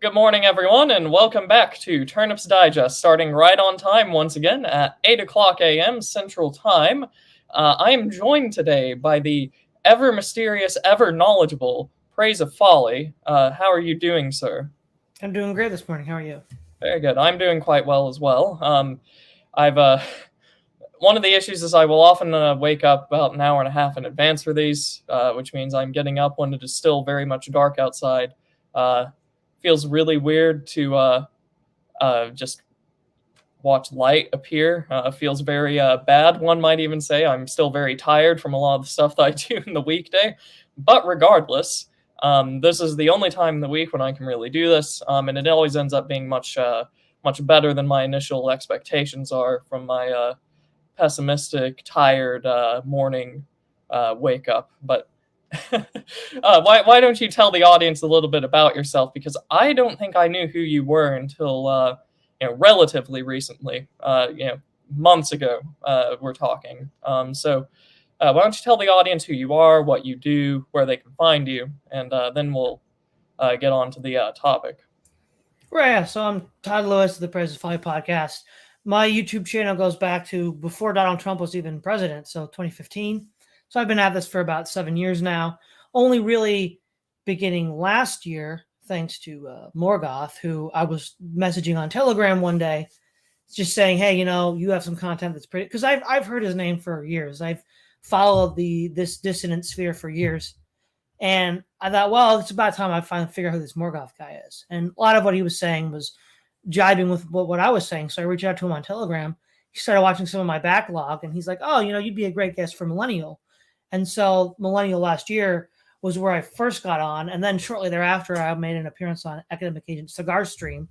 Good morning, everyone, and welcome back to Turnip's Digest, starting right on time once again at 8 o'clock a.m. Central Time. I am joined today by the ever mysterious, ever knowledgeable Praise of Folly. How are you doing, sir? I'm doing great this morning. How are you? Very good. I'm doing quite well as well. I've One of the issues is I will often wake up about an hour and a half in advance for these, which means I'm getting up when it is still very much dark outside. Uh, Feels really weird to just watch light appear. Feels very bad, one might even say. I'm still very tired from a lot of the stuff that I do in the weekday. But regardless, this is the only time in the week when I can really do this, and it always ends up being much better than my initial expectations are from my pessimistic, tired morning wake up. But why don't you tell the audience a little bit about yourself? Because I don't think I knew who you were until relatively recently. Months ago, we're talking. Why don't you tell the audience who you are, what you do, where they can find you, and then we'll get on to the topic. Right, yeah. So I'm Todd Lewis of the Praise of Folly podcast. My YouTube channel goes back to before Donald Trump was even president, so 2015. So I've been at this for about 7 years now. Only really beginning last year, thanks to Morgoth, who I was messaging on Telegram one day, just saying, "Hey, you have some content that's pretty." Because I've heard his name for years. I've followed this dissident sphere for years. And I thought, well, it's about time I finally figure out who this Morgoth guy is. And a lot of what he was saying was jibing with what I was saying. So I reached out to him on Telegram. He started watching some of my backlog, and he's like, oh, you'd be a great guest for Millennial. And so Millennial last year was where I first got on. And then shortly thereafter, I made an appearance on Academic Agent Cigar Stream.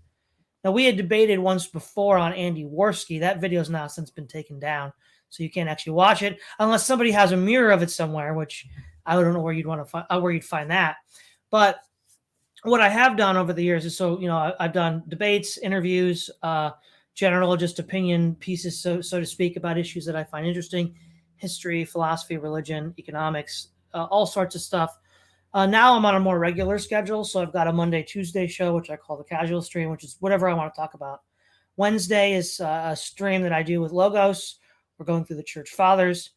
Now, we had debated once before on Andy Worski. That video's now since been taken down, so you can't actually watch it unless somebody has a mirror of it somewhere, which I don't know where you'd want to find where you'd find that. But what I have done over the years is I've done debates, interviews, general just opinion pieces, so to speak, about issues that I find interesting: history, philosophy, religion, economics, all sorts of stuff. Now I'm on a more regular schedule, so I've got a Monday, Tuesday show, which I call the casual stream, which is whatever I want to talk about. Wednesday is a stream that I do with Logos. We're going through the Church Fathers.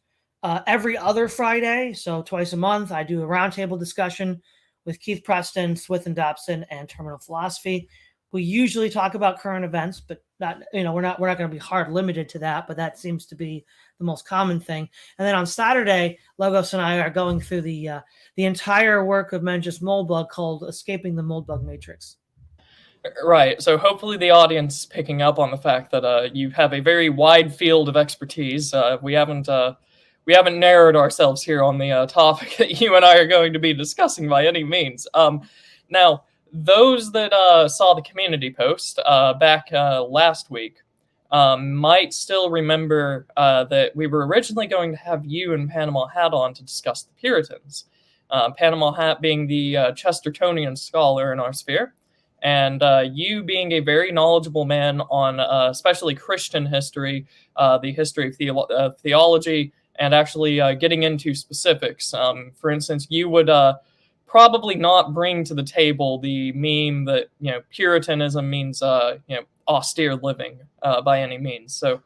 Every other Friday, so twice a month, I do a roundtable discussion with Keith Preston, Swith and Dobson, and Terminal Philosophy. We usually talk about current events, but we're not going to be hard limited to that, but that seems to be the most common thing. And then on Saturday, Logos and I are going through the entire work of Mencius Moldbug called Escaping the Moldbug Matrix. Right. So hopefully the audience is picking up on the fact that you have a very wide field of expertise. We haven't narrowed ourselves here on the topic that you and I are going to be discussing by any means. Now, those that saw the community post back last week might still remember that we were originally going to have you and Panama Hat on to discuss the Puritans. Panama Hat being the Chestertonian scholar in our sphere, and you being a very knowledgeable man on especially Christian history, the history of theology, and actually getting into specifics. For instance, you would probably not bring to the table the meme that Puritanism means austere living by any means. So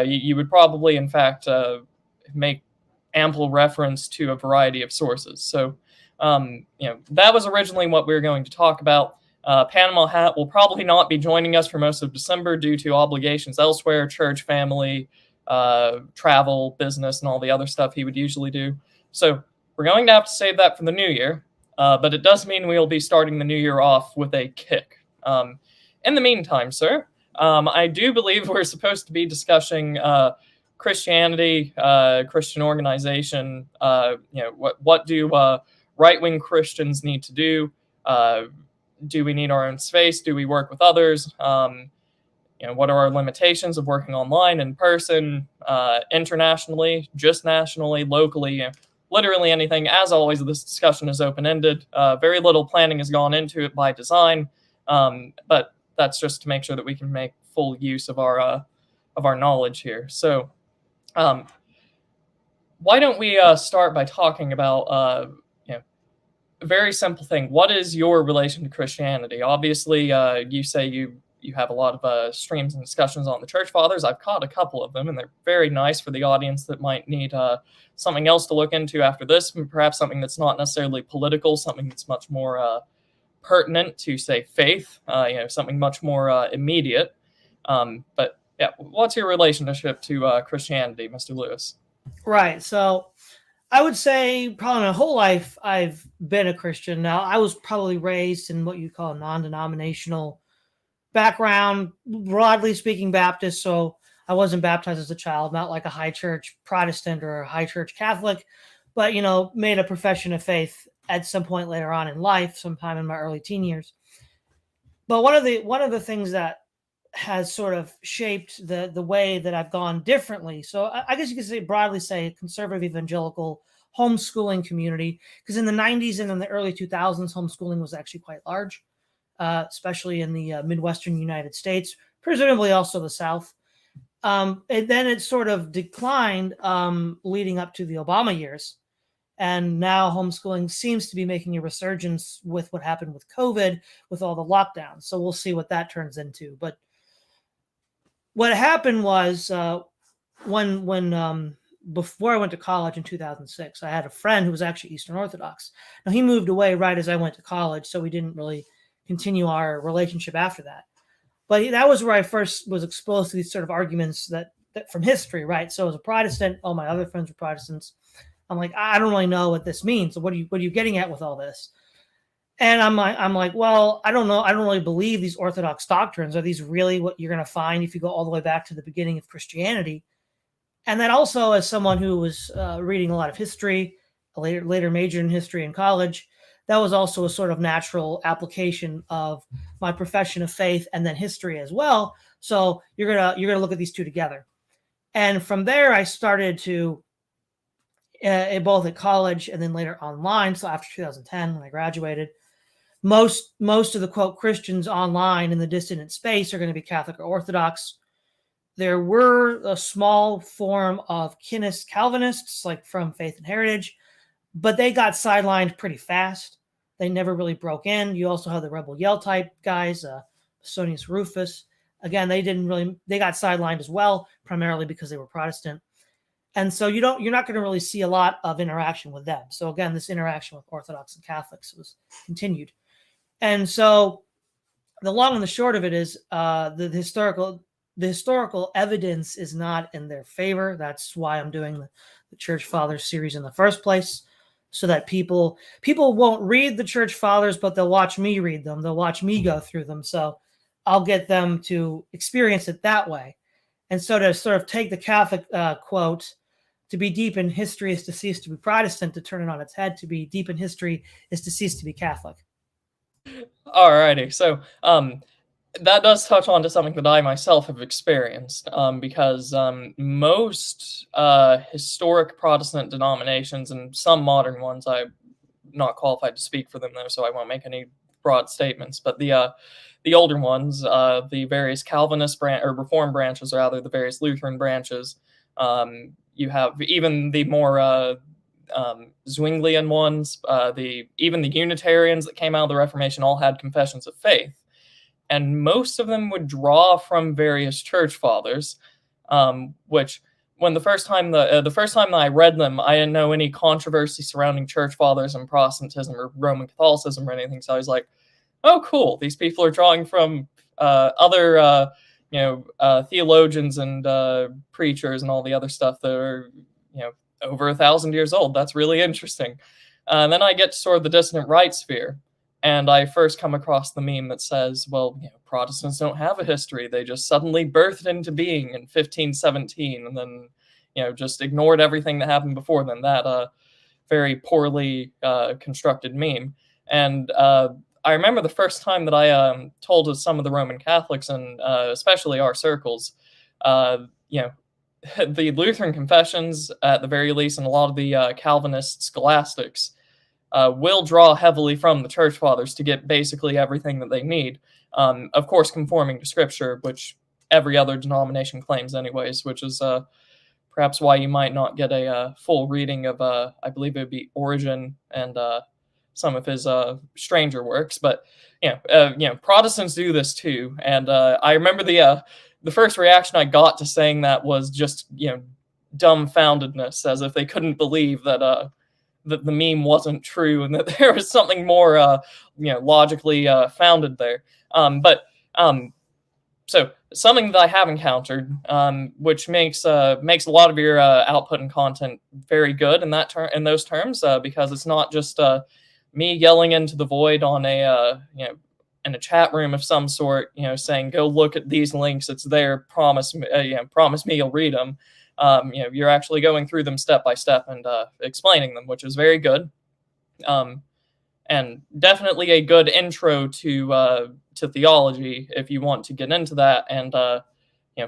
you would probably, in fact, make ample reference to a variety of sources. So that was originally what we were going to talk about. Panama Hat will probably not be joining us for most of December due to obligations elsewhere, church, family, travel, business, and all the other stuff he would usually do. So we're going to have to save that for the new year, but it does mean we'll be starting the new year off with a kick. In the meantime, sir, I do believe we're supposed to be discussing Christianity, Christian organization. What do right-wing Christians need to do? Do we need our own space? Do we work with others? What are our limitations of working online, in person, internationally, just nationally, locally, literally anything. As always, this discussion is open-ended. Very little planning has gone into it by design, but that's just to make sure that we can make full use of our knowledge here. So why don't we start by talking about very simple thing. What is your relation to Christianity? Obviously, you say you have a lot of streams and discussions on the church fathers. I've caught a couple of them, and they're very nice for the audience that might need something else to look into after this, perhaps something that's not necessarily political, something that's much more pertinent to, say, faith, something much more immediate. But yeah, what's your relationship to Christianity, Mr. Lewis? Right. So I would say probably my whole life I've been a Christian. Now, I was probably raised in what you call a non-denominational background, broadly speaking, Baptist. So I wasn't baptized as a child, not like a high church Protestant or a high church Catholic, but, made a profession of faith at some point later on in life, sometime in my early teen years. But one of the things that has sort of shaped the way that I've gone differently. So I guess you could broadly say conservative evangelical homeschooling community, because in the 90s and in the early 2000s, homeschooling was actually quite large, especially in the Midwestern United States, presumably also the South. And then it sort of declined leading up to the Obama years. And now homeschooling seems to be making a resurgence with what happened with COVID, with all the lockdowns. So we'll see what that turns into. But what happened was when before I went to college in 2006, I had a friend who was actually Eastern Orthodox. Now, he moved away right as I went to college, so we didn't really continue our relationship after that. But that was where I first was exposed to these sort of arguments that from history, right? So as a Protestant, all my other friends were Protestants. I'm like, I don't really know what this means. So what are you getting at with all this? And I'm like, well, I don't know. I don't really believe these Orthodox doctrines. Are these really what you're going to find if you go all the way back to the beginning of Christianity? And then also, as someone who was reading a lot of history, later majored in history in college, that was also a sort of natural application of my profession of faith and then history as well. So you're gonna look at these two together. And from there, I started to both at college and then later online. So after 2010, when I graduated, most of the quote Christians online in the dissident space are going to be Catholic or Orthodox. There were a small form of Kinist Calvinists, like from Faith and Heritage, but they got sidelined pretty fast. They never really broke in. You also have the Rebel Yell type guys, Sonius Rufus. Again, they got sidelined as well, primarily because they were Protestant. And so you're not going to really see a lot of interaction with them. So again, this interaction with Orthodox and Catholics was continued. And so the long and the short of it is the historical evidence is not in their favor. That's why I'm doing the Church Fathers series in the first place, so that people won't read the Church Fathers, but they'll watch me read them. They'll watch me go through them. So I'll get them to experience it that way. And so to sort of take the Catholic quote, to be deep in history is to cease to be Protestant, to turn it on its head, to be deep in history is to cease to be Catholic. Alrighty, so that does touch on to something that I myself have experienced, because most historic Protestant denominations and some modern ones, I'm not qualified to speak for them though, so I won't make any broad statements, but the older ones, the various Calvinist or Reformed branches, or rather the various Lutheran branches, you have even the more Zwinglian ones, even the Unitarians that came out of the Reformation all had confessions of faith, and most of them would draw from various church fathers, which when the first time that I read them, I didn't know any controversy surrounding church fathers and Protestantism or Roman Catholicism or anything. So I was like, oh, cool, these people are drawing from other theologians and preachers and all the other stuff that are over 1,000 years old. That's really interesting. And then I get to sort of the dissident right sphere, and I first come across the meme that says, well, Protestants don't have a history. They just suddenly birthed into being in 1517 and then, just ignored everything that happened before then. That very poorly constructed meme. And I remember the first time that I told some of the Roman Catholics, and especially our circles, the Lutheran confessions, at the very least, and a lot of the Calvinist scholastics will draw heavily from the church fathers to get basically everything that they need. Of course, conforming to Scripture, which every other denomination claims anyways, which is perhaps why you might not get a full reading of, I believe it would be Origen and some of his stranger works. But Protestants do this too, and I remember the first reaction I got to saying that was just dumbfoundedness, as if they couldn't believe that that the meme wasn't true and that there was something more logically founded there. So something that I have encountered, which makes a lot of your output and content very good in those terms, because it's not just me yelling into the void on in a chat room of some sort, saying go look at these links, it's there, promise me you'll read them. You're actually going through them step by step and explaining them, which is very good. And definitely a good intro to theology if you want to get into that and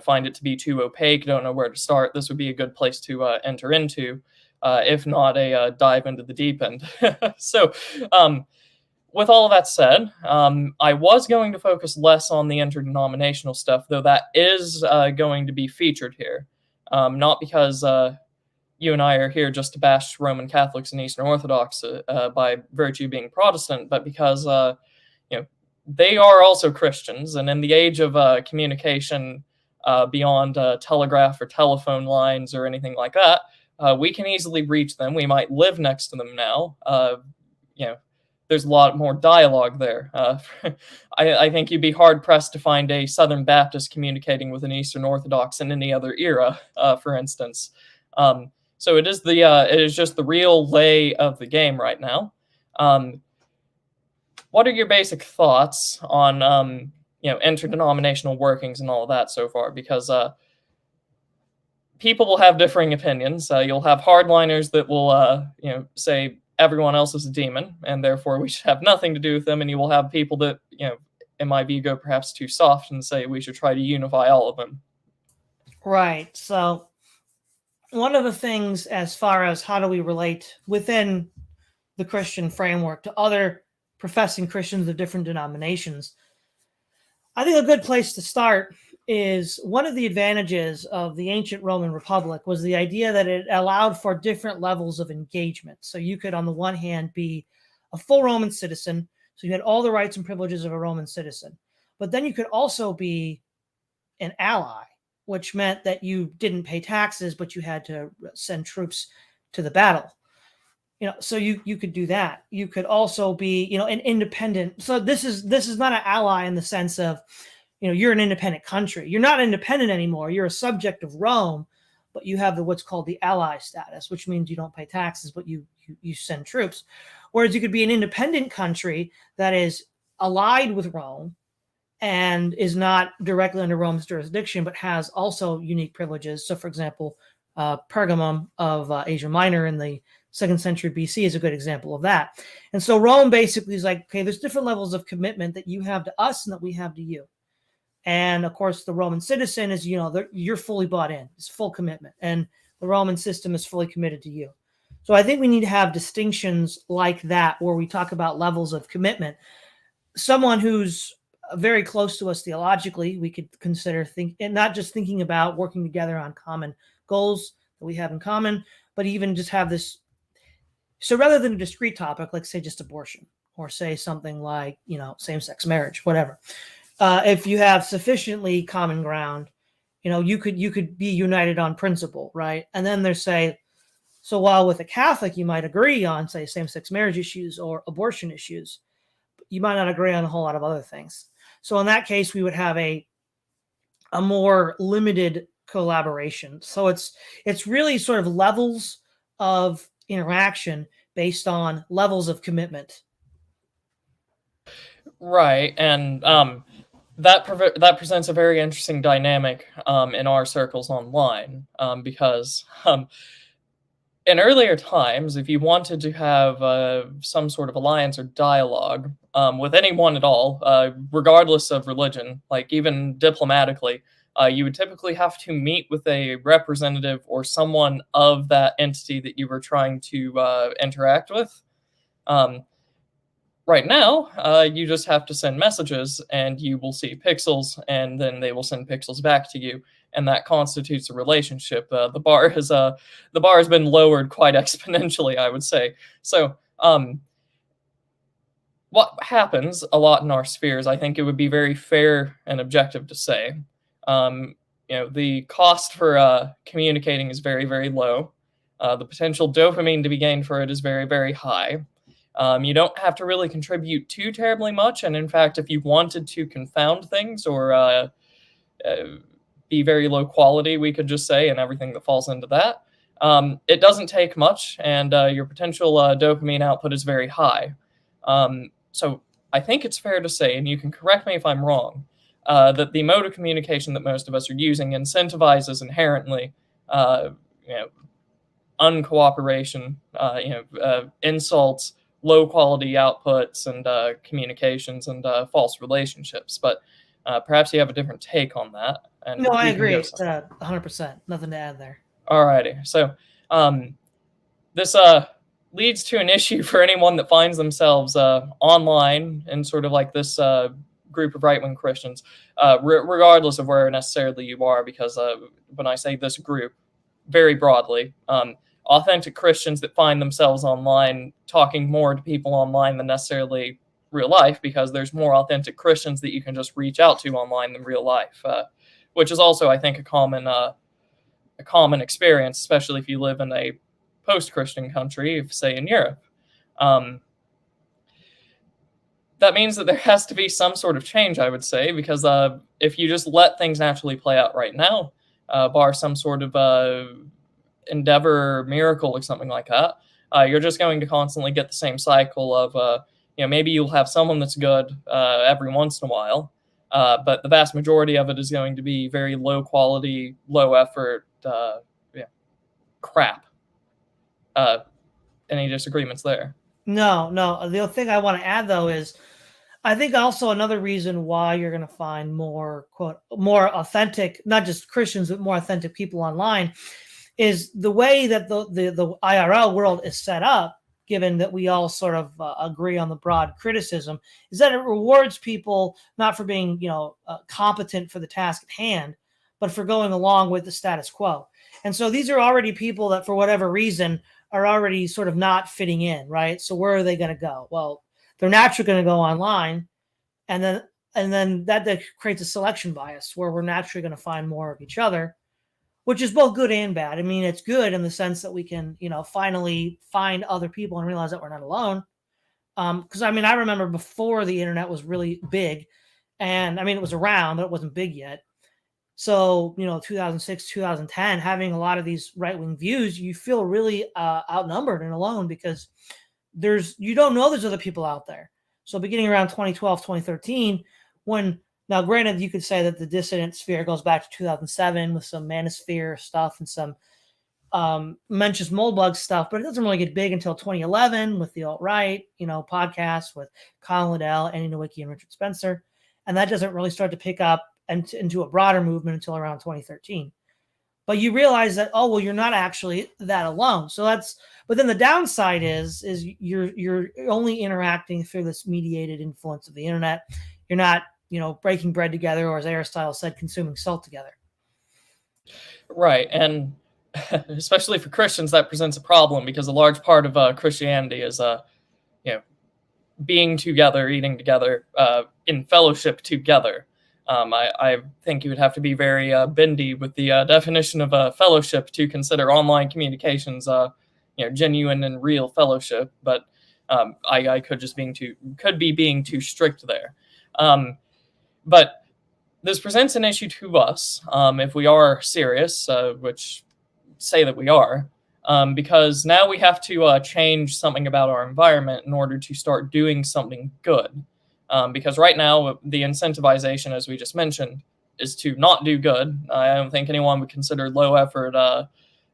find it to be too opaque, don't know where to start. This would be a good place to enter into, if not a dive into the deep end. So with all of that said, I was going to focus less on the interdenominational stuff, though that is going to be featured here. Not because you and I are here just to bash Roman Catholics and Eastern Orthodox by virtue of being Protestant, but because they are also Christians, and in the age of communication beyond telegraph or telephone lines or anything like that, we can easily reach them. We might live next to them now. There's a lot more dialogue there. I think you'd be hard-pressed to find a Southern Baptist communicating with an Eastern Orthodox in any other era, for instance. So it is just the real lay of the game right now. What are your basic thoughts on interdenominational workings and all of that so far? Because people will have differing opinions. You'll have hardliners that will say everyone else is a demon, and therefore we should have nothing to do with them. And you will have people that, in my view, go perhaps too soft and say we should try to unify all of them. Right. So one of the things, as far as how do we relate within the Christian framework to other professing Christians of different denominations, I think a good place to start is one of the advantages of the ancient Roman Republic was the idea that it allowed for different levels of engagement. So you could, on the one hand, be a full Roman citizen, so you had all the rights and privileges of a Roman citizen, but then you could also be an ally, which meant that you didn't pay taxes, but you had to send troops to the battle. So you could do that. You could also be, an independent. So this is not an ally in the sense of, you're an independent country. You're not independent anymore. You're a subject of Rome, but you have what's called the ally status, which means you don't pay taxes, but you send troops. Whereas you could be an independent country that is allied with Rome and is not directly under Rome's jurisdiction, but has also unique privileges. So, for example, Pergamum of Asia Minor in the 2nd century BC is a good example of that. And so Rome basically is like, okay, there's different levels of commitment that you have to us and that we have to you. And of course, the Roman citizen is, you're fully bought in. It's full commitment. And the Roman system is fully committed to you. So I think we need to have distinctions like that where we talk about levels of commitment. Someone who's very close to us theologically, we could consider and not just thinking about working together on common goals that we have in common, but even just have this. So rather than a discrete topic, like say just abortion, or say something like, same-sex marriage, whatever. If you have sufficiently common ground, you could be united on principle, right? And then there's so while with a Catholic, you might agree on, say, same-sex marriage issues or abortion issues, you might not agree on a whole lot of other things. So in that case, we would have a more limited collaboration. So it's really sort of levels of interaction based on levels of commitment. Right, and that presents a very interesting dynamic in our circles online, because in earlier times, if you wanted to have some sort of alliance or dialogue with anyone at all, regardless of religion, like even diplomatically, you would typically have to meet with a representative or someone of that entity that you were trying to interact with. Right now, you just have to send messages, and you will see pixels, and then they will send pixels back to you, and that constitutes a relationship. The bar has been lowered quite exponentially, I would say. So what happens a lot in our spheres, I think it would be very fair and objective to say. The cost for communicating is very, very low. The potential dopamine to be gained for it is very, very high. You don't have to really contribute too terribly much, and in fact, if you wanted to confound things or be very low quality, we could just say, and everything that falls into that, it doesn't take much, and your potential dopamine output is very high. So I think it's fair to say, and you can correct me if I'm wrong, that the mode of communication that most of us are using incentivizes inherently, uncooperation, insults, low quality outputs, and communications and false relationships. But perhaps you have a different take on that. And no, I agree. 100%. Nothing to add there. Alrighty. So this leads to an issue for anyone that finds themselves online in sort of like this group of right-wing Christians, regardless of where necessarily you are, because when I say this group, very broadly, authentic Christians that find themselves online talking more to people online than necessarily real life, because there's more authentic Christians that you can just reach out to online than real life, which is also, I think, a common experience, especially if you live in a post-Christian country, say in Europe. That means that there has to be some sort of change, I would say, because if you just let things naturally play out right now, bar some sort of endeavor or miracle or something like that, you're just going to constantly get the same cycle of, maybe you'll have someone that's good every once in a while, but the vast majority of it is going to be very low quality, low effort crap. Any disagreements there? No. The other thing I want to add, though, is I think also another reason why you're going to find more authentic, not just Christians, but more authentic people online, is the way that the IRL world is set up, given that we all sort of agree on the broad criticism, is that it rewards people not for being, competent for the task at hand, but for going along with the status quo. And so these are already people that, for whatever reason, are already sort of not fitting in, right? So where are they going to go? Well, they're naturally going to go online, and then that creates a selection bias where we're naturally going to find more of each other, which is both good and bad. I mean, it's good in the sense that we can, finally find other people and realize that we're not alone. Because I remember before the internet was really big, and it was around, but it wasn't big yet. So, 2006, 2010, having a lot of these right-wing views, you feel really outnumbered and alone because you don't know there's other people out there. So beginning around 2012, 2013, now granted, you could say that the dissident sphere goes back to 2007 with some manosphere stuff and some Mencius Moldbug stuff, but it doesn't really get big until 2011 with the alt-right, podcasts with Colin Liddell, Annie Nowicki, and Richard Spencer. And that doesn't really start to pick up into a broader movement until around 2013. But you realize that, you're not actually that alone. But then the downside is you're only interacting through this mediated influence of the internet. You're not, breaking bread together, or as Aristotle said, consuming salt together. Right. And especially for Christians, that presents a problem because a large part of Christianity is, being together, eating together, in fellowship together. I think you would have to be very bendy with the definition of fellowship to consider online communications, genuine and real fellowship. But I could be being too strict there. But this presents an issue to us if we are serious, which say that we are, because now we have to change something about our environment in order to start doing something good. Because right now, the incentivization, as we just mentioned, is to not do good. I don't think anyone would consider low-effort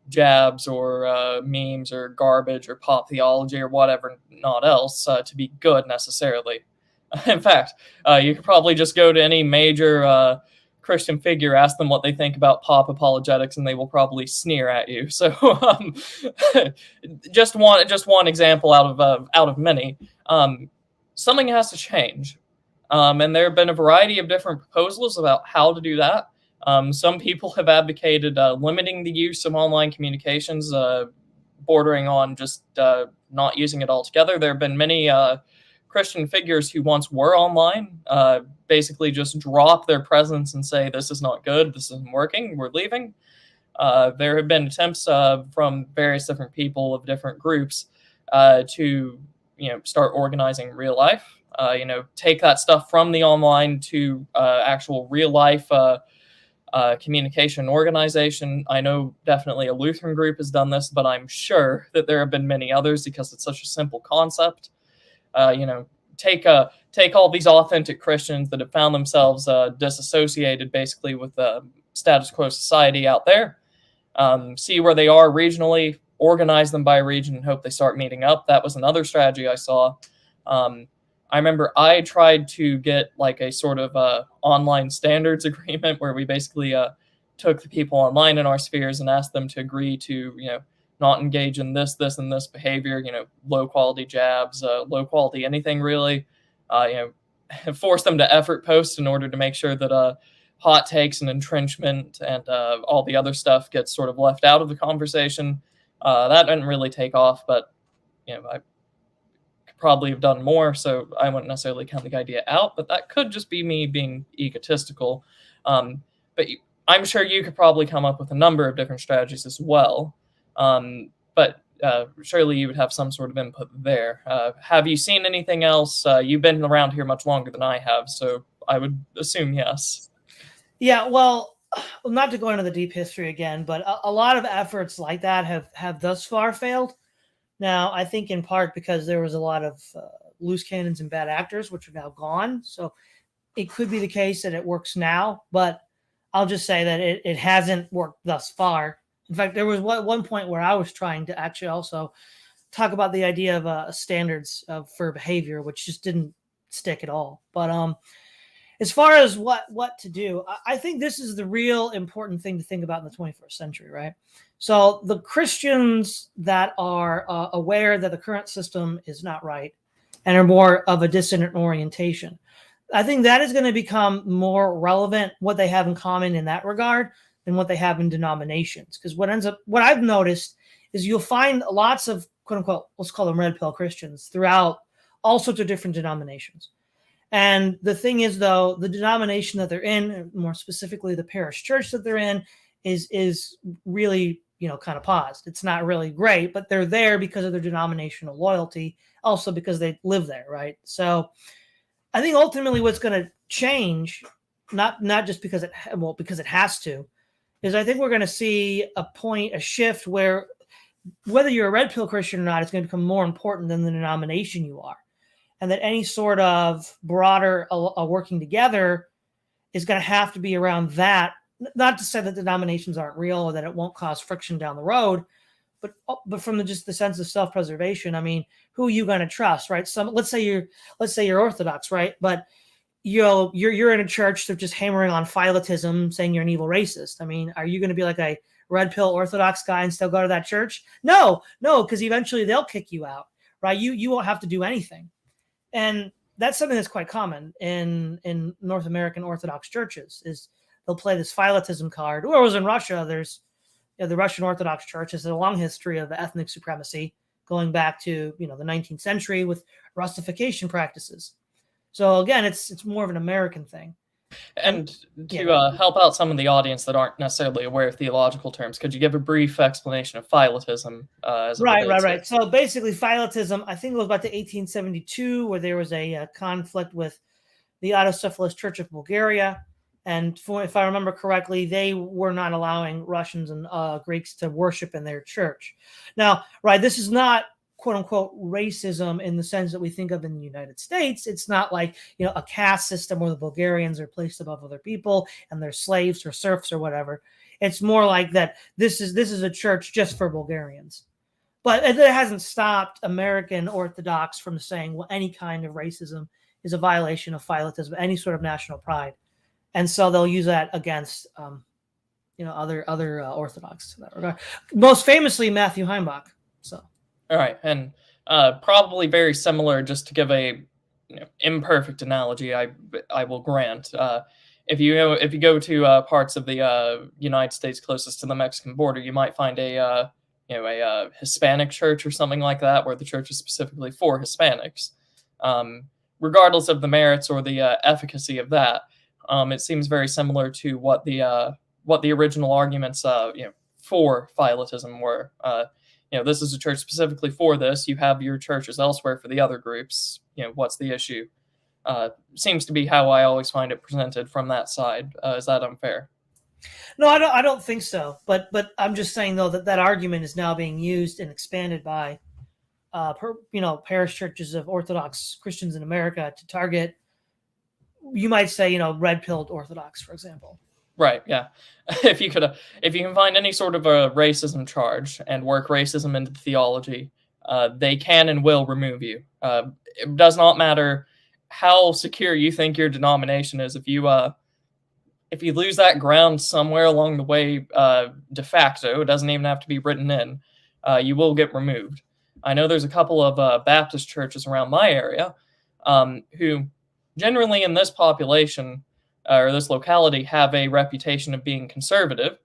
jabs or memes or garbage or pop theology or whatever not else to be good necessarily. In fact, you could probably just go to any major Christian figure, ask them what they think about pop apologetics, and they will probably sneer at you. So, just one example out of many. Something has to change. And there have been a variety of different proposals about how to do that. Some people have advocated limiting the use of online communications, bordering on just not using it altogether. There have been many Christian figures who once were online basically just drop their presence and say, this is not good, this isn't working, we're leaving. There have been attempts from various different people of different groups to start organizing real life. Take that stuff from the online to actual real life communication organization. I know definitely a Lutheran group has done this, but I'm sure that there have been many others because it's such a simple concept. Take all these authentic Christians that have found themselves disassociated basically with the status quo society out there, see where they are regionally, organize them by region, and hope they start meeting up. That was another strategy I saw. I remember I tried to get like a sort of online standards agreement where we basically took the people online in our spheres and asked them to agree to, not engage in this, and this behavior, low quality jabs, low quality anything really, force them to effort post in order to make sure that hot takes and entrenchment and all the other stuff gets sort of left out of the conversation. That didn't really take off, but I probably have done more, so I wouldn't necessarily count the idea out, but that could just be me being egotistical. But I'm sure you could probably come up with a number of different strategies as well. But surely you would have some sort of input there. Have you seen anything else? You've been around here much longer than I have, so I would assume yes. Yeah, well, not to go into the deep history again, but a lot of efforts like that have thus far failed. Now, I think in part because there was a lot of loose cannons and bad actors, which are now gone. So it could be the case that it works now, but I'll just say that it hasn't worked thus far. In fact, there was one point where I was trying to actually also talk about the idea of standards for behavior, which just didn't stick at all. But as far as what to do, I think this is the real important thing to think about in the 21st century, right? So the Christians that are aware that the current system is not right and are more of a dissident orientation, I think that is going to become more relevant, what they have in common in that regard, than what they have in denominations. Because what I've noticed is you'll find lots of, quote unquote, let's call them red pill Christians throughout all sorts of different denominations. And the thing is, though, the denomination that they're in, more specifically the parish church that they're in, is really, kind of paused. It's not really great, but they're there because of their denominational loyalty, also because they live there, right? So I think ultimately what's going to change, not just because it has to, is I think we're going to see a shift where whether you're a red pill Christian or not, it's going to become more important than the denomination you are. And that any sort of broader working together is going to have to be around that. Not to say that denominations aren't real or that it won't cause friction down the road, but from just the sense of self-preservation, I mean, who are you going to trust, right? Let's say you're Orthodox, right? But you're in a church that's just hammering on phyllotism, saying you're an evil racist. I mean, are you going to be like a red pill Orthodox guy and still go to that church? No, because eventually they'll kick you out, right? You won't have to do anything. And that's something that's quite common in North American Orthodox churches, is they'll play this phyllotism card. Whereas in Russia, there's the Russian Orthodox Church has a long history of ethnic supremacy going back to the 19th century with Russification practices. So again, it's more of an American thing. And to help out some of the audience that aren't necessarily aware of theological terms, could you give a brief explanation of phyllotism? Right. So basically, phyllotism, I think it was about to 1872, where there was a conflict with the Autocephalous Church of Bulgaria. And if I remember correctly, they were not allowing Russians and Greeks to worship in their church. Now, this is not quote unquote racism in the sense that we think of in the United States. It's not like, a caste system where the Bulgarians are placed above other people and they're slaves or serfs or whatever. It's more like that. This is a church just for Bulgarians. But it hasn't stopped American Orthodox from saying, well, any kind of racism is a violation of phyllotism, any sort of national pride. And so they'll use that against, other Orthodox in that regard. Most famously, Matthew Heimbach. So, all right, and probably very similar. Just to give a imperfect analogy, I will grant. If you go to parts of the United States closest to the Mexican border, you might find a Hispanic church or something like that, where the church is specifically for Hispanics. regardless of the merits or the efficacy of that. It seems very similar to what the original arguments for phyllotism were. This is a church specifically for this. You have your churches elsewhere for the other groups. What's the issue? Seems to be how I always find it presented from that side. Is that unfair? No, I don't think so. But I'm just saying though that argument is now being used and expanded by, parish churches of Orthodox Christians in America to target, you might say, red-pilled Orthodox, for example. Right. Yeah. If you can find any sort of a racism charge and work racism into theology, they can and will remove you. It does not matter how secure you think your denomination is. If you lose that ground somewhere along the way, de facto, it doesn't even have to be written in, you will get removed. I know there's a couple of Baptist churches around my area who generally in this population or this locality have a reputation of being conservative,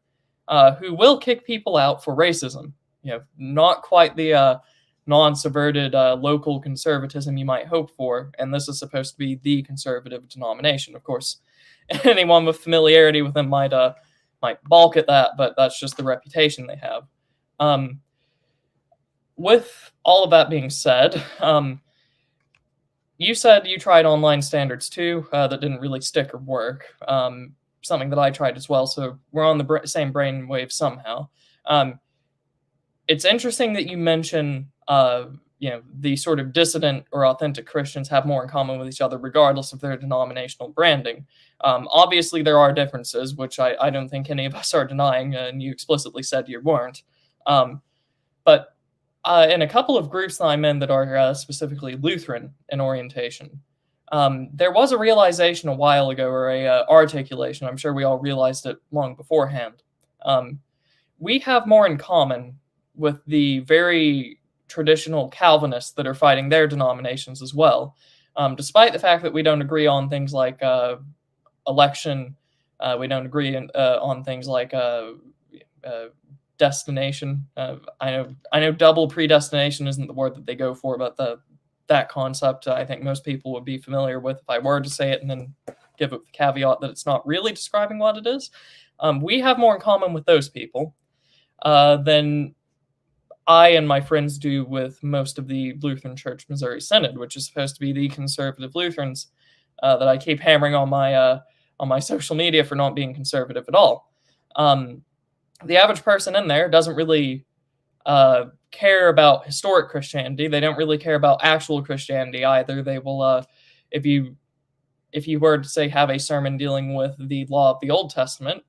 who will kick people out for racism. Not quite the non-subverted local conservatism you might hope for, and this is supposed to be the conservative denomination. Of course, anyone with familiarity with them might balk at that, but that's just the reputation they have. With all of that being said, you said you tried online standards too, that didn't really stick or work. Something that I tried as well, so we're on the same brainwave somehow. It's interesting that you mention, the sort of dissident or authentic Christians have more in common with each other, regardless of their denominational branding. Obviously, there are differences, which I don't think any of us are denying, and you explicitly said you weren't. But in a couple of groups that I'm in that are specifically Lutheran in orientation, there was a realization a while ago, or a articulation. I'm sure we all realized it long beforehand. We have more in common with the very traditional Calvinists that are fighting their denominations as well, despite the fact that we don't agree on things like election. We don't agree on things like destination. I know double predestination isn't the word that they go for, but that concept I think most people would be familiar with if I were to say it and then give it the caveat that it's not really describing what it is. We have more in common with those people than I and my friends do with most of the Lutheran Church Missouri Synod, which is supposed to be the conservative Lutherans that I keep hammering on my social media for not being conservative at all. The average person in there doesn't really care about historic Christianity. They don't really care about actual Christianity either. They will, if you were to say have a sermon dealing with the law of the Old Testament,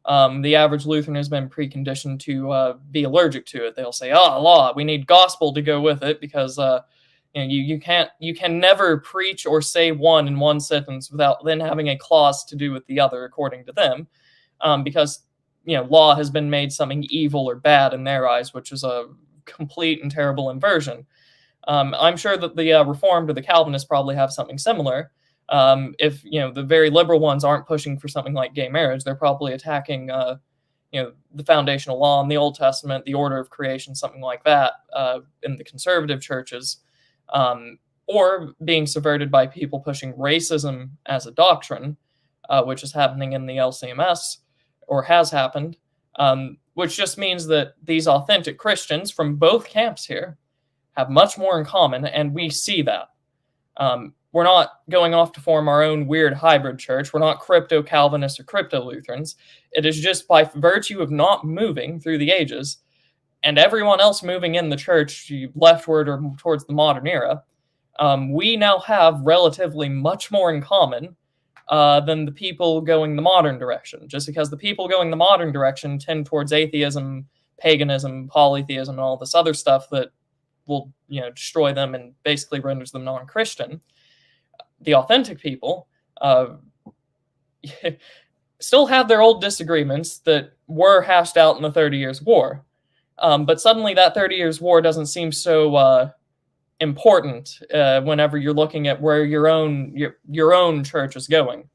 the average Lutheran has been preconditioned to be allergic to it. They'll say, law, we need gospel to go with it because you can never preach or say one in one sentence without then having a clause to do with the other, according to them, because law has been made something evil or bad in their eyes, which is a complete and terrible inversion. I'm sure that the Reformed or the Calvinists probably have something similar. If the very liberal ones aren't pushing for something like gay marriage, they're probably attacking the foundational law in the Old Testament, the order of creation, something like that, in the conservative churches, or being subverted by people pushing racism as a doctrine, which is happening in the LCMS or has happened, which just means that these authentic Christians from both camps here have much more in common, and we see that. We're not going off to form our own weird hybrid church. We're not crypto-Calvinists or crypto-Lutherans. It is just by virtue of not moving through the ages and everyone else moving in the church leftward or towards the modern era, we now have relatively much more in common than the people going the modern direction. Just because the people going the modern direction tend towards atheism, paganism, polytheism, and all this other stuff that will destroy them and basically renders them non-Christian. The authentic people still have their old disagreements that were hashed out in the 30 Years' War. But suddenly that 30 Years' War doesn't seem so important whenever you're looking at where your own church is going.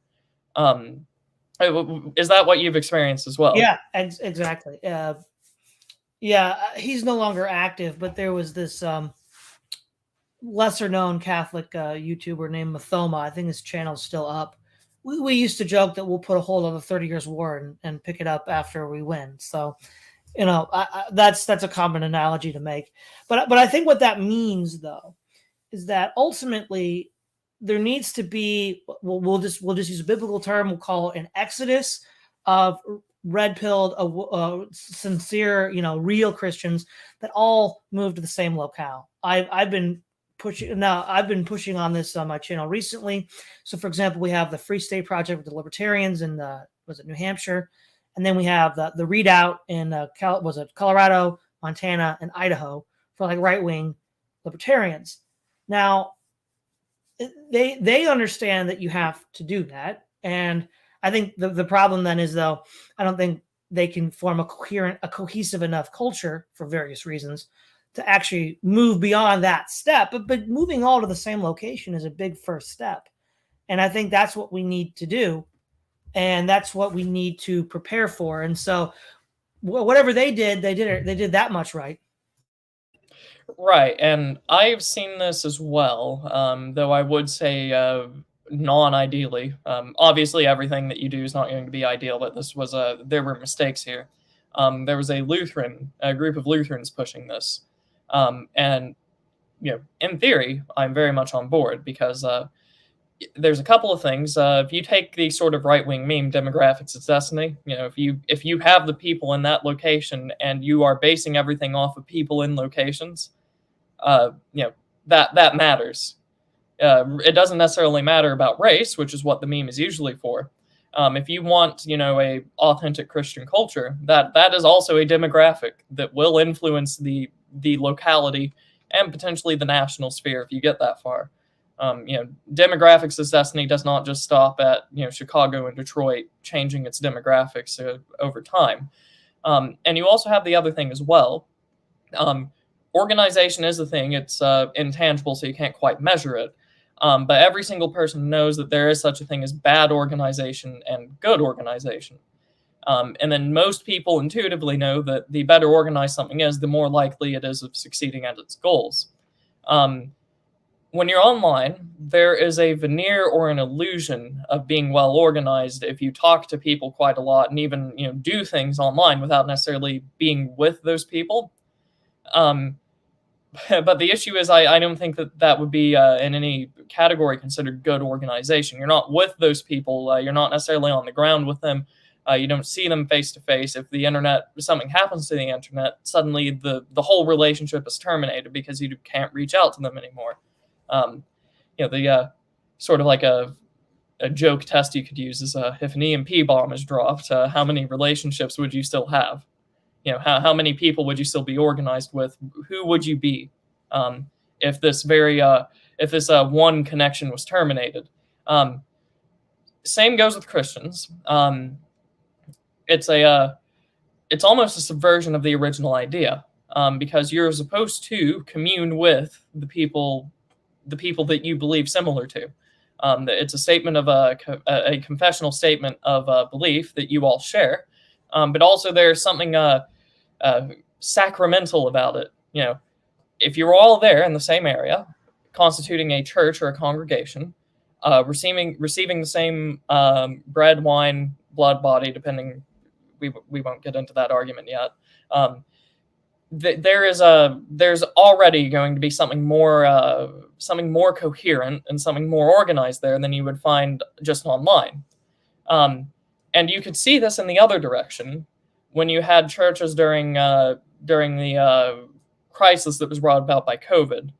Is that what you've experienced as well? Yeah, exactly. Yeah, he's no longer active, but there was this lesser known Catholic YouTuber named Mathoma. I think his channel's still up. We used to joke that we'll put a hold on the 30 Years' War and pick it up after we win. So, that's a common analogy to make. But I think what that means, though, is that ultimately there needs to be, we'll just use a biblical term, we'll call it an exodus of red-pilled, sincere, real Christians that all move to the same locale. I've been pushing on this on my channel recently. So, for example, we have the Free State Project with the Libertarians in New Hampshire, and then we have the Readout in Colorado, Montana, and Idaho for like right-wing libertarians. Now, they understand that you have to do that, and I think the problem then is, though, I don't think they can form a cohesive enough culture for various reasons to actually move beyond that step. But moving all to the same location is a big first step. And I think that's what we need to do. And that's what we need to prepare for. And so whatever they did that much right. Right, and I've seen this as well, though I would say non-ideally. Obviously, everything that you do is not going to be ideal, but there were mistakes here. There was a group of Lutherans pushing this, and in theory, I'm very much on board because there's a couple of things. If you take the sort of right-wing meme, demographics is destiny. If you have the people in that location and you are basing everything off of people in locations, that matters. It doesn't necessarily matter about race, which is what the meme is usually for. If you want, a authentic Christian culture, that is also a demographic that will influence the locality and potentially the national sphere if you get that far. Demographics as destiny does not just stop at Chicago and Detroit changing its demographics over time. And you also have the other thing as well. Organization is the thing. It's intangible, so you can't quite measure it. But every single person knows that there is such a thing as bad organization and good organization. And then most people intuitively know that the better organized something is, the more likely it is of succeeding at its goals. When you're online, there is a veneer or an illusion of being well organized if you talk to people quite a lot and even do things online without necessarily being with those people. But the issue is, I don't think that would be in any category considered good organization. You're not with those people. You're not necessarily on the ground with them. You don't see them face to face. If something happens to the internet, suddenly the whole relationship is terminated because you can't reach out to them anymore. The sort of like a joke test you could use is if an EMP bomb is dropped, how many relationships would you still have? How many people would you still be organized with? Who would you be if this one connection was terminated? Same goes with Christians. It's almost a subversion of the original idea, because you're supposed to commune with the people that you believe similar to. It's a statement of a confessional statement of belief that you all share, but also there's something sacramental about it. If you're all there in the same area, constituting a church or a congregation, receiving the same bread, wine, blood, body, depending. We won't get into that argument yet. There's already going to be something more coherent and something more organized there than you would find just online. And you could see this in the other direction when you had churches during the crisis that was brought about by COVID,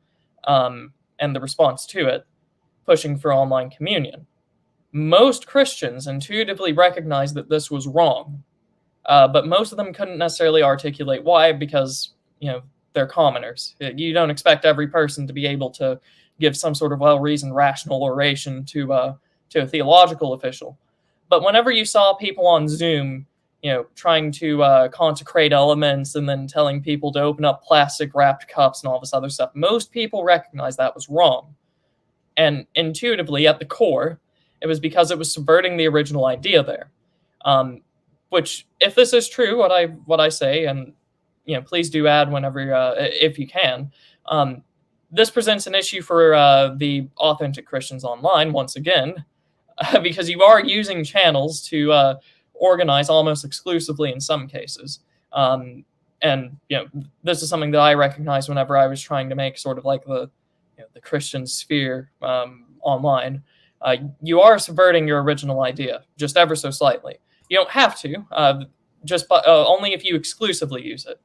and the response to it, pushing for online communion. Most Christians intuitively recognized that this was wrong, but most of them couldn't necessarily articulate why, because they're commoners. You don't expect every person to be able to give some sort of well-reasoned, rational oration to a theological official. But whenever you saw people on Zoom, trying to consecrate elements and then telling people to open up plastic-wrapped cups and all this other stuff, most people recognized that was wrong. And intuitively, at the core, it was because it was subverting the original idea there. Which, if this is true, what I say, and please do add whenever if you can, this presents an issue for the authentic Christians online, once again, because you are using channels to organize almost exclusively in some cases. And this is something that I recognized whenever I was trying to make sort of like the Christian sphere online. You are subverting your original idea just ever so slightly. You don't have to, only if you exclusively use it.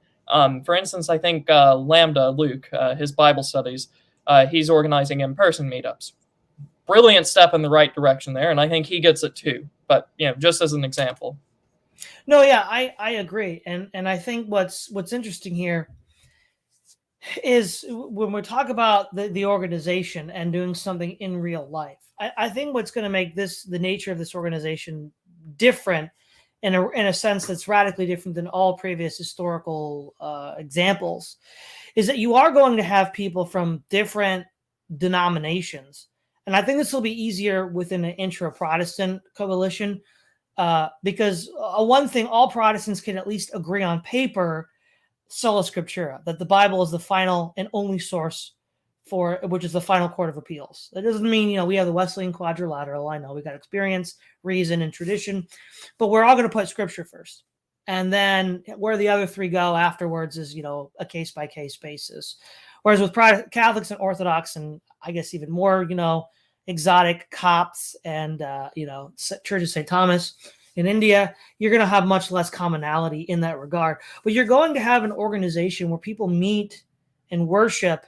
For instance, I think Lambda Luke, his Bible studies, he's organizing in-person meetups. Brilliant step in the right direction there, and I think he gets it too. But just as an example. No, yeah, I agree, and I think what's interesting here is when we talk about the organization and doing something in real life. I think what's going to make the nature of this organization different in a sense that's radically different than all previous historical examples is that you are going to have people from different denominations. And I think this will be easier within an intra-Protestant coalition because one thing all Protestants can at least agree on paper, sola scriptura, that the Bible is the final and only source for which is the final court of appeals. That doesn't mean, we have the Wesleyan quadrilateral. I know we got experience, reason, and tradition, but we're all going to put scripture first. And then where the other three go afterwards is, a case-by-case basis. Whereas with Catholics and Orthodox, and I guess even more, exotic Copts and, Church of St. Thomas in India, you're going to have much less commonality in that regard. But you're going to have an organization where people meet and worship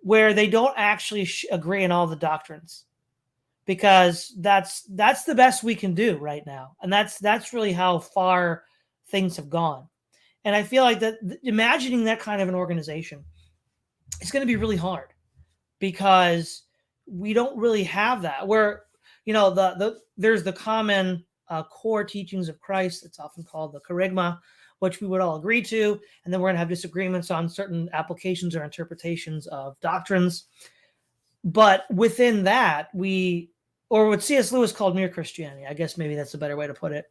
where they don't actually agree on all the doctrines, because that's the best we can do right now. And that's really how far things have gone. And I feel like that imagining that kind of an organization is going to be really hard because we don't really have that where, there's the common core teachings of Christ. It's often called the kerygma, which we would all agree to. And then we're going to have disagreements on certain applications or interpretations of doctrines. But within that, or what C.S. Lewis called mere Christianity, I guess maybe that's a better way to put it.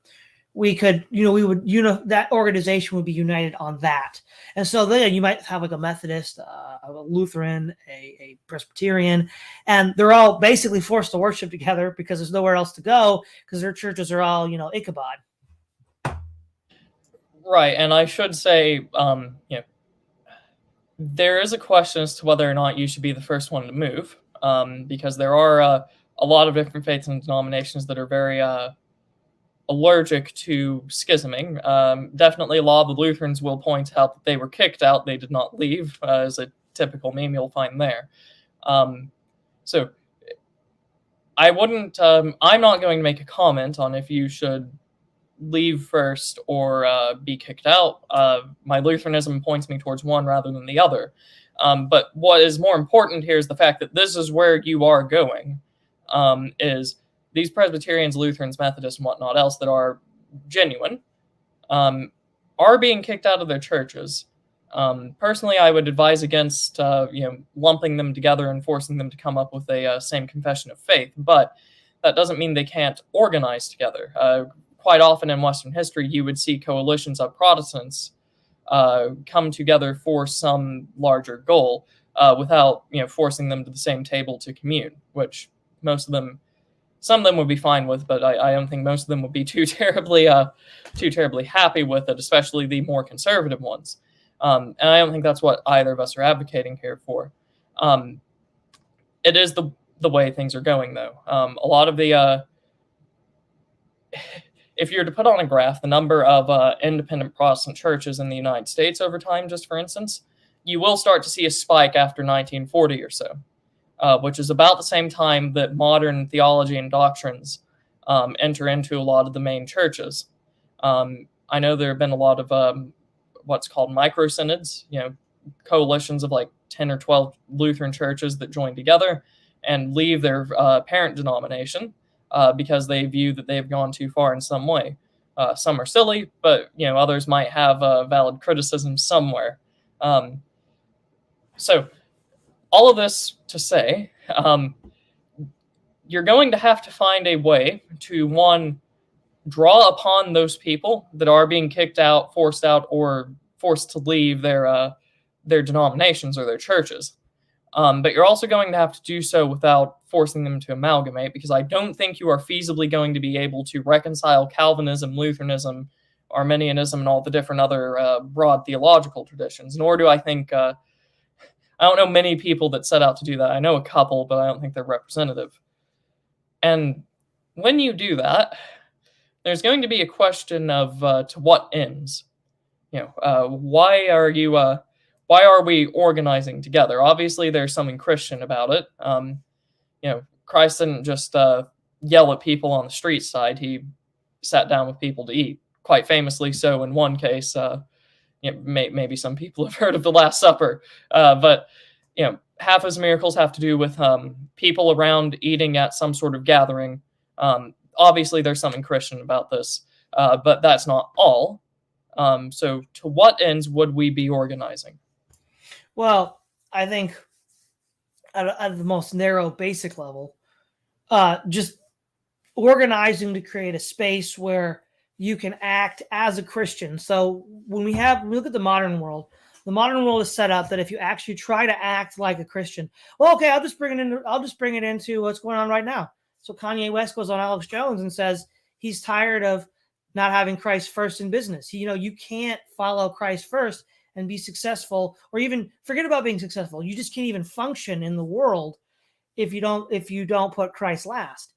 We could, that organization would be united on that. And so then you might have like a Methodist, a Lutheran, a Presbyterian, and they're all basically forced to worship together because there's nowhere else to go because their churches are all, Ichabod. Right, and I should say, there is a question as to whether or not you should be the first one to move, because there are a lot of different faiths and denominations that are very allergic to schisming. Definitely a lot of the Lutherans will point out that they were kicked out, they did not leave, as a typical meme you'll find there. So I wouldn't, I'm not going to make a comment on if you should leave first or be kicked out. My Lutheranism points me towards one rather than the other. But what is more important here is the fact that this is where you are going, is these Presbyterians, Lutherans, Methodists, and whatnot else that are genuine are being kicked out of their churches. Personally, I would advise against lumping them together and forcing them to come up with a same confession of faith, but that doesn't mean they can't organize together. Quite often in Western history, you would see coalitions of Protestants come together for some larger goal without forcing them to the same table to commune, which some of them would be fine with, but I don't think most of them would be too terribly happy with it, especially the more conservative ones. And I don't think that's what either of us are advocating here for. It is the way things are going, though. A lot of the if you're to put on a graph the number of independent Protestant churches in the United States over time, just for instance, you will start to see a spike after 1940 or so, which is about the same time that modern theology and doctrines enter into a lot of the main churches. I know there have been a lot of what's called micro-synods, coalitions of like 10 or 12 Lutheran churches that join together and leave their parent denomination because they view that they've gone too far in some way. Some are silly, but others might have valid criticism somewhere. So all of this to say, you're going to have to find a way to, one, draw upon those people that are being kicked out, or forced to leave their denominations or their churches. But you're also going to have to do so without forcing them to amalgamate, because I don't think you are feasibly going to be able to reconcile Calvinism, Lutheranism, Arminianism, and all the different other broad theological traditions. Nor do I think, I don't know many people that set out to do that. I know a couple, but I don't think they're representative. And when you do that, there's going to be a question of to what ends. Why are we organizing together? Obviously, there's something Christian about it. Christ didn't just yell at people on the street side. He sat down with people to eat. Quite famously, so in one case, maybe some people have heard of the Last Supper, but half his miracles have to do with people around eating at some sort of gathering. Obviously, there's something Christian about this, but that's not all. So to what ends would we be organizing? Well, I think at the most narrow, basic level, just organizing to create a space where you can act as a Christian. So when we look at the modern world is set up that if you actually try to act like a Christian, well, okay, I'll just bring it into what's going on right now. So Kanye West goes on Alex Jones and says he's tired of not having Christ first in business. You can't follow Christ first and be successful, or even forget about being successful. You just can't even function in the world if you don't put Christ last.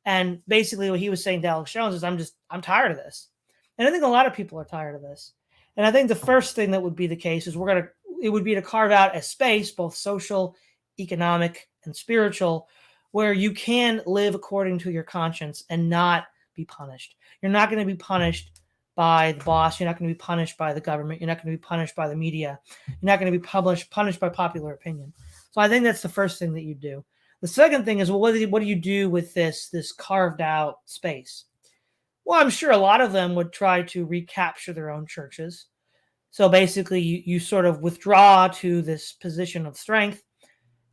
And basically what he was saying to Alex Jones is, I'm tired of this. And I think a lot of people are tired of this. And I think the first thing that would be the case is it would be to carve out a space, both social, economic, and spiritual, where you can live according to your conscience and not be punished. You're not going to be punished by the boss. You're not going to be punished by the government. You're not going to be punished by the media. You're not going to be punished by popular opinion. So I think that's the first thing that you do. The second thing is, well, what do you do with this carved out space? Well, I'm sure a lot of them would try to recapture their own churches. So basically, you sort of withdraw to this position of strength,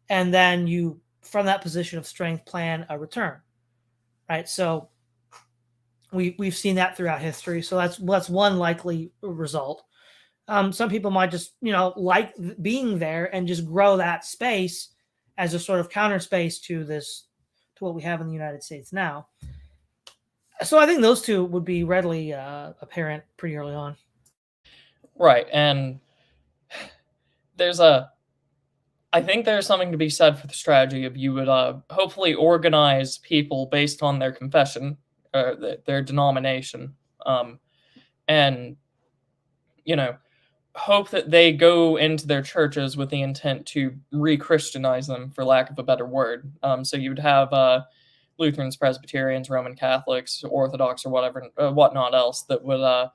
and then you, from that position of strength, plan a return, right? So we've seen that throughout history. So that's one likely result. Some people might just like being there and just grow that space as a sort of counter space to what we have in the United States now. So I think those two would be readily apparent pretty early on. Right, and I think there's something to be said for the strategy of you would hopefully organize people based on their confession, or their denomination, and hope that they go into their churches with the intent to re-Christianize them, for lack of a better word. So you would have Lutherans, Presbyterians, Roman Catholics, Orthodox, or whatnot else that would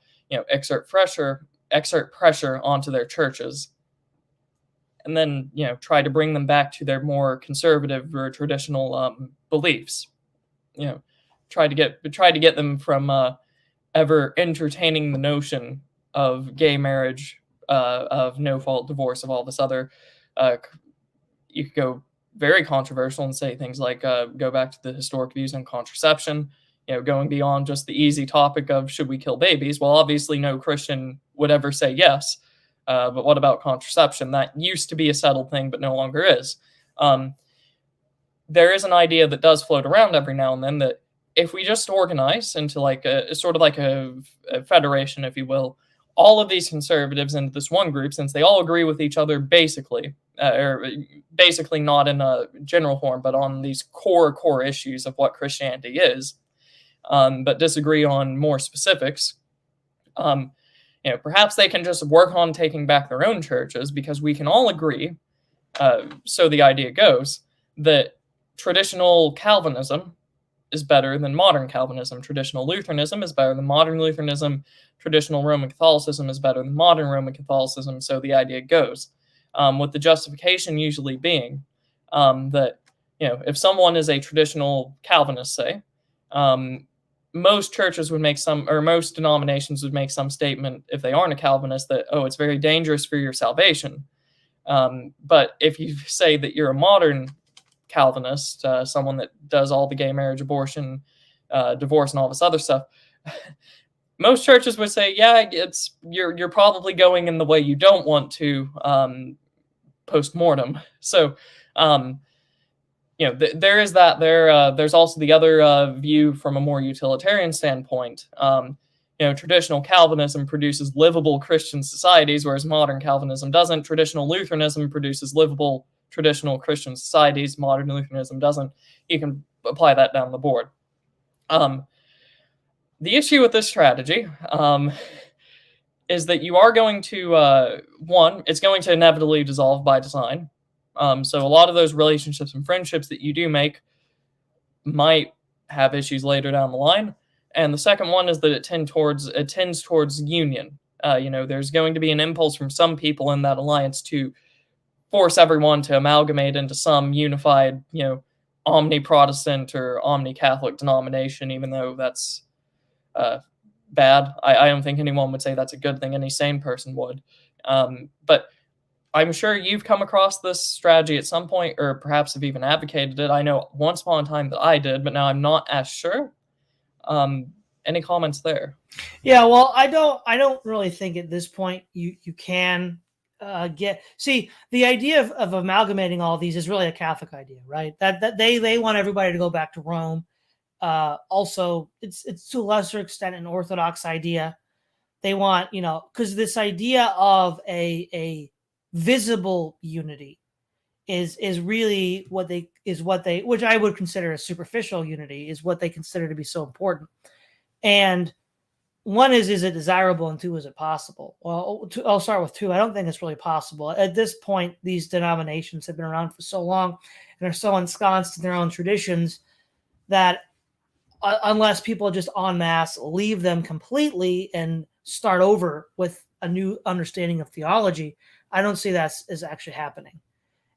exert pressure onto their churches, and then try to bring them back to their more conservative or traditional beliefs. Try to get them from ever entertaining the notion of gay marriage, of no-fault divorce, of all this other. You could go very controversial and say things like go back to the historic views on contraception, going beyond just the easy topic of should we kill babies. Well, obviously no Christian would ever say yes, but what about contraception? That used to be a settled thing, but no longer is. There is an idea that does float around every now and then that if we just organize into like a sort of like a federation, if you will, all of these conservatives into this one group, since they all agree with each other basically, or basically not in a general form, but on these core issues of what Christianity is, but disagree on more specifics. Perhaps they can just work on taking back their own churches, because we can all agree, so the idea goes, that traditional Calvinism is better than modern Calvinism. Traditional Lutheranism is better than modern Lutheranism. Traditional Roman Catholicism is better than modern Roman Catholicism, so the idea goes. With the justification usually being that, if someone is a traditional Calvinist, say, most churches would make most denominations would make some statement, if they aren't a Calvinist, that, oh, it's very dangerous for your salvation. But if you say that you're a modern Calvinist, someone that does all the gay marriage, abortion, divorce, and all this other stuff, most churches would say, yeah, you're probably going in the way you don't want to, post-mortem. So, there is that. There's also the other view from a more utilitarian standpoint. Traditional Calvinism produces livable Christian societies, whereas modern Calvinism doesn't. Traditional Lutheranism produces livable traditional Christian societies. Modern Lutheranism doesn't. You can apply that down the board. The issue with this strategy is that you are going to, it's going to inevitably dissolve by design. So a lot of those relationships and friendships that you do make might have issues later down the line. And the second one is that it tends towards union. There's going to be an impulse from some people in that alliance to force everyone to amalgamate into some unified, omni-Protestant or omni-Catholic denomination, even though that's bad. I don't think anyone would say that's a good thing. Any sane person would. But I'm sure you've come across this strategy at some point, or perhaps have even advocated it. I know once upon a time that I did, but now I'm not as sure. Any comments there? Yeah, well, I don't really think at this point you can see the idea of amalgamating all these is really a Catholic idea, right? That they want everybody to go back to Rome. Also, it's to a lesser extent an Orthodox idea. They want, because this idea of a visible unity is really what they, which I would consider a superficial unity, is what they consider to be so important. And one is it desirable, and two, is it possible? Well, I'll start with two. I don't think it's really possible. At this point, these denominations have been around for so long and are so ensconced in their own traditions that unless people just en masse leave them completely and start over with a new understanding of theology, I don't see that as actually happening.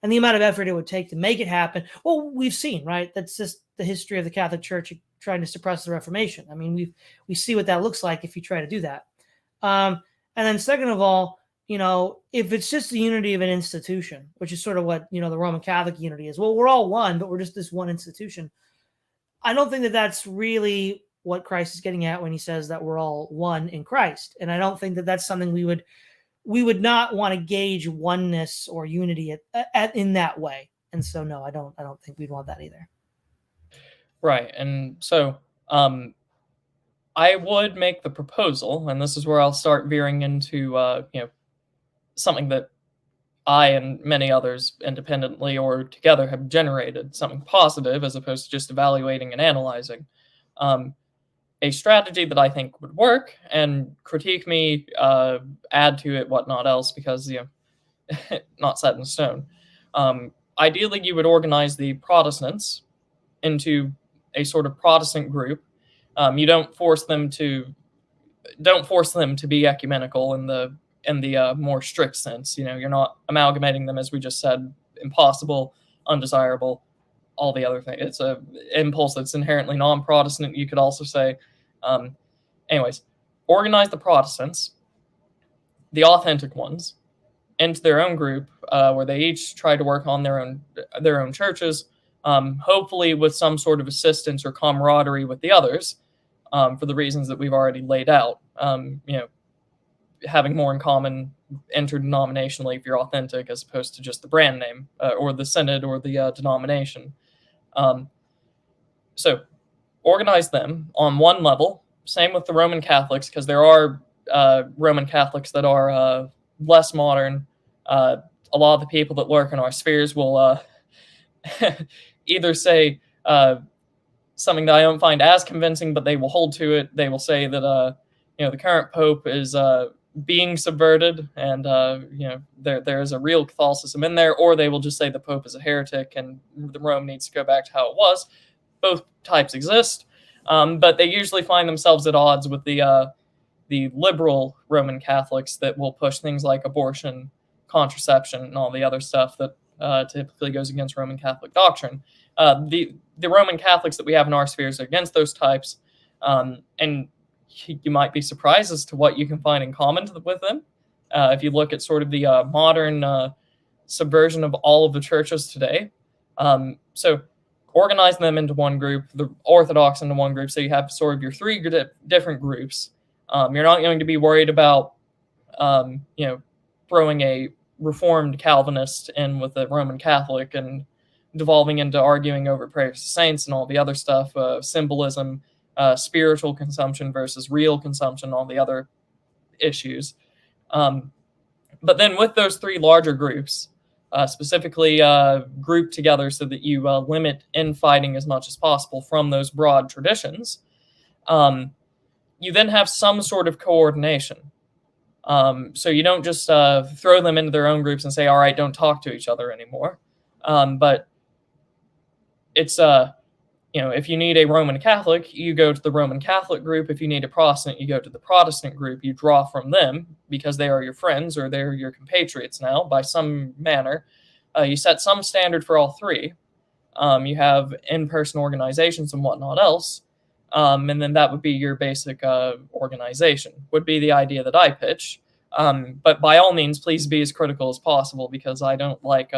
And the amount of effort it would take to make it happen, well, we've seen, right? That's just the history of the Catholic Church trying to suppress the Reformation. I mean, we see what that looks like if you try to do that. And then second of all, if it's just the unity of an institution, which is sort of what, the Roman Catholic unity is. Well, we're all one, but we're just this one institution. I don't think that that's really what Christ is getting at when he says that we're all one in Christ. And I don't think that that's something we would not want to gauge oneness or unity in that way. And so, no, I don't think we'd want that either. Right. And so I would make the proposal, and this is where I'll start veering into, something that I and many others independently or together have generated, something positive as opposed to just evaluating and analyzing. A strategy that I think would work, and critique me, add to it, whatnot else, because, not set in stone. Ideally, you would organize the Protestants into a sort of Protestant group. You don't force them to be ecumenical in the more strict sense. You're not amalgamating them, as we just said, impossible, undesirable, all the other things. It's a impulse that's inherently non-Protestant, you could also say. Anyways, organize the Protestants, the authentic ones, into their own group, where they each try to work on their own churches, hopefully with some sort of assistance or camaraderie with the others, for the reasons that we've already laid out. Having more in common interdenominationally if you're authentic, as opposed to just the brand name, or the synod, or the denomination. So organize them on one level. Same with the Roman Catholics, because there are Roman Catholics that are less modern. A lot of the people that lurk in our spheres will either say something that I don't find as convincing, but they will hold to it. They will say that the current Pope is being subverted, and there is a real Catholicism in there, or they will just say the Pope is a heretic and the Rome needs to go back to how it was. Both types exist, but they usually find themselves at odds with the liberal Roman Catholics that will push things like abortion, contraception, and all the other stuff that typically goes against Roman Catholic doctrine. The Roman Catholics that we have in our spheres are against those types, and you might be surprised as to what you can find in common with them. If you look at sort of the modern subversion of all of the churches today. So organize them into one group, the Orthodox into one group, so you have sort of your three different groups. You're not going to be worried about, throwing a Reformed Calvinist in with the Roman Catholic and devolving into arguing over prayers to saints and all the other stuff, symbolism, spiritual consumption versus real consumption, all the other issues. But then with those three larger groups, specifically grouped together so that you limit infighting as much as possible from those broad traditions, you then have some sort of coordination. So you don't just throw them into their own groups and say, all right, don't talk to each other anymore. But it's, if you need a Roman Catholic, you go to the Roman Catholic group. If you need a Protestant, you go to the Protestant group. You draw from them because they are your friends or they're your compatriots now by some manner. You set some standard for all three. You have in-person organizations and whatnot else. And then that would be your basic organization, would be the idea that I pitch. But by all means, please be as critical as possible, because I don't like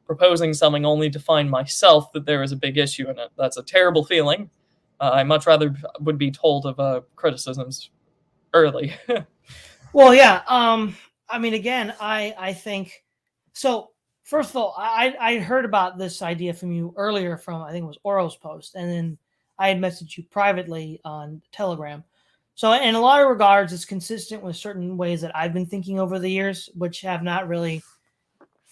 proposing something only to find myself that there is a big issue in it. That's a terrible feeling. I much rather would be told of criticisms early. Well, yeah. I mean, again, I think so. First of all, I heard about this idea from you earlier from, I think it was Oro's post, and then I had messaged you privately on Telegram. So in a lot of regards, it's consistent with certain ways that I've been thinking over the years, which have not really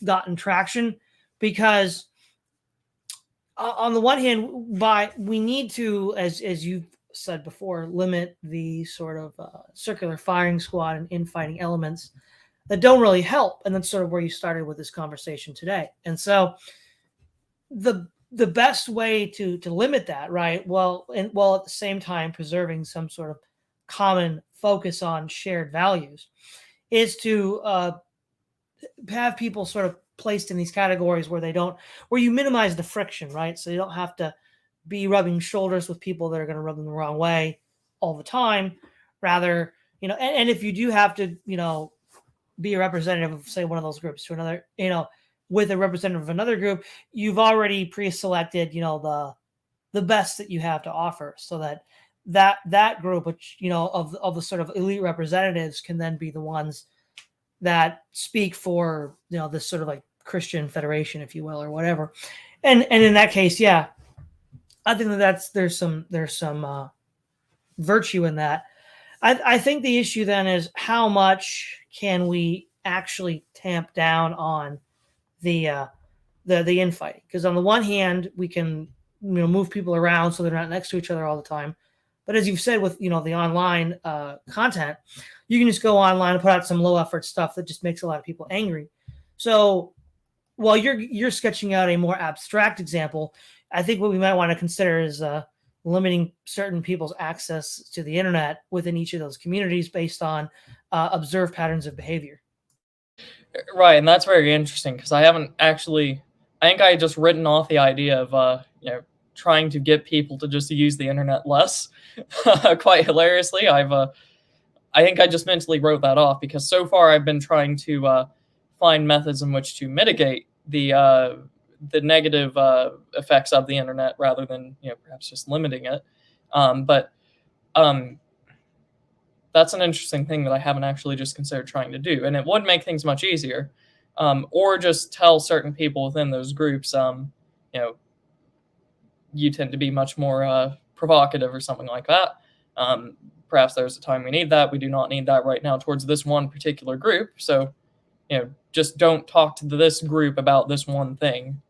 gotten traction, because on the one hand, we need to, as you've said before, limit the sort of circular firing squad and infighting elements that don't really help. And that's sort of where you started with this conversation today. And so the best way to limit that, right? While at the same time preserving some sort of common focus on shared values, is to have people sort of placed in these categories where you minimize the friction, right? So you don't have to be rubbing shoulders with people that are going to rub them the wrong way all the time. Rather, and if you do have to, be a representative of, say, one of those groups to another, with a representative of another group, you've already pre-selected, the best that you have to offer, so that group, which, of the sort of elite representatives, can then be the ones that speak for, this sort of like Christian federation, if you will, or whatever. And in that case, yeah, I think there's some virtue in that. I think the issue then is how much can we actually tamp down on the infighting? Because on the one hand, we can move people around so they're not next to each other all the time. But as you've said with the online content, you can just go online and put out some low effort stuff that just makes a lot of people angry. So while you're sketching out a more abstract example, I think what we might want to consider is limiting certain people's access to the internet within each of those communities based on observed patterns of behavior. Right, and that's very interesting, because I think I just written off the idea of trying to get people to just use the internet less. Quite hilariously, I think I just mentally wrote that off, because so far I've been trying to find methods in which to mitigate the negative effects of the internet, rather than perhaps just limiting it. But that's an interesting thing that I haven't actually just considered trying to do, and it would make things much easier. Or just tell certain people within those groups, you tend to be much more provocative or something like that. Perhaps there's a time we need that. We do not need that right now towards this one particular group. So, just don't talk to this group about this one thing,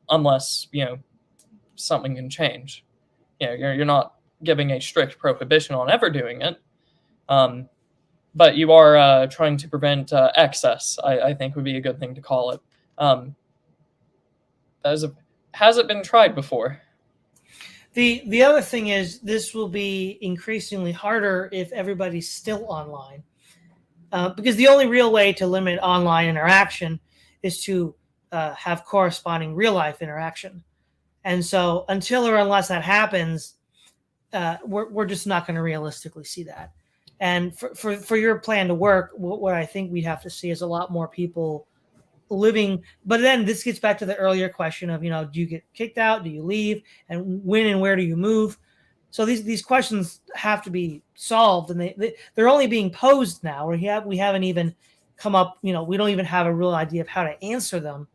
unless, something can change. You're not giving a strict prohibition on ever doing it. But you are trying to prevent excess, I think would be a good thing to call it. Has it been tried before? The other thing is, this will be increasingly harder if everybody's still online, because the only real way to limit online interaction is to have corresponding real life interaction. And so until or unless that happens, we're just not going to realistically see that. And for your plan to work, what I think we'd have to see is a lot more people living. But then this gets back to the earlier question of, do you get kicked out? Do you leave? And when and where do you move? So these questions have to be solved, and they're only being posed now. We haven't even come up, we don't even have a real idea of how to answer them,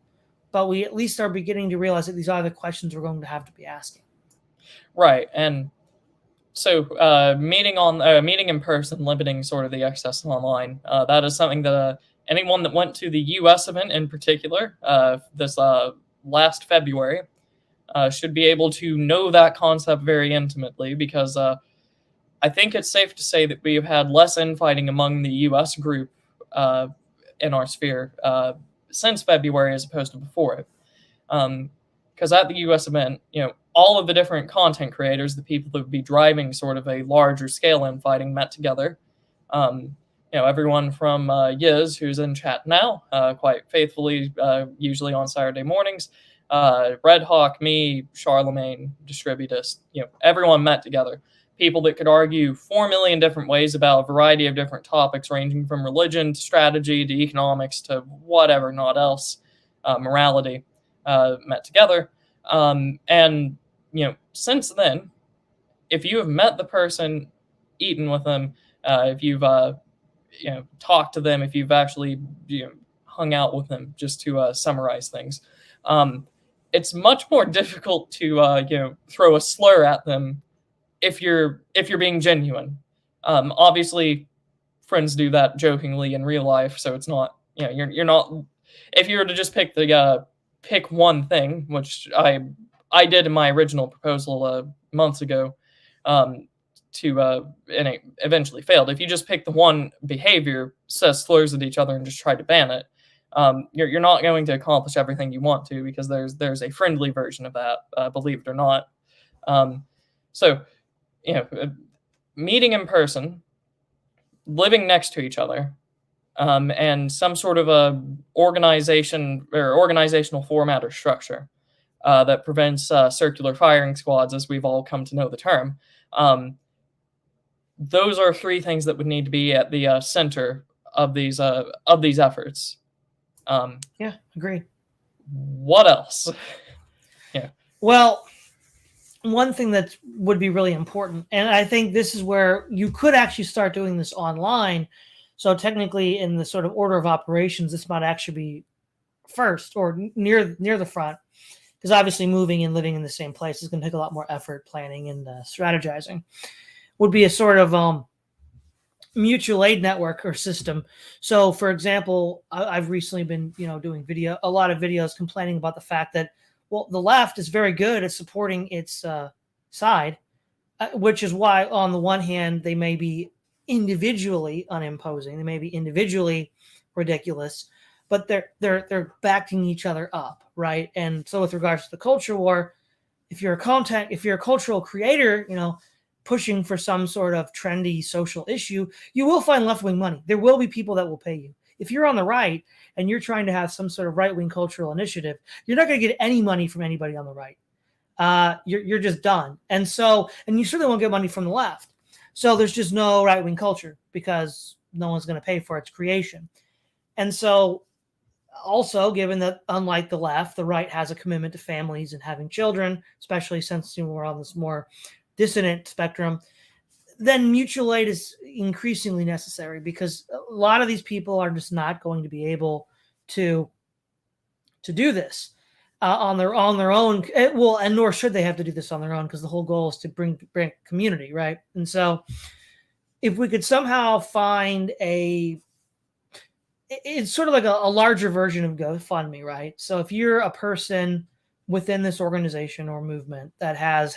but we at least are beginning to realize that these are the questions we're going to have to be asking. Right. And so meeting in person, limiting sort of the access online, that is something that anyone that went to the U.S. event in particular this last February should be able to know that concept very intimately, because I think it's safe to say that we have had less infighting among the U.S. group in our sphere since February as opposed to before it. Because at the U.S. event, all of the different content creators, the people that would be driving sort of a larger scale infighting, met together. Everyone from Yiz, who's in chat now, quite faithfully, usually on Saturday mornings, Red Hawk, me, Charlemagne, Distributist, everyone met together. People that could argue 4 million different ways about a variety of different topics, ranging from religion to strategy to economics to whatever not else, morality, met together. And since then, if you have met the person, eaten with them, if you've talked to them, if you've actually hung out with them, just to summarize things, it's much more difficult to throw a slur at them if you're being genuine. Obviously, friends do that jokingly in real life, so it's not you're not. If you were to just pick one thing, which I did in my original proposal months ago, and it eventually failed. If you just pick the one behavior, says slurs at each other, and just try to ban it, you're not going to accomplish everything you want to, because there's a friendly version of that, believe it or not. So, meeting in person, living next to each other, and some sort of a organization or organizational format or structure that prevents circular firing squads, as we've all come to know the term. Those are three things that would need to be at the center of these efforts. Yeah, agreed. What else? Yeah. Well, one thing that would be really important, and I think this is where you could actually start doing this online. So technically, in the sort of order of operations, this might actually be first or near the front, because obviously moving and living in the same place is going to take a lot more effort, planning and strategizing. Would be a sort of mutual aid network or system. So, for example, I've recently been doing a lot of videos complaining about the fact that, well, the left is very good at supporting its side, which is why, on the one hand, they may be individually unimposing, they may be individually ridiculous, but they're backing each other up, right? And so, with regards to the culture war, if you're a cultural creator, pushing for some sort of trendy social issue, you will find left-wing money. There will be people that will pay you. If you're on the right and you're trying to have some sort of right-wing cultural initiative, you're not going to get any money from anybody on the right. You're just done. And you certainly won't get money from the left. So there's just no right-wing culture, because no one's going to pay for its creation. And so, also, given that unlike the left, the right has a commitment to families and having children, especially since we're on this more dissonant spectrum, then mutual aid is increasingly necessary, because a lot of these people are just not going to be able to do this on their own. Well, and nor should they have to do this on their own, because the whole goal is to bring community, right? And so, if we could somehow find it's sort of like a larger version of GoFundMe, right? So if you're a person within this organization or movement that has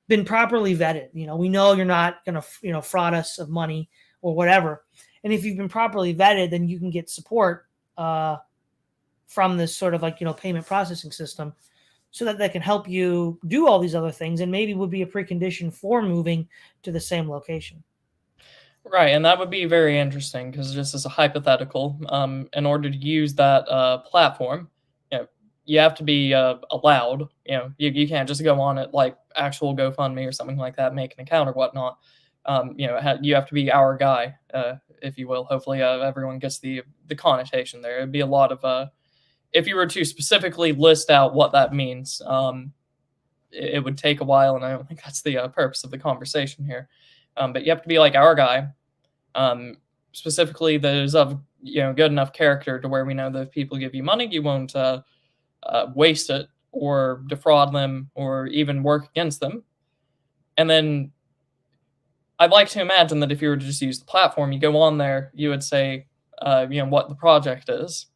been properly vetted, we know you're not going to, fraud us of money or whatever. And if you've been properly vetted, then you can get support from this sort of payment processing system, so that they can help you do all these other things, and maybe would be a precondition for moving to the same location. Right, and that would be very interesting, because just as a hypothetical, in order to use that platform, you have to be allowed. You can't just go on it like actual GoFundMe or something like that, make an account or whatnot. You have to be our guy, if you will. Hopefully, everyone gets the connotation there. It'd be a lot of if you were to specifically list out what that means, it would take a while, and I don't think that's the purpose of the conversation here. But you have to be like our guy, specifically those of good enough character to where we know that if people give you money, you won't waste it or defraud them or even work against them. And then I'd like to imagine that if you were to just use the platform, you go on there, you would say, what the project is,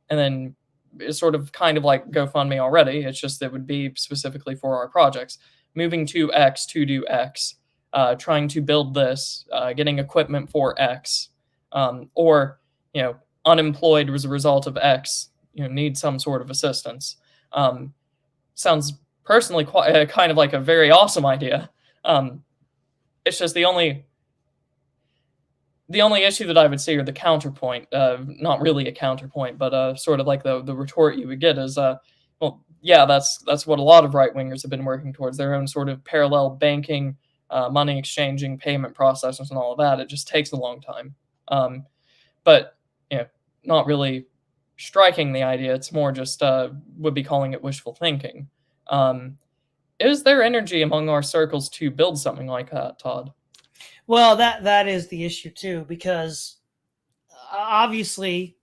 and then it's sort of kind of like GoFundMe already. It's just it would be specifically for our projects. Moving to X to do X, trying to build this, getting equipment for X, or unemployed as a result of X, need some sort of assistance. Sounds personally quite kind of like a very awesome idea. It's just the only issue that I would see, or the counterpoint, not really a counterpoint, but sort of like the retort you would get is, well, yeah, that's what a lot of right-wingers have been working towards, their own sort of parallel banking, money exchanging, payment processors and all of that. It just takes a long time. But, not really striking the idea. It's more just, would be calling it wishful thinking. Is there energy among our circles to build something like that, Todd? Well, that is the issue too, because obviously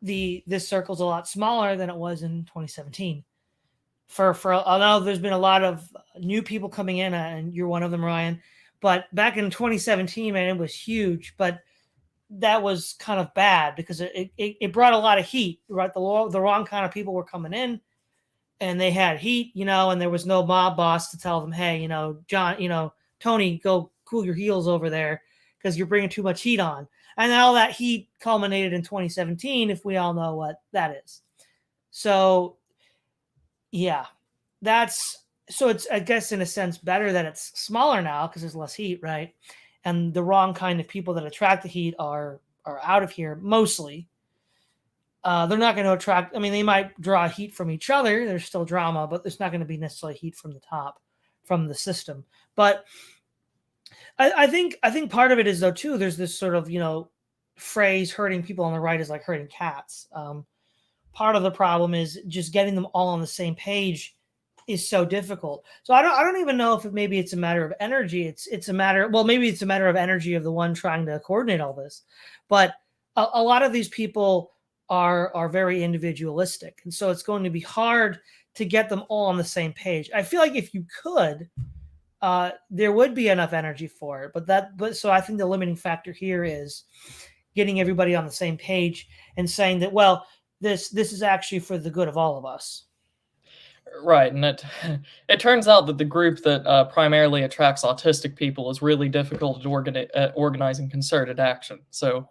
this circle's a lot smaller than it was in 2017. Although there's been a lot of new people coming in, and you're one of them, Ryan. But back in 2017, man, it was huge. But that was kind of bad because it brought a lot of heat. Right, the wrong kind of people were coming in, and they had heat, and there was no mob boss to tell them, hey, John, Tony, go cool your heels over there because you're bringing too much heat on. And then all that heat culminated in 2017, if we all know what that is. So, yeah, it's, I guess, in a sense, better that it's smaller now because there's less heat, right? And the wrong kind of people that attract the heat are out of here mostly. They're not going to attract, they might draw heat from each other. There's still drama, but there's not going to be necessarily heat from the top, from the system. But I think part of it is, though, too, there's this sort of, phrase, hurting people on the right is like hurting cats. Part of the problem is just getting them all on the same page is so difficult. So I don't even know if maybe it's a matter of energy. It's a matter, well, maybe it's a matter of energy of the one trying to coordinate all this. But a lot of these people are very individualistic. And so it's going to be hard to get them all on the same page. I feel like if you could, there would be enough energy for it. But so I think the limiting factor here is getting everybody on the same page and saying that, well, this is actually for the good of all of us. Right, and it turns out that the group that primarily attracts autistic people is really difficult at organizing concerted action. So,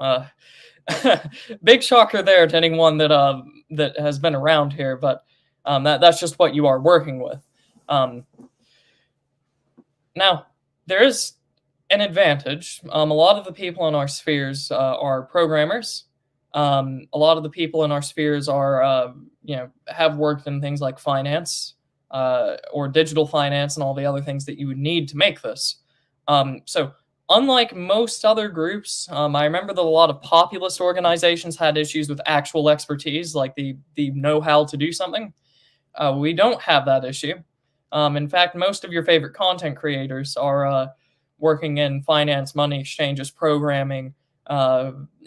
big shocker there to anyone that has been around here, but that's just what you are working with. Now, there is an advantage. A lot of the people in our spheres are programmers. A lot of the people in our spheres are, have worked in things like finance or digital finance and all the other things that you would need to make this. So unlike most other groups, I remember that a lot of populist organizations had issues with actual expertise, like the know-how to do something. We don't have that issue. In fact, most of your favorite content creators are working in finance, money exchanges, programming,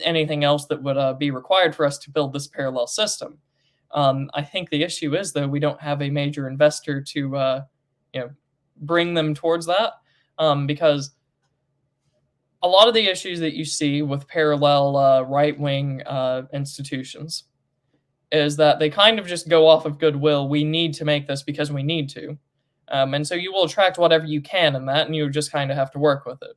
anything else that would be required for us to build this parallel system. I think the issue is, though, we don't have a major investor to bring them towards that, because a lot of the issues that you see with parallel right-wing institutions is that they kind of just go off of goodwill. We need to make this because we need to. And so you will attract whatever you can in that, and you just kind of have to work with it.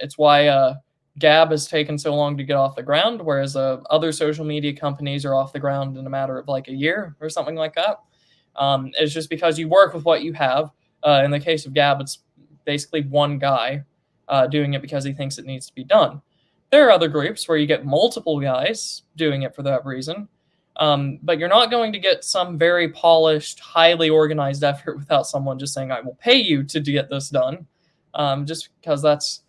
It's why Gab has taken so long to get off the ground, whereas other social media companies are off the ground in a matter of like a year or something like that. It's just because you work with what you have. In the case of Gab, it's basically one guy doing it because he thinks it needs to be done. There are other groups where you get multiple guys doing it for that reason. But you're not going to get some very polished, highly organized effort without someone just saying, I will pay you to get this done, just because that's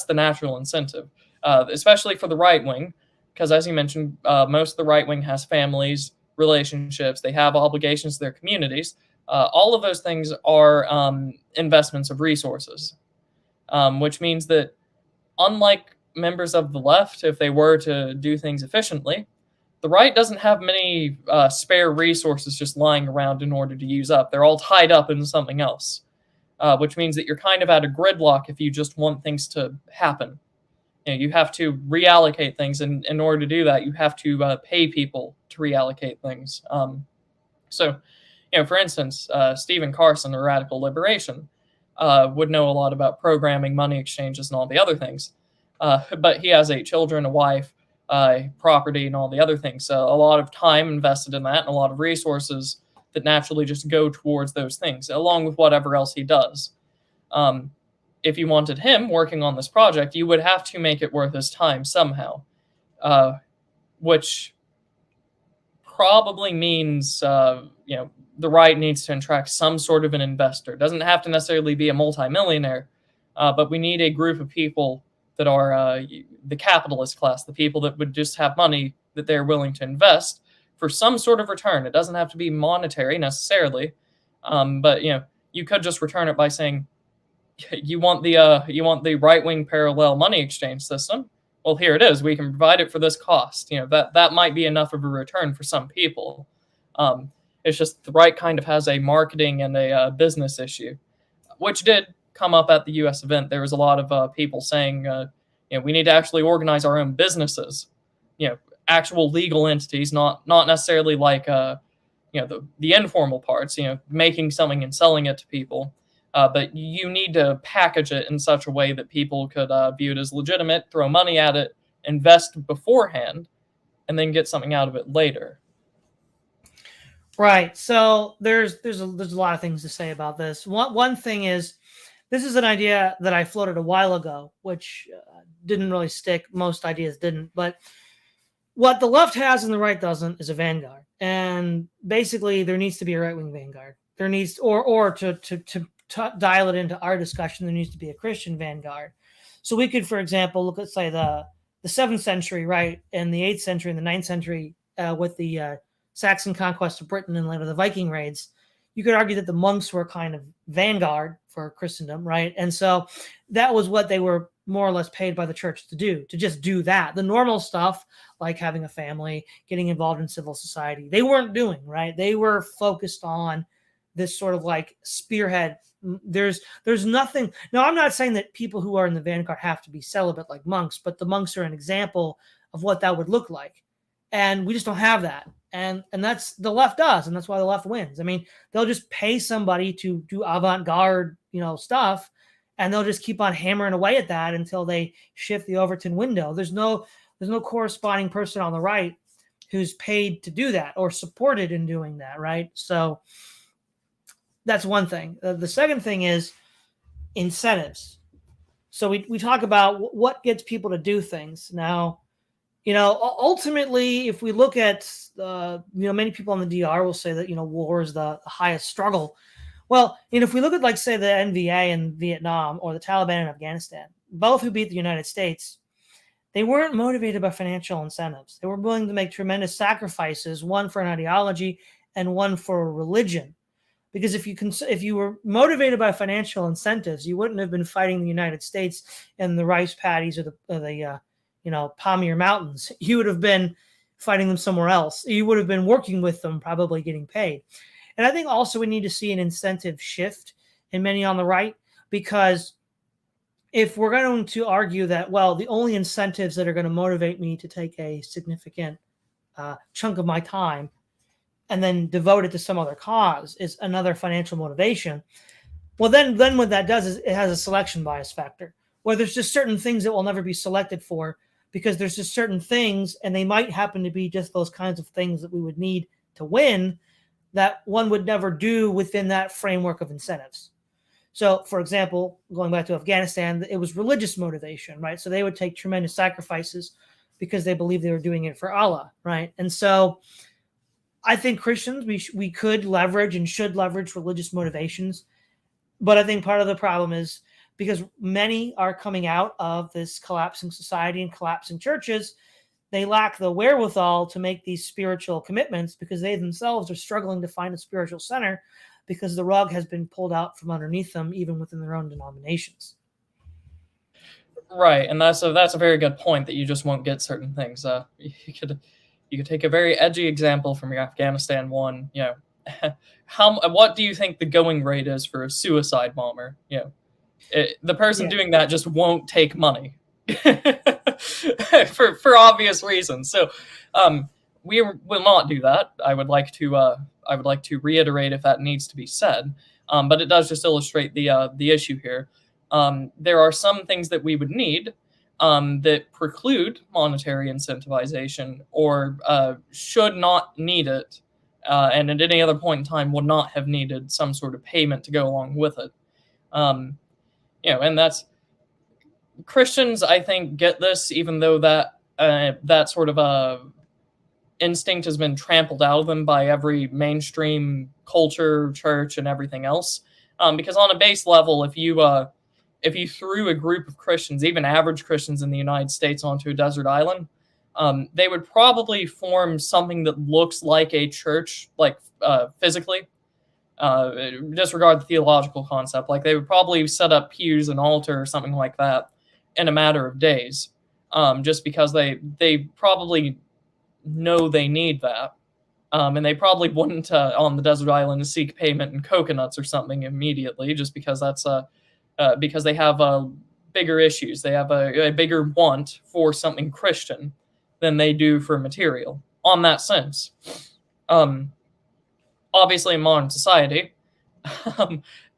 the natural incentive, especially for the right wing, because as you mentioned, most of the right wing has families, relationships, they have obligations to their communities. All of those things are investments of resources, which means that unlike members of the left, if they were to do things efficiently, the right doesn't have many spare resources just lying around in order to use up. They're all tied up in something else, which means that you're kind of at a gridlock if you just want things to happen. You have to reallocate things, and in order to do that, you have to pay people to reallocate things. So, for instance, Stephen Carson, of Radical Liberation, would know a lot about programming, money exchanges, and all the other things. But he has 8 children, a wife, property, and all the other things. So a lot of time invested in that, and a lot of resources that naturally just go towards those things, along with whatever else he does. If you wanted him working on this project, you would have to make it worth his time somehow, which probably means the right needs to attract some sort of an investor. It doesn't have to necessarily be a multimillionaire, but we need a group of people that are the capitalist class, the people that would just have money that they're willing to invest for some sort of return. It doesn't have to be monetary necessarily, but you could just return it by saying, you want the right-wing parallel money exchange system. Well, here it is. We can provide it for this cost. That might be enough of a return for some people. It's just the right kind of has a marketing and a business issue, which did come up at the U.S. event. There was a lot of people saying, we need to actually organize our own businesses, actual legal entities, not necessarily like the informal parts, making something and selling it to people. But you need to package it in such a way that people could view it as legitimate, throw money at it, invest beforehand, and then get something out of it later. Right. So there's a lot of things to say about this. One thing is, this is an idea that I floated a while ago, which didn't really stick. Most ideas didn't. But what the left has and the right doesn't is a vanguard. And basically, there needs to be a right-wing vanguard. There needs, or to dial it into our discussion, there needs to be a Christian vanguard. So we could, for example, look at, say, the 7th century, right, and the 8th century and the 9th century with the Saxon conquest of Britain and later the Viking raids. You could argue that the monks were kind of vanguard for Christendom, right? And so that was what they were more or less paid by the church to do, to just do that. The normal stuff, like having a family, getting involved in civil society, they weren't doing, right? They were focused on this sort of like spearhead. There's nothing. Now, I'm not saying that people who are in the vanguard have to be celibate like monks, but the monks are an example of what that would look like. And we just don't have that. And that's the left does, and that's why the left wins. I mean, they'll just pay somebody to do avant-garde, stuff, and they'll just keep on hammering away at that until they shift the Overton window. There's no corresponding person on the right who's paid to do that or supported in doing that, right? So that's one thing. The second thing is incentives. So we talk about what gets people to do things. Now, ultimately, if we look at, many people in the DR will say that, war is the highest struggle. Well, if we look at, like, say, the NVA in Vietnam or the Taliban in Afghanistan, both who beat the United States, they weren't motivated by financial incentives. They were willing to make tremendous sacrifices, one for an ideology and one for religion. Because if you were motivated by financial incentives, you wouldn't have been fighting the United States in the rice paddies or the Pamir Mountains. You would have been fighting them somewhere else. You would have been working with them, probably getting paid. And I think also we need to see an incentive shift in many on the right, because if we're going to argue that, well, the only incentives that are going to motivate me to take a significant chunk of my time and then devote it to some other cause is another financial motivation, well, then what that does is it has a selection bias factor, where there's just certain things that will never be selected for, because there's just certain things, and they might happen to be just those kinds of things that we would need to win, that one would never do within that framework of incentives. So, for example, going back to Afghanistan, it was religious motivation, right? So they would take tremendous sacrifices because they believed they were doing it for Allah, right? And so I think Christians, we could leverage and should leverage religious motivations. But I think part of the problem is because many are coming out of this collapsing society and collapsing churches, they lack the wherewithal to make these spiritual commitments because they themselves are struggling to find a spiritual center because the rug has been pulled out from underneath them, even within their own denominations. Right, and that's a very good point that you just won't get certain things. You could take a very edgy example from your Afghanistan one. What do you think the going rate is for a suicide bomber? The person Yeah. doing that just won't take money for obvious reasons. So, we will not do that. I would like to reiterate if that needs to be said. But it does just illustrate the issue here. There are some things that we would need that preclude monetary incentivization or should not need it, and at any other point in time would not have needed some sort of payment to go along with it. Um, and that's Christians, I think, get this, even though that sort of instinct has been trampled out of them by every mainstream culture, church, and everything else. Because on a base level, if you threw a group of Christians, even average Christians in the United States, onto a desert island, they would probably form something that looks like a church, like physically. Disregard the theological concept. Like they would probably set up pews and altar or something like that in a matter of days, just because they probably know they need that. And they probably wouldn't on the desert island seek payment in coconuts or something immediately, just because that's because they have bigger issues. They have a bigger want for something Christian than they do for material. On that sense, obviously in modern society,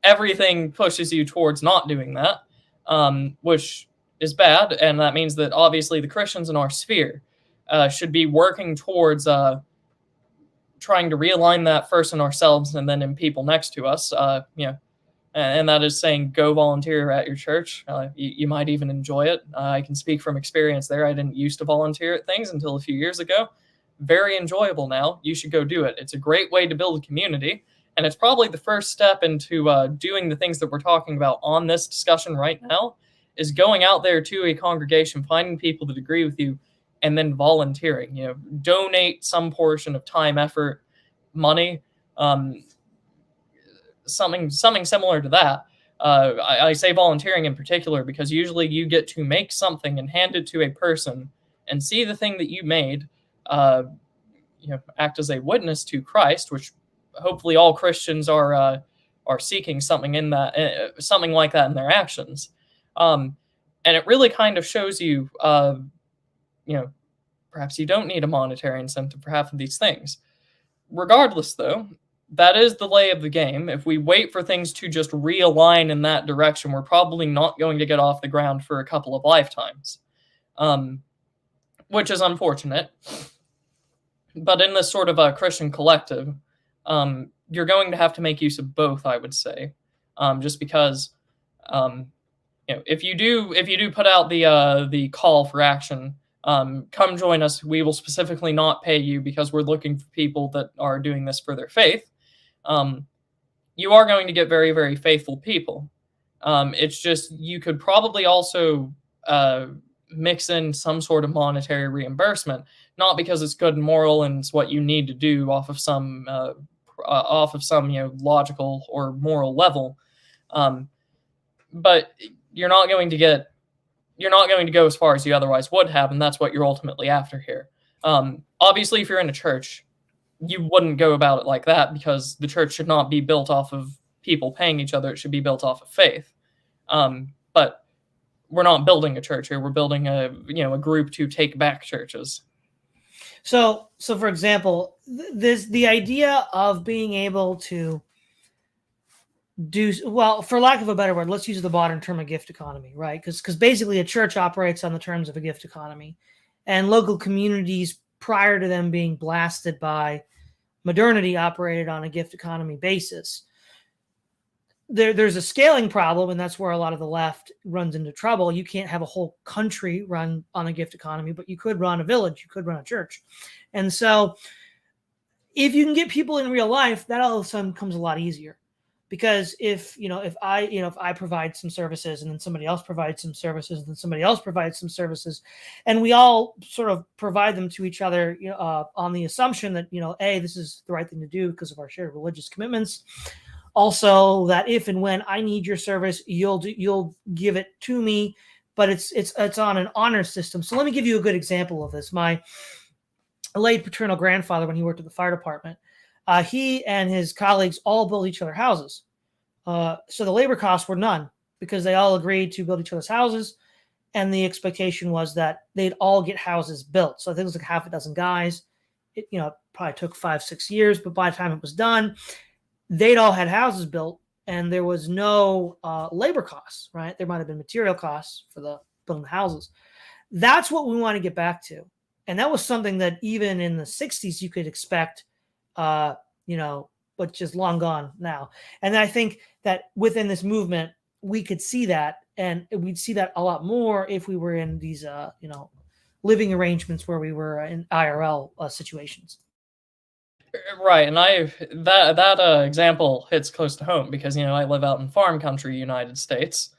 everything pushes you towards not doing that, which is bad, and that means that obviously the Christians in our sphere should be working towards trying to realign that first in ourselves and then in people next to us. And that is saying go volunteer at your church. You might even enjoy it. I can speak from experience there. I didn't used to volunteer at things until a few years ago. Very enjoyable now. You should go do it. It's a great way to build a community, and it's probably the first step into doing the things that we're talking about on this discussion right now, is going out there to a congregation, finding people that agree with you, and then volunteering. Donate some portion of time, effort, money, something similar to that. I say volunteering in particular because usually you get to make something and hand it to a person and see the thing that you made act as a witness to Christ, which hopefully all Christians are seeking something in that, something like that in their actions. And it really kind of shows you, perhaps you don't need a monetary incentive for half of these things. Regardless, though, that is the lay of the game. If we wait for things to just realign in that direction, we're probably not going to get off the ground for a couple of lifetimes, which is unfortunate. But in this sort of a Christian collective, you're going to have to make use of both, I would say, just because, if you do put out the call for action, come join us. We will specifically not pay you because we're looking for people that are doing this for their faith. You are going to get very, very faithful people. It's just you could probably also mix in some sort of monetary reimbursement, not because it's good and moral and it's what you need to do off of some logical or moral level, but you're not going to go as far as you otherwise would have, and that's what you're ultimately after here. Obviously, if you're in a church, you wouldn't go about it like that, because the church should not be built off of people paying each other. It should be built off of faith. But we're not building a church here. We're building a group to take back churches. So for example, the idea of being able to do, well, for lack of a better word, let's use the modern term of gift economy, right? Because basically a church operates on the terms of a gift economy, and local communities prior to them being blasted by modernity operated on a gift economy basis. There's a scaling problem, and that's where a lot of the left runs into trouble. You can't have a whole country run on a gift economy, but you could run a village, you could run a church. And so if you can get people in real life, that all of a sudden becomes a lot easier. Because if I provide some services, and then somebody else provides some services, and then somebody else provides some services, and we all sort of provide them to each other, on the assumption that, this is the right thing to do because of our shared religious commitments. Also, that if and when I need your service, you'll give it to me but it's on an honor system. So let me give you a good example of this. My late paternal grandfather, when he worked at the fire department, he and his colleagues all built each other houses. So the labor costs were none because they all agreed to build each other's houses. And the expectation was that they'd all get houses built. So I think it was like half a dozen guys. It, probably took 5-6 years, but by the time it was done, they'd all had houses built and there was no labor costs, right? There might've been material costs for the building the houses. That's what we want to get back to. And that was something that even in the 60s, you could expect, but just long gone now. And I think that within this movement, we could see that, and we'd see that a lot more if we were in these, living arrangements where we were in IRL situations. Right, and that example hits close to home because I live out in farm country, United States,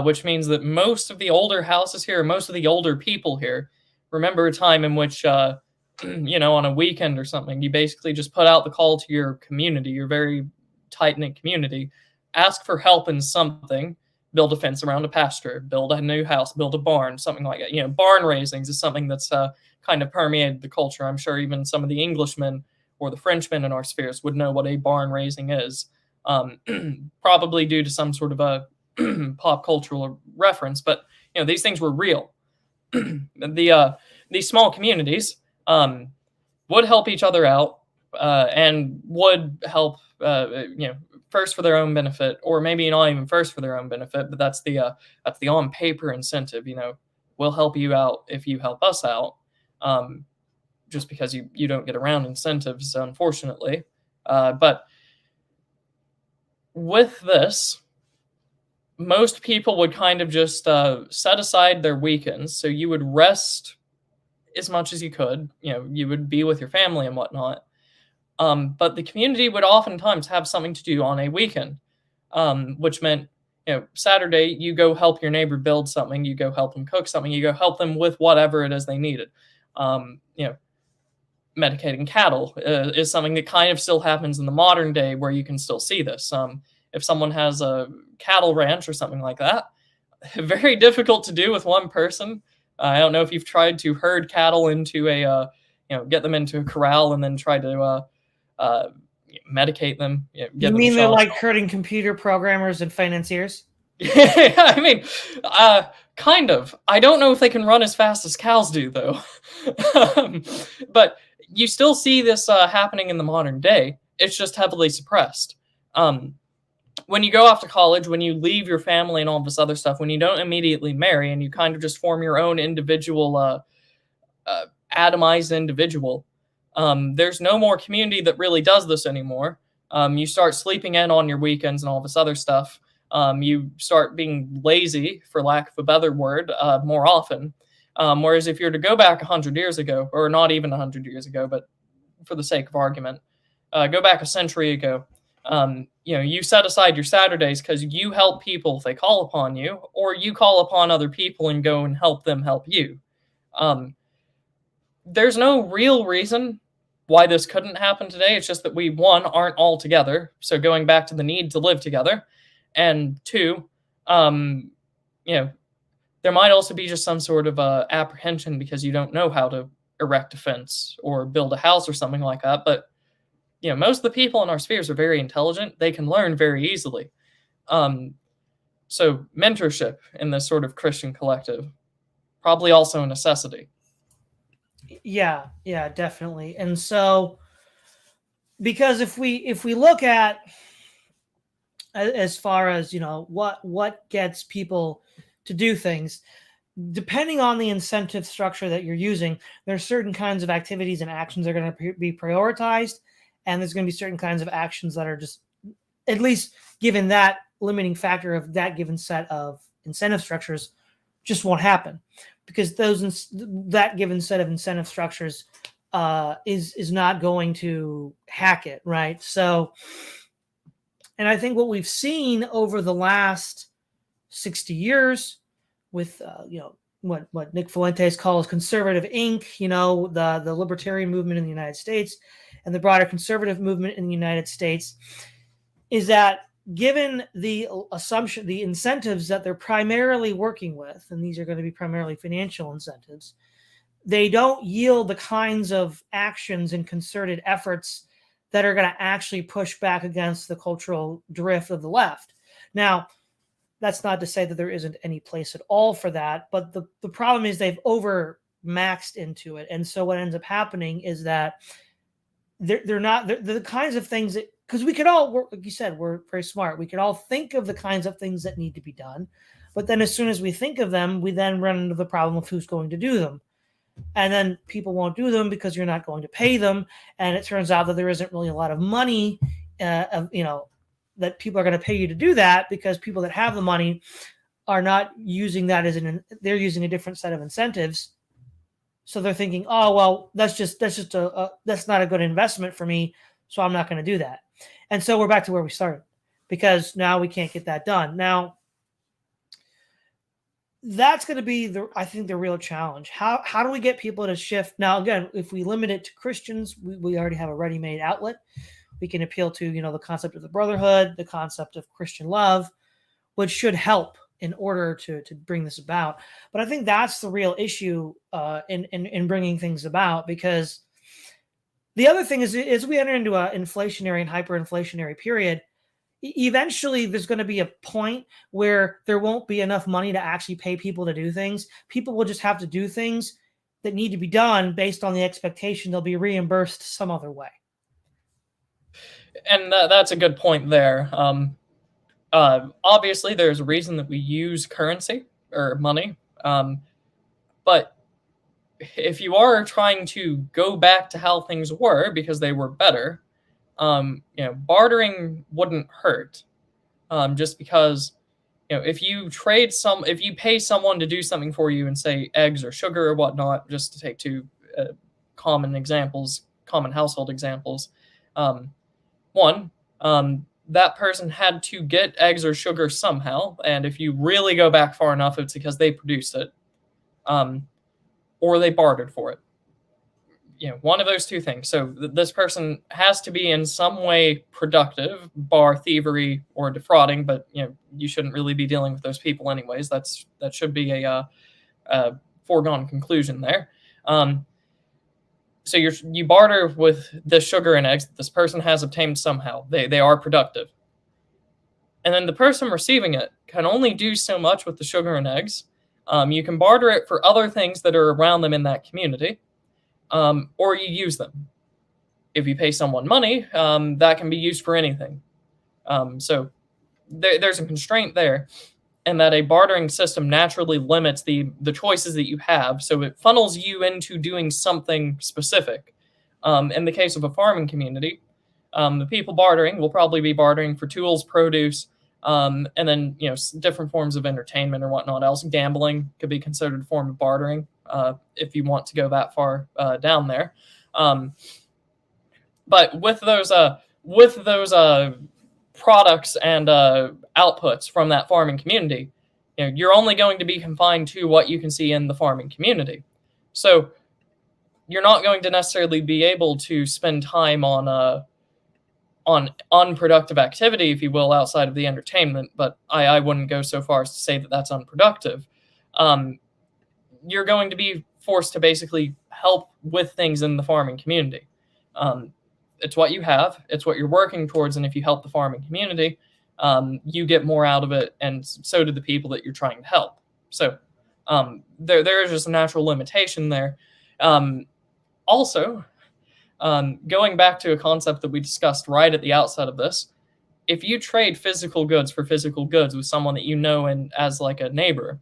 which means that most of the older houses here, most of the older people here, remember a time in which, on a weekend or something, you basically just put out the call to your community, your very tight-knit community, ask for help in something, build a fence around a pasture, build a new house, build a barn, something like that. Barn raisings is something that's kind of permeated the culture. I'm sure even some of the Englishmen or the Frenchmen in our spheres would know what a barn raising is, probably due to some sort of a pop cultural reference. But these things were real. These small communities would help each other out and would help, first for their own benefit, or maybe not even first for their own benefit, but that's the on paper incentive. We'll help you out if you help us out. Just because you don't get around incentives, unfortunately. But with this, most people would kind of just set aside their weekends. So you would rest as much as you could. You would be with your family and whatnot. But the community would oftentimes have something to do on a weekend, which meant, Saturday, you go help your neighbor build something, you go help them cook something, you go help them with whatever it is they needed. Medicating cattle is something that kind of still happens in the modern day where you can still see this. If someone has a cattle ranch or something like that, very difficult to do with one person. I don't know if you've tried to herd cattle into get them into a corral and then try to medicate them. You mean they're like herding computer programmers and financiers? Yeah, I mean, kind of. I don't know if they can run as fast as cows do, though. But you still see this happening in the modern day. It's just heavily suppressed. When you go off to college, when you leave your family and all this other stuff, when you don't immediately marry and you kind of just form your own individual, atomized individual, there's no more community that really does this anymore. You start sleeping in on your weekends and all this other stuff. You start being lazy, for lack of a better word, more often. Whereas if you're to go back 100 years ago, or not even 100 years ago, but for the sake of argument, go back a century ago, you set aside your Saturdays because you help people if they call upon you, or you call upon other people and go and help them help you. There's no real reason why this couldn't happen today. It's just that we, one, aren't all together. So going back to the need to live together. And two, there might also be just some sort of apprehension because you don't know how to erect a fence or build a house or something like that. But, most of the people in our spheres are very intelligent. They can learn very easily. So mentorship in this sort of Christian collective, probably also a necessity. Yeah, definitely. And so, because if we look at, as far as, what gets people to do things, depending on the incentive structure that you're using, there's certain kinds of activities and actions that are going to be prioritized. And there's going to be certain kinds of actions that are just, at least given that limiting factor of that given set of incentive structures, just won't happen, because that given set of incentive structures is not going to hack it, right? So, and I think what we've seen over the last 60 years with, what Nick Fuentes calls conservative Inc., the libertarian movement in the United States and the broader conservative movement in the United States, is that given the assumption, the incentives that they're primarily working with, and these are going to be primarily financial incentives, they don't yield the kinds of actions and concerted efforts that are going to actually push back against the cultural drift of the left. Now, that's not to say that there isn't any place at all for that, but the problem is they've over maxed into it. And so what ends up happening is that they're not the kinds of things that, because we could all, like you said, we're very smart. We could all think of the kinds of things that need to be done. But then as soon as we think of them, we then run into the problem of who's going to do them. And then people won't do them because you're not going to pay them. And it turns out that there isn't really a lot of money, that people are going to pay you to do that, because people that have the money are not using that they're using a different set of incentives. So they're thinking, oh, well, that's not a good investment for me, so I'm not going to do that. And so we're back to where we started, because now we can't get that done. Now, that's going to be I think the real challenge. How do we get people to shift? Now, again, if we limit it to Christians, we already have a ready-made outlet. We can appeal to, the concept of the brotherhood, the concept of Christian love, which should help in order to bring this about. But I think that's the real issue in bringing things about, because the other thing is, as we enter into an inflationary and hyperinflationary period, eventually there's going to be a point where there won't be enough money to actually pay people to do things. People will just have to do things that need to be done based on the expectation they'll be reimbursed some other way. And that's a good point there. Obviously, there's a reason that we use currency or money. But if you are trying to go back to how things were because they were better, bartering wouldn't hurt. Just because, if you pay someone to do something for you, and say eggs or sugar or whatnot, just to take two common household examples. That person had to get eggs or sugar somehow, and if you really go back far enough, it's because they produced it, or they bartered for it. One of those two things. So this person has to be in some way productive, bar thievery or defrauding, but you shouldn't really be dealing with those people anyways. That should be a foregone conclusion there. So you barter with the sugar and eggs that this person has obtained somehow. They are productive. And then the person receiving it can only do so much with the sugar and eggs. You can barter it for other things that are around them in that community, or you use them. If you pay someone money, that can be used for anything. So there's a constraint there, and that a bartering system naturally limits the choices that you have, so it funnels you into doing something specific. In the case of a farming community, the people bartering will probably be bartering for tools, produce, and then different forms of entertainment or whatnot else. Gambling could be considered a form of bartering, if you want to go that far down there. But with those products and outputs from that farming community, you're only going to be confined to what you can see in the farming community. So you're not going to necessarily be able to spend time on unproductive activity, if you will, outside of the entertainment. But I wouldn't go so far as to say that that's unproductive. You're going to be forced to basically help with things in the farming community. It's what you have, it's what you're working towards, and if you help the farming community, you get more out of it, and so do the people that you're trying to help. So there is just a natural limitation there. Also, going back to a concept that we discussed right at the outset of this, if you trade physical goods for physical goods with someone that you know and as like a neighbor,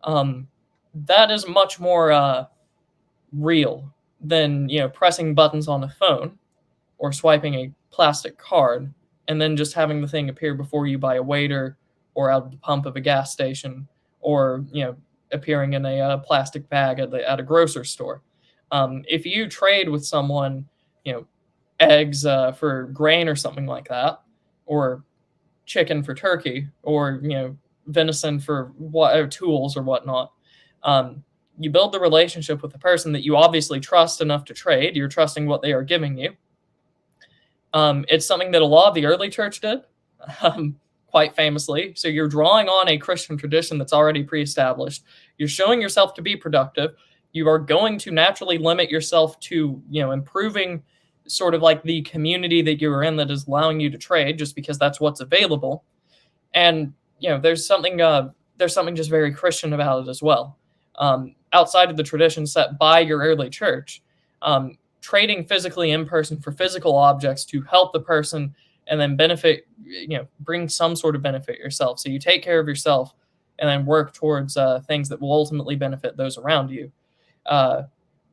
that is much more real than pressing buttons on a phone or swiping a plastic card and then just having the thing appear before you by a waiter or out of the pump of a gas station, or appearing in a plastic bag at a grocery store. If you trade with someone, eggs for grain or something like that, or chicken for turkey, or venison for tools or whatnot, you build the relationship with the person that you obviously trust enough to trade. You're trusting what they are giving you. It's something that a lot of the early church did. quite famously. So you're drawing on a Christian tradition that's already pre-established. You're showing yourself to be productive. You are going to naturally limit yourself to, improving sort of like the community that you're in that is allowing you to trade, just because that's what's available. And there's something just very Christian about it as well. Outside of the tradition set by your early church, trading physically in person for physical objects to help the person and then benefit, bring some sort of benefit yourself. So you take care of yourself and then work towards things that will ultimately benefit those around you.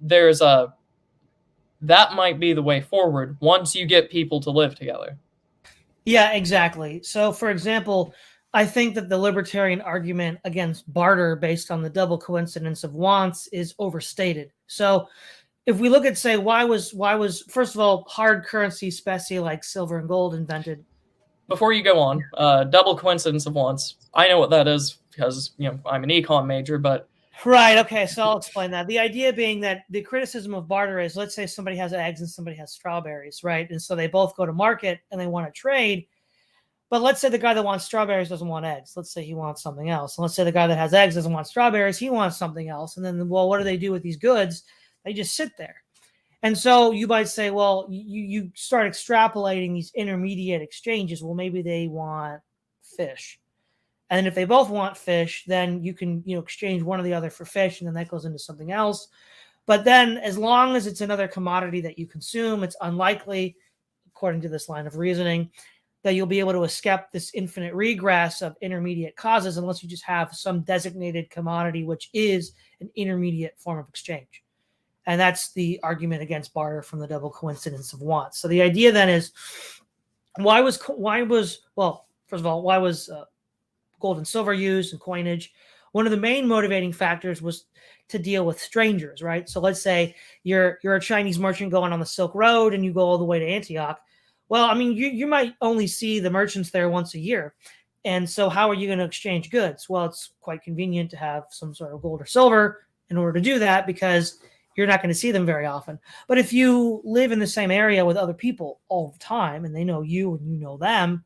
There's a that might be the way forward once you get people to live together. Yeah, exactly. So, for example, I think that the libertarian argument against barter based on the double coincidence of wants is overstated. So, if we look at, say, why was first of all hard currency, specie like silver and gold, invented? Before you go on, double coincidence of wants. I know what that is because I'm an econ major, but Right. Okay. So I'll explain that. The idea being that the criticism of barter is, let's say somebody has eggs and somebody has strawberries, right? And so they both go to market and they want to trade. But let's say the guy that wants strawberries doesn't want eggs. Let's say he wants something else. And let's say the guy that has eggs doesn't want strawberries. He wants something else. And then, well, what do they do with these goods? They just sit there. And so you might say, well, you start extrapolating these intermediate exchanges. Well, maybe they want fish. And if they both want fish, then you can, exchange one or the other for fish, and then that goes into something else. But then as long as it's another commodity that you consume, it's unlikely, according to this line of reasoning, that you'll be able to escape this infinite regress of intermediate causes unless you just have some designated commodity, which is an intermediate form of exchange. And that's the argument against barter from the double coincidence of wants. So the idea then is, why was gold and silver used and coinage? One of the main motivating factors was to deal with strangers, right? So let's say you're a Chinese merchant going on the Silk Road and you go all the way to Antioch. Well, I mean, you might only see the merchants there once a year. And so how are you going to exchange goods? Well, it's quite convenient to have some sort of gold or silver in order to do that, because you're not going to see them very often. But if you live in the same area with other people all the time and they know you and you know them,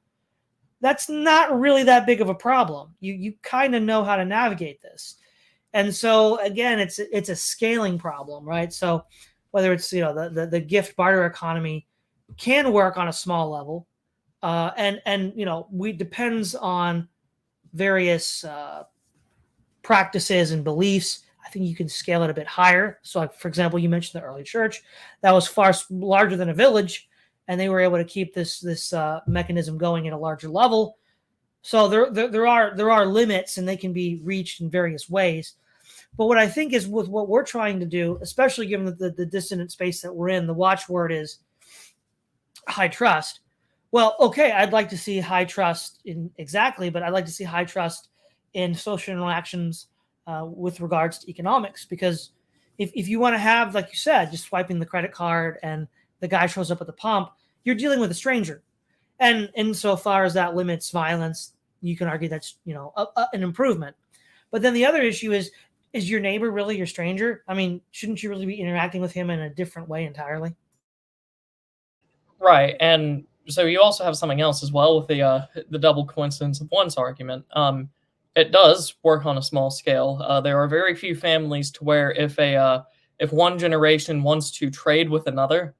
that's not really that big of a problem. You kind of know how to navigate this. And so again, it's a scaling problem, right? So whether it's the gift barter economy can work on a small level, and we depends on various practices and beliefs. I think you can scale it a bit higher. So, like, for example, you mentioned the early church that was far larger than a village, and they were able to keep this mechanism going at a larger level. So there are limits, and they can be reached in various ways. But what I think is, with what we're trying to do, especially given the dissonant space that we're in, the watchword is high trust. Well, okay, I'd like to see high trust but I'd like to see high trust in social interactions with regards to economics, because if you want to have, like you said, just swiping the credit card and the guy shows up at the pump, you're dealing with a stranger. And insofar as that limits violence, you can argue that's, an improvement. But then the other issue is your neighbor really your stranger? I mean, shouldn't you really be interacting with him in a different way entirely? Right. And so you also have something else as well with the double coincidence of wants argument. It does work on a small scale. There are very few families to where if one generation wants to trade with another,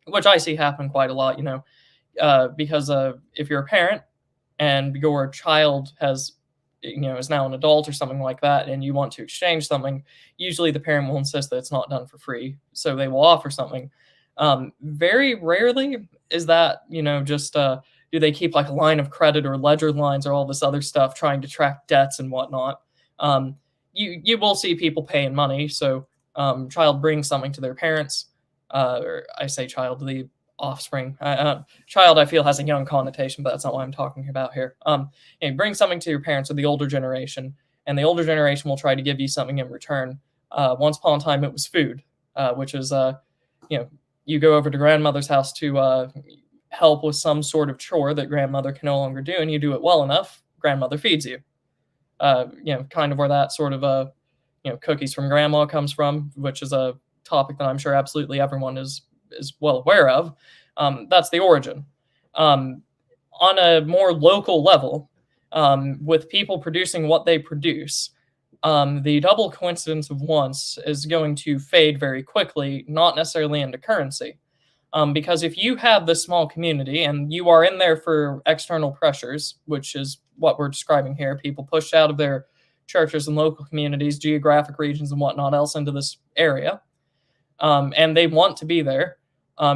which I see happen quite a lot, because if you're a parent and your child is now an adult or something like that, and you want to exchange something, usually the parent will insist that it's not done for free, so they will offer something. Very rarely is that, just do they keep like a line of credit or ledger lines or all this other stuff trying to track debts and whatnot. You will see people paying money. So child brings something to their parents, or I say child, the offspring. Child, I feel, has a young connotation, but that's not what I'm talking about here. You bring something to your parents or the older generation, and the older generation will try to give you something in return. Once upon a time, it was food, which is, you go over to grandmother's house to help with some sort of chore that grandmother can no longer do, and you do it well enough, grandmother feeds you. Kind of where that sort of cookies from grandma comes from, which is a topic that I'm sure absolutely everyone is well aware of. That's the origin. on a more local level, with people producing what they produce, the double coincidence of wants is going to fade very quickly, not necessarily into currency. Because if you have this small community and you are in there for external pressures, which is what we're describing here, people pushed out of their churches and local communities, geographic regions, and whatnot else into this area, and they want to be there,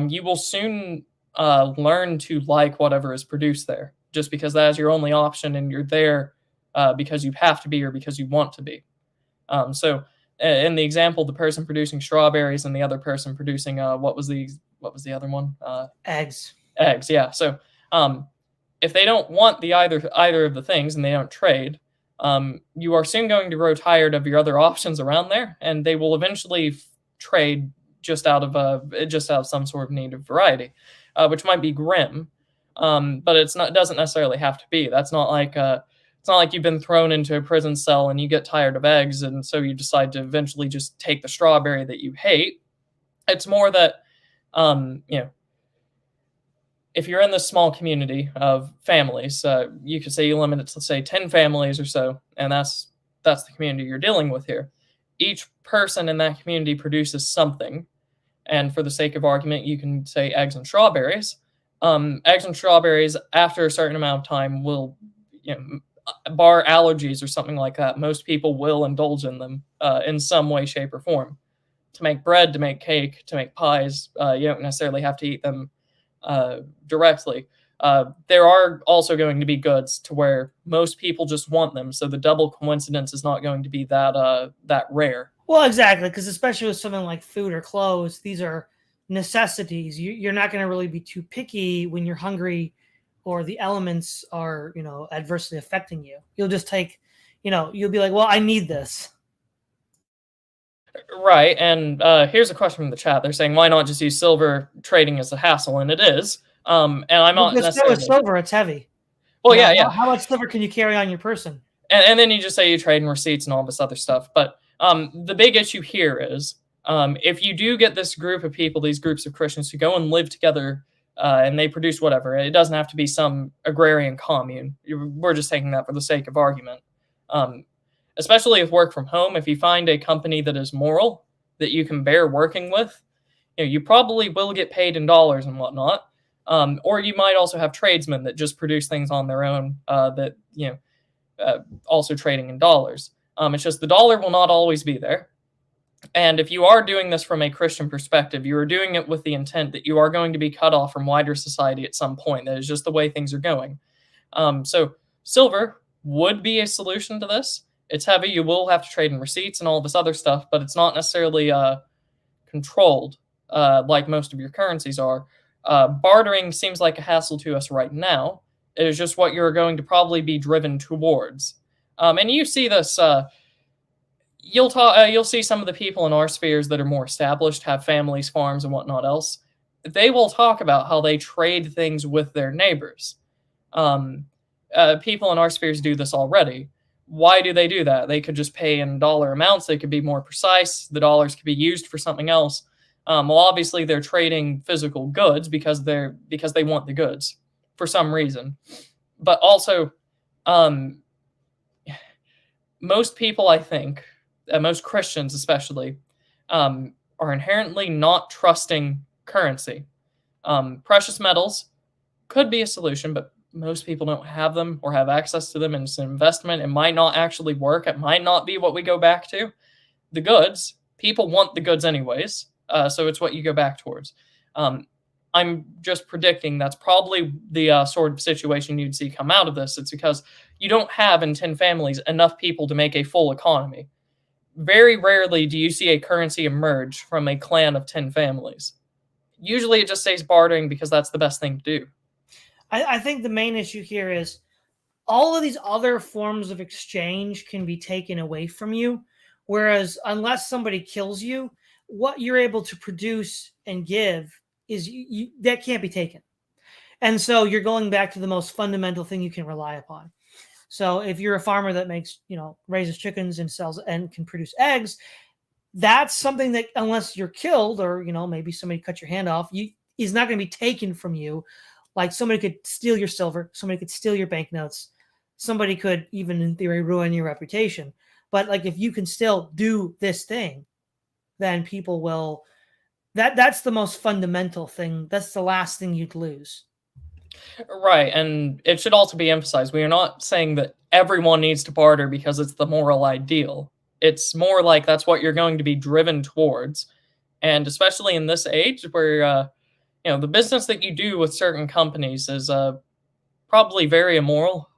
you will soon learn to like whatever is produced there, just because that is your only option and you're there because you have to be or because you want to be. So in the example, the person producing strawberries and the other person producing what was the other one? Eggs. Eggs, yeah. So if they don't want either of the things and they don't trade, you are soon going to grow tired of your other options around there, and they will eventually trade just out of some sort of need of variety, which might be grim, but it doesn't necessarily have to be. That's not like it's not like you've been thrown into a prison cell and you get tired of eggs, and so you decide to eventually just take the strawberry that you hate. It's more that if you're in this small community of families, you could say you limit it to, say, 10 families or so, and that's the community you're dealing with here. Each person in that community produces something, and for the sake of argument, you can say eggs and strawberries. Eggs and strawberries, after a certain amount of time, will, bar allergies or something like that, most people will indulge in them in some way, shape, or form. To make bread, to make cake, to make pies, you don't necessarily have to eat them directly. There are also going to be goods to where most people just want them, so the double coincidence is not going to be that rare. Well, exactly, because especially with something like food or clothes, these are necessities. You're not going to really be too picky when you're hungry or the elements are, adversely affecting you. You'll just take, you'll be like, well, I need this. Right, and here's a question from the chat. They're saying, why not just use silver? Trading is a hassle, and it is. And I'm not necessarily... With silver, it's heavy. Well, yeah. How much silver can you carry on your person? And then you just say you trade in receipts and all this other stuff. But the big issue here is, if you do get this group of people, these groups of Christians who go and live together, and they produce whatever, it doesn't have to be some agrarian commune. We're just taking that for the sake of argument. Especially with work from home, if you find a company that is moral, that you can bear working with, you probably will get paid in dollars and whatnot. Or you might also have tradesmen that just produce things on their own, also trading in dollars. It's just the dollar will not always be there. And if you are doing this from a Christian perspective, you are doing it with the intent that you are going to be cut off from wider society at some point. That is just the way things are going. So silver would be a solution to this. It's heavy. You will have to trade in receipts and all this other stuff, but it's not necessarily controlled like most of your currencies are. Bartering seems like a hassle to us right now. It is just what you're going to probably be driven towards. And you see this. You'll see some of the people in our spheres that are more established, have families, farms, and whatnot else. They will talk about how they trade things with their neighbors. People in our spheres do this already. Why do they do that? They could just pay in dollar amounts. They could be more precise. The dollars could be used for something else. Well, obviously they're trading physical goods because they want the goods for some reason. But also, most people, I think, most Christians especially, are inherently not trusting currency. Precious metals could be a solution, but most people don't have them or have access to them, and it's an investment. It might not actually work. It might not be what we go back to. The goods, people want the goods anyways, so it's what you go back towards. I'm just predicting that's probably the sort of situation you'd see come out of this. It's because you don't have in 10 families enough people to make a full economy. Very rarely do you see a currency emerge from a clan of 10 families. Usually it just stays bartering because that's the best thing to do. I think the main issue here is all of these other forms of exchange can be taken away from you, whereas unless somebody kills you, what you're able to produce and give is that can't be taken. And so you're going back to the most fundamental thing you can rely upon. So if you're a farmer that makes, raises chickens and sells and can produce eggs, that's something that unless you're killed or, maybe somebody cut your hand off, is not going to be taken from you Like somebody could steal your silver, somebody could steal your banknotes, somebody could even in theory ruin your reputation. But like if you can still do this thing, then people will. That's the most fundamental thing. That's the last thing you'd lose. Right, and it should also be emphasized, we are not saying that everyone needs to barter because it's the moral ideal. It's more like that's what you're going to be driven towards, and especially in this age where, the business that you do with certain companies is probably very immoral,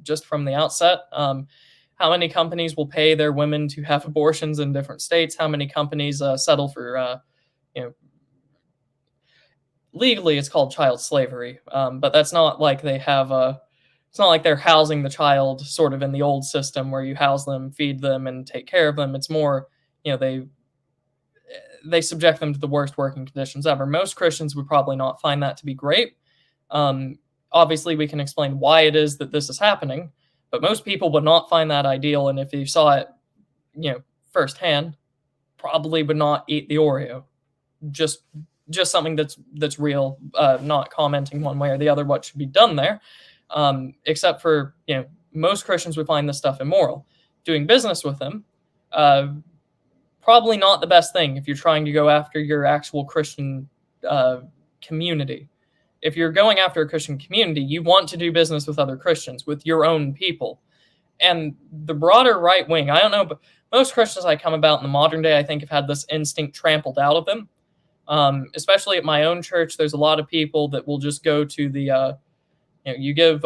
just from the outset. How many companies will pay their women to have abortions in different states? How many companies settle for, legally it's called child slavery, but that's not like they have a. It's not like they're housing the child sort of in the old system where you house them, feed them, and take care of them. It's more, they subject them to the worst working conditions ever. Most Christians would probably not find that to be great. Obviously, we can explain why it is that this is happening, but most people would not find that ideal. And if you saw it, firsthand, probably would not eat the Oreo. Just something that's real, not commenting one way or the other what should be done there. Except for most Christians would find this stuff immoral. Doing business with them, probably not the best thing if you're trying to go after your actual Christian community. If you're going after a Christian community, you want to do business with other Christians, with your own people. And the broader right wing, I don't know, but most Christians I come about in the modern day, I think, have had this instinct trampled out of them. Especially at my own church, there's a lot of people that will just go to the, you give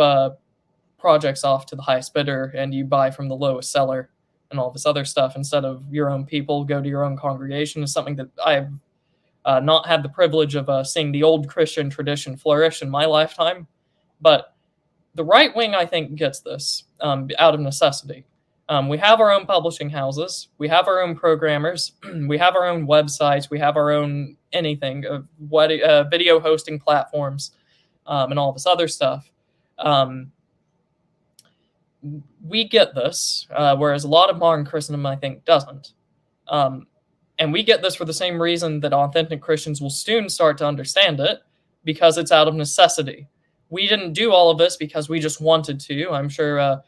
projects off to the highest bidder and you buy from the lowest seller and all this other stuff instead of your own people, go to your own congregation is something that I've not had the privilege of seeing the old Christian tradition flourish in my lifetime. But the right wing, I think, gets this out of necessity. We have our own publishing houses. We have our own programmers. We have our own websites. We have our own anything, video hosting platforms, and all this other stuff. We get this, whereas a lot of modern Christendom, I think, doesn't. And we get this for the same reason that authentic Christians will soon start to understand it, because it's out of necessity. We didn't do all of this because we just wanted to. I'm sure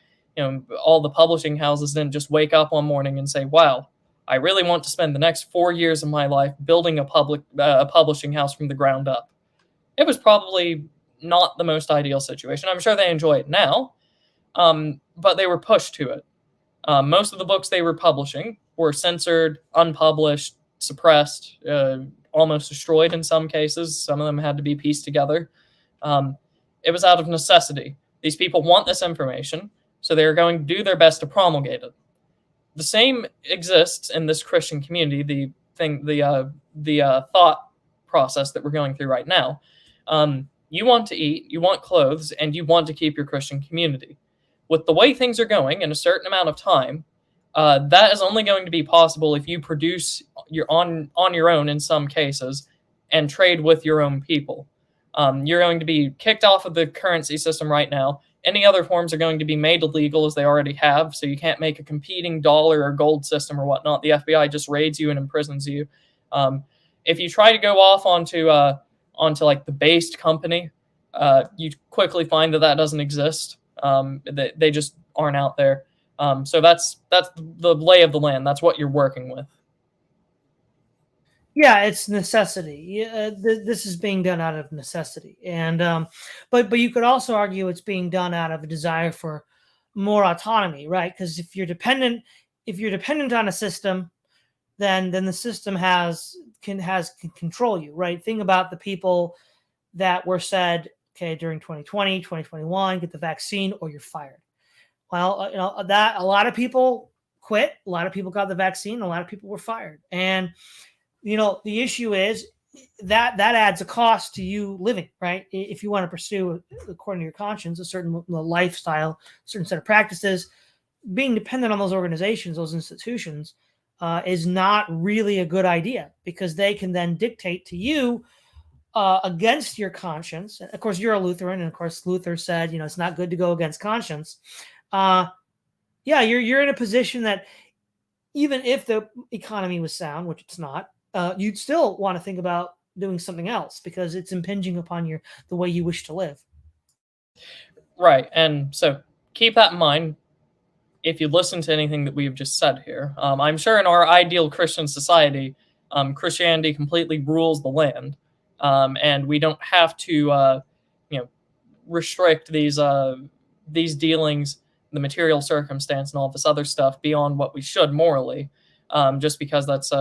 all the publishing houses didn't just wake up one morning and say, wow, I really want to spend the next 4 years of my life building a publishing house from the ground up. It was probably not the most ideal situation. I'm sure they enjoy it now, but they were pushed to it. Most of the books they were publishing were censored, unpublished, suppressed, almost destroyed in some cases. Some of them had to be pieced together. It was out of necessity. These people want this information, so they're going to do their best to promulgate it. The same exists in this Christian community, the thought process that we're going through right now. You want to eat, you want clothes, and you want to keep your Christian community. With the way things are going in a certain amount of time, that is only going to be possible if you produce on your own in some cases and trade with your own people. You're going to be kicked off of the currency system right now. Any other forms are going to be made illegal, as they already have, so you can't make a competing dollar or gold system or whatnot. The FBI just raids you and imprisons you. If you try to go off onto like the based company, you quickly find that doesn't exist. They just aren't out there. So that's the lay of the land. That's what you're working with. Yeah, it's necessity. This is being done out of necessity, and but you could also argue it's being done out of a desire for more autonomy, right? Because if you're dependent on a system, then the system can control you, right? Think about the people that were said, okay, during 2020, 2021, get the vaccine or you're fired. Well, that a lot of people quit, a lot of people got the vaccine, a lot of people were fired, and the issue is that adds a cost to you living, right? If you want to pursue, according to your conscience, a certain lifestyle, a certain set of practices, being dependent on those organizations, those institutions, is not really a good idea, because they can then dictate to you against your conscience. Of course, you're a Lutheran, and of course, Luther said, it's not good to go against conscience. You're in a position that even if the economy was sound, which it's not, you'd still want to think about doing something else because it's impinging upon the way you wish to live. Right, and so keep that in mind if you listen to anything that we've just said here. I'm sure in our ideal Christian society, Christianity completely rules the land, and we don't have to, restrict these dealings, the material circumstance, and all this other stuff beyond what we should morally, just because that's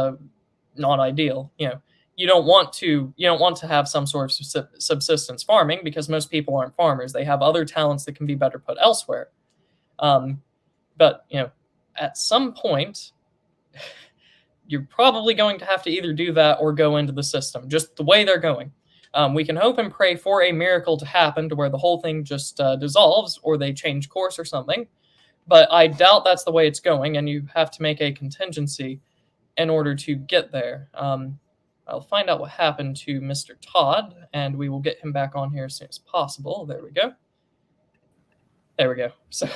not ideal. You don't want to have some sort of subsistence farming because most people aren't farmers. They have other talents that can be better put elsewhere. But at some point, you're probably going to have to either do that or go into the system, just the way they're going. We can hope and pray for a miracle to happen to where the whole thing just dissolves or they change course or something. But I doubt that's the way it's going, and you have to make a contingency in order to get there. I'll find out what happened to Mr. Todd, and we will get him back on here as soon as possible. There we go. There we go. So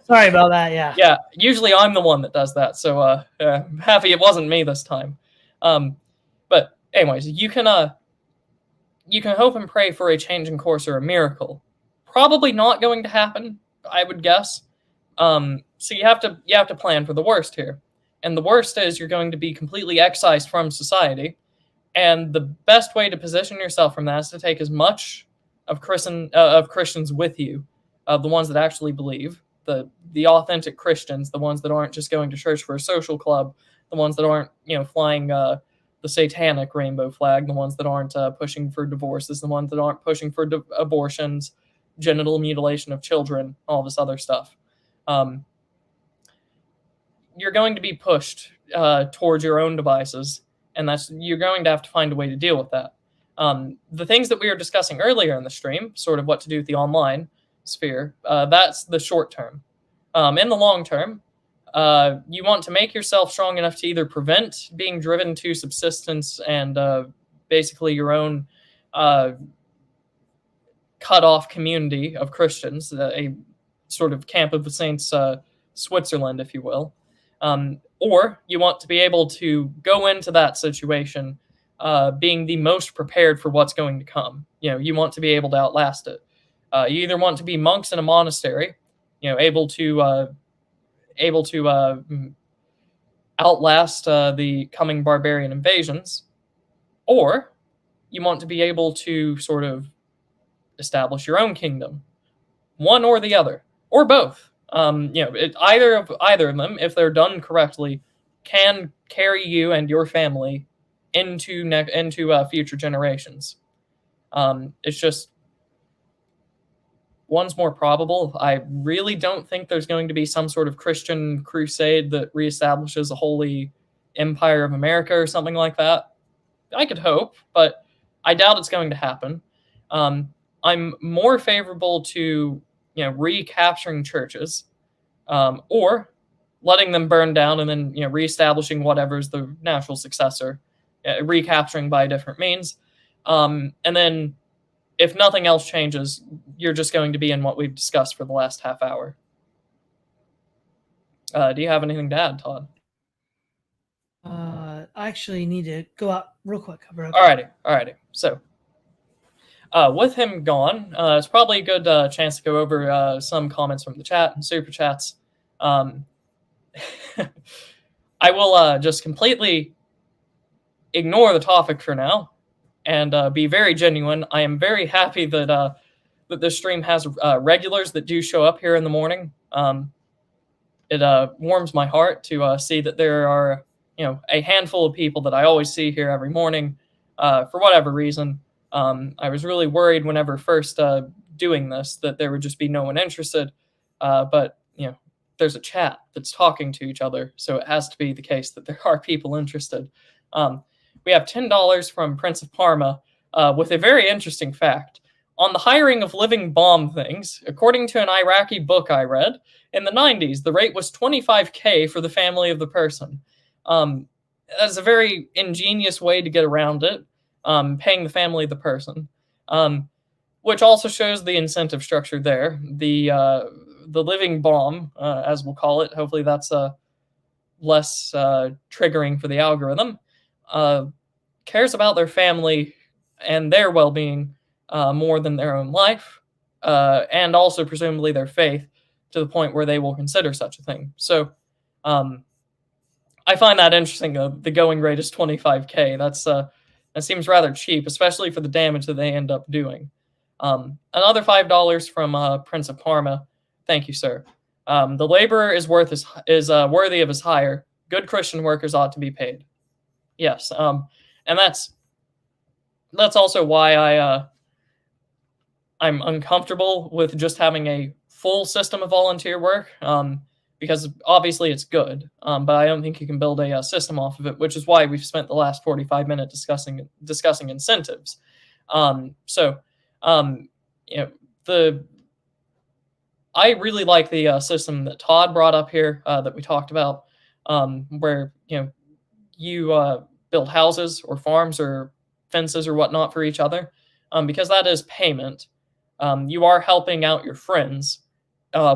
sorry about that. Yeah. Yeah. Usually I'm the one that does that. So I'm happy it wasn't me this time. But anyways, you can hope and pray for a change in course or a miracle. Probably not going to happen, I would guess. So you have to plan for the worst here. And the worst is you're going to be completely excised from society. And the best way to position yourself from that is to take as much of Christians with you, the ones that actually believe, the authentic Christians, the ones that aren't just going to church for a social club, the ones that aren't flying the satanic rainbow flag, the ones that aren't pushing for divorces, the ones that aren't pushing for abortions, genital mutilation of children, all this other stuff. You're going to be pushed towards your own devices, and you're going to have to find a way to deal with that. The things that we were discussing earlier in the stream, sort of what to do with the online sphere, that's the short term. In the long term, you want to make yourself strong enough to either prevent being driven to subsistence and basically your own cut-off community of Christians, a sort of Camp of the Saints Switzerland, if you will. Or you want to be able to go into that situation being the most prepared for what's going to come. You want to be able to outlast it. You either want to be monks in a monastery, able to outlast the coming barbarian invasions, or you want to be able to sort of establish your own kingdom. One or the other, or both. Either of them, if they're done correctly, can carry you and your family into future generations. It's just one's more probable. I really don't think there's going to be some sort of Christian crusade that reestablishes a holy empire of America or something like that. I could hope, but I doubt it's going to happen. I'm more favorable to recapturing churches, or letting them burn down and then reestablishing whatever's the natural successor, recapturing by different means, and then if nothing else changes, you're just going to be in what we've discussed for the last half hour. Do you have anything to add, Todd? I actually need to go out real quick. Alrighty. So, with him gone, it's probably a good chance to go over some comments from the chat and super chats. I will just completely ignore the topic for now and be very genuine. I am very happy that this stream has regulars that do show up here in the morning. It warms my heart to see that there are a handful of people that I always see here every morning for whatever reason. I was really worried whenever first doing this that there would just be no one interested, but there's a chat that's talking to each other, so it has to be the case that there are people interested. We have $10 from Prince of Parma with a very interesting fact. On the hiring of living bomb things, according to an Iraqi book I read, in the 90s, the rate was $25K for the family of the person. That's a very ingenious way to get around it, paying the family of the person, which also shows the incentive structure there. The living bomb, as we'll call it, hopefully that's less triggering for the algorithm, cares about their family and their well-being more than their own life, and also presumably their faith, to the point where they will consider such a thing. So I find that interesting. The going rate is 25K. That seems rather cheap, especially for the damage that they end up doing. Another $5 from Prince of Parma. Thank you, sir. The laborer is worthy of his hire. Good Christian workers ought to be paid. Yes, and that's also why I'm uncomfortable with just having a full system of volunteer work, because obviously it's good, but I don't think you can build a system off of it, which is why we've spent the last 45 minutes discussing incentives. I really like the system that Todd brought up here, that we talked about, where you build houses or farms or fences or whatnot for each other, because that is payment. You are helping out your friends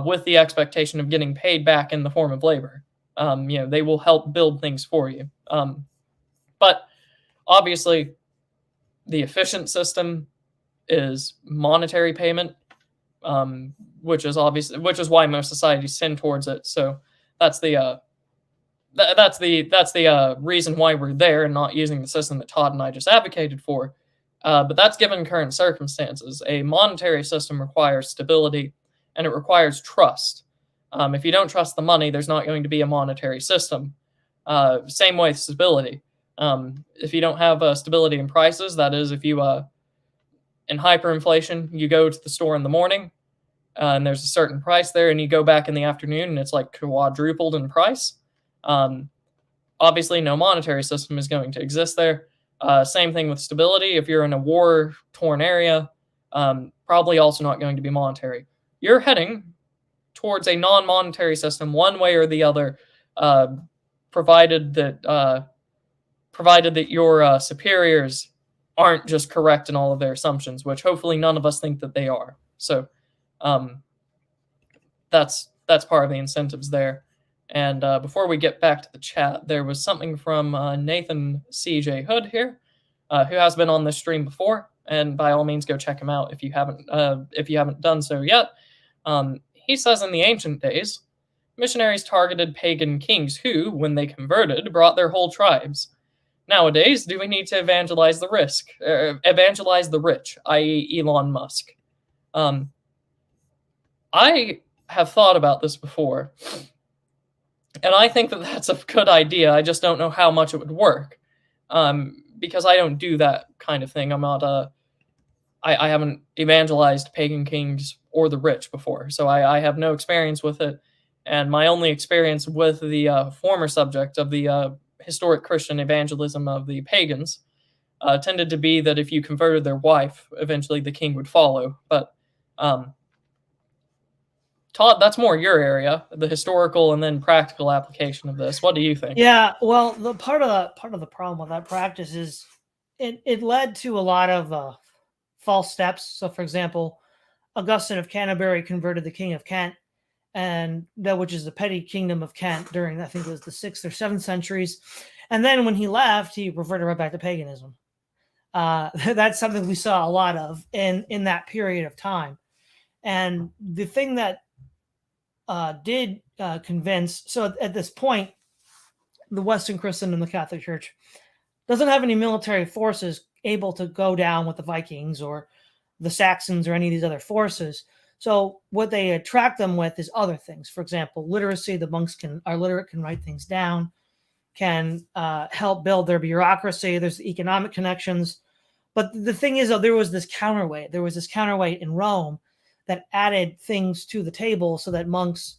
with the expectation of getting paid back in the form of labor. They will help build things for you. But obviously, the efficient system is monetary payment, which is why most societies tend towards it. So that's the reason why we're there and not using the system that Todd and I just advocated for. But that's given current circumstances. A monetary system requires stability, and it requires trust. If you don't trust the money, there's not going to be a monetary system. Same way with stability. If you don't have stability in prices, that is, if you in hyperinflation, you go to the store in the morning, and there's a certain price there, and you go back in the afternoon, and it's like quadrupled in price. Obviously, no monetary system is going to exist there. Same thing with stability. If you're in a war-torn area, probably also not going to be monetary. You're heading towards a non-monetary system one way or the other, provided that your superiors aren't just correct in all of their assumptions, which hopefully none of us think that they are. So that's part of the incentives there. And before we get back to the chat, there was something from Nathan C.J. Hood here, who has been on this stream before, and by all means, go check him out if you haven't done so yet. He says, in the ancient days, missionaries targeted pagan kings who, when they converted, brought their whole tribes. Nowadays, do we need to evangelize the rich, i.e., Elon Musk? I have thought about this before, and I think that that's a good idea. I just don't know how much it would work, because I don't do that kind of thing. I'm not I haven't evangelized pagan kings or the rich before, so I have no experience with it. And my only experience with the former subject of the historic Christian evangelism of the pagans tended to be that if you converted their wife, eventually the king would follow. But Todd, that's more your area, the historical and then practical application of this. What do you think? Yeah, well, the part of the problem with that practice is it led to a lot of false steps. So, for example, Augustine of Canterbury converted the king of Kent, and which is the petty kingdom of Kent during, I think it was the 6th or 7th centuries. And then when he left, he reverted right back to paganism. That's something we saw a lot of in that period of time. And the thing that did convince, so at this point, the Western Christendom and the Catholic Church doesn't have any military forces able to go down with the Vikings or the Saxons or any of these other forces. So what they attract them with is other things. For example, literacy. The monks are literate, can write things down, can help build their bureaucracy. There's the economic connections. But the thing is, though, there was this counterweight. There was this counterweight in Rome that added things to the table so that monks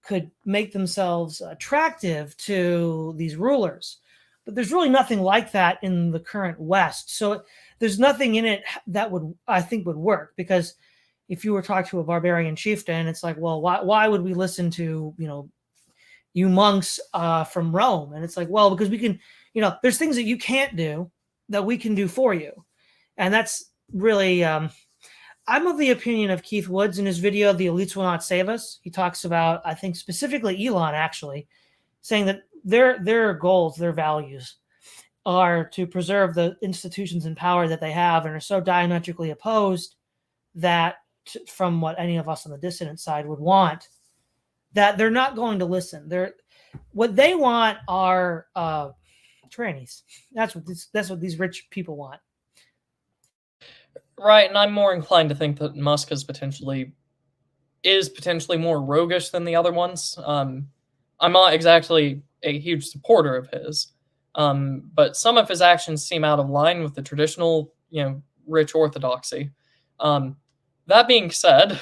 could make themselves attractive to these rulers. But there's really nothing like that in the current West. So there's nothing in it that I think would work, because if you were talking to a barbarian chieftain, it's like, well, why would we listen to, you monks from Rome? And it's like, well, because we can, there's things that you can't do that we can do for you. And that's really, I'm of the opinion of Keith Woods in his video, The Elites Will Not Save Us. He talks about, I think specifically Elon actually, saying that their goals, their values are to preserve the institutions and power that they have and are so diametrically opposed that, from what any of us on the dissident side would want, that they're not going to listen. What they want are trannies. That's what these rich people want. Right, and I'm more inclined to think that Musk is potentially more roguish than the other ones. I'm not exactly a huge supporter of his, but some of his actions seem out of line with the traditional, rich orthodoxy. That being said,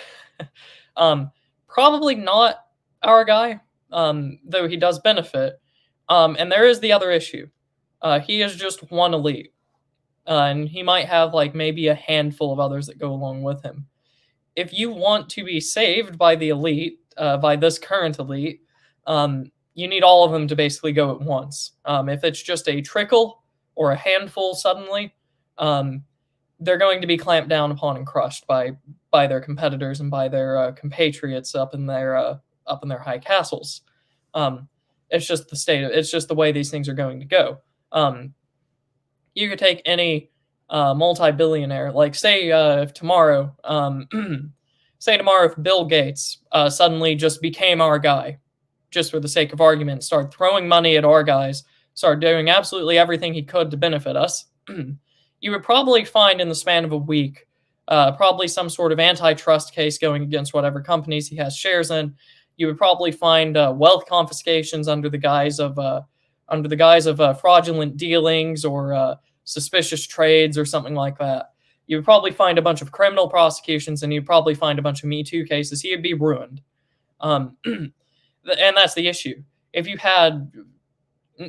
probably not our guy, though he does benefit. And there is the other issue. He is just one elite, and he might have like maybe a handful of others that go along with him. If you want to be saved by the elite, by this current elite, you need all of them to basically go at once. If it's just a trickle or a handful suddenly, they're going to be clamped down upon and crushed by their competitors and by their compatriots up in their high castles. It's just it's just the way these things are going to go. You could take any multi-billionaire, like say if tomorrow, if Bill Gates suddenly just became our guy, just for the sake of argument, started throwing money at our guys, started doing absolutely everything he could to benefit us, you would probably find in the span of a week, probably some sort of antitrust case going against whatever companies he has shares in. You would probably find wealth confiscations under the guise of fraudulent dealings or suspicious trades or something like that. You would probably find a bunch of criminal prosecutions, and you'd probably find a bunch of Me Too cases. He would be ruined. And that's the issue. If you had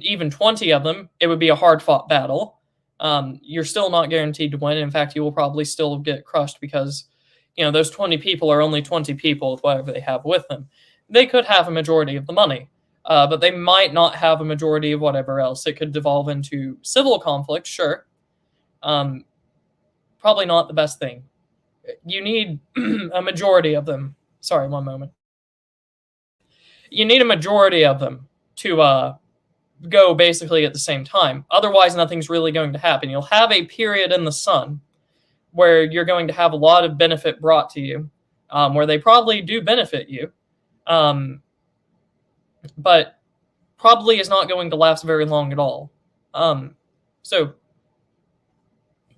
even 20 of them, it would be a hard-fought battle. You're still not guaranteed to win. In fact, you will probably still get crushed because, those 20 people are only 20 people with whatever they have with them. They could have a majority of the money, but they might not have a majority of whatever else. It could devolve into civil conflict, sure. Probably not the best thing. You need a majority of them. Sorry, one moment. You need a majority of them to go basically at the same time. Otherwise, nothing's really going to happen. You'll have a period in the sun where you're going to have a lot of benefit brought to you, where they probably do benefit you, but probably is not going to last very long at all. So,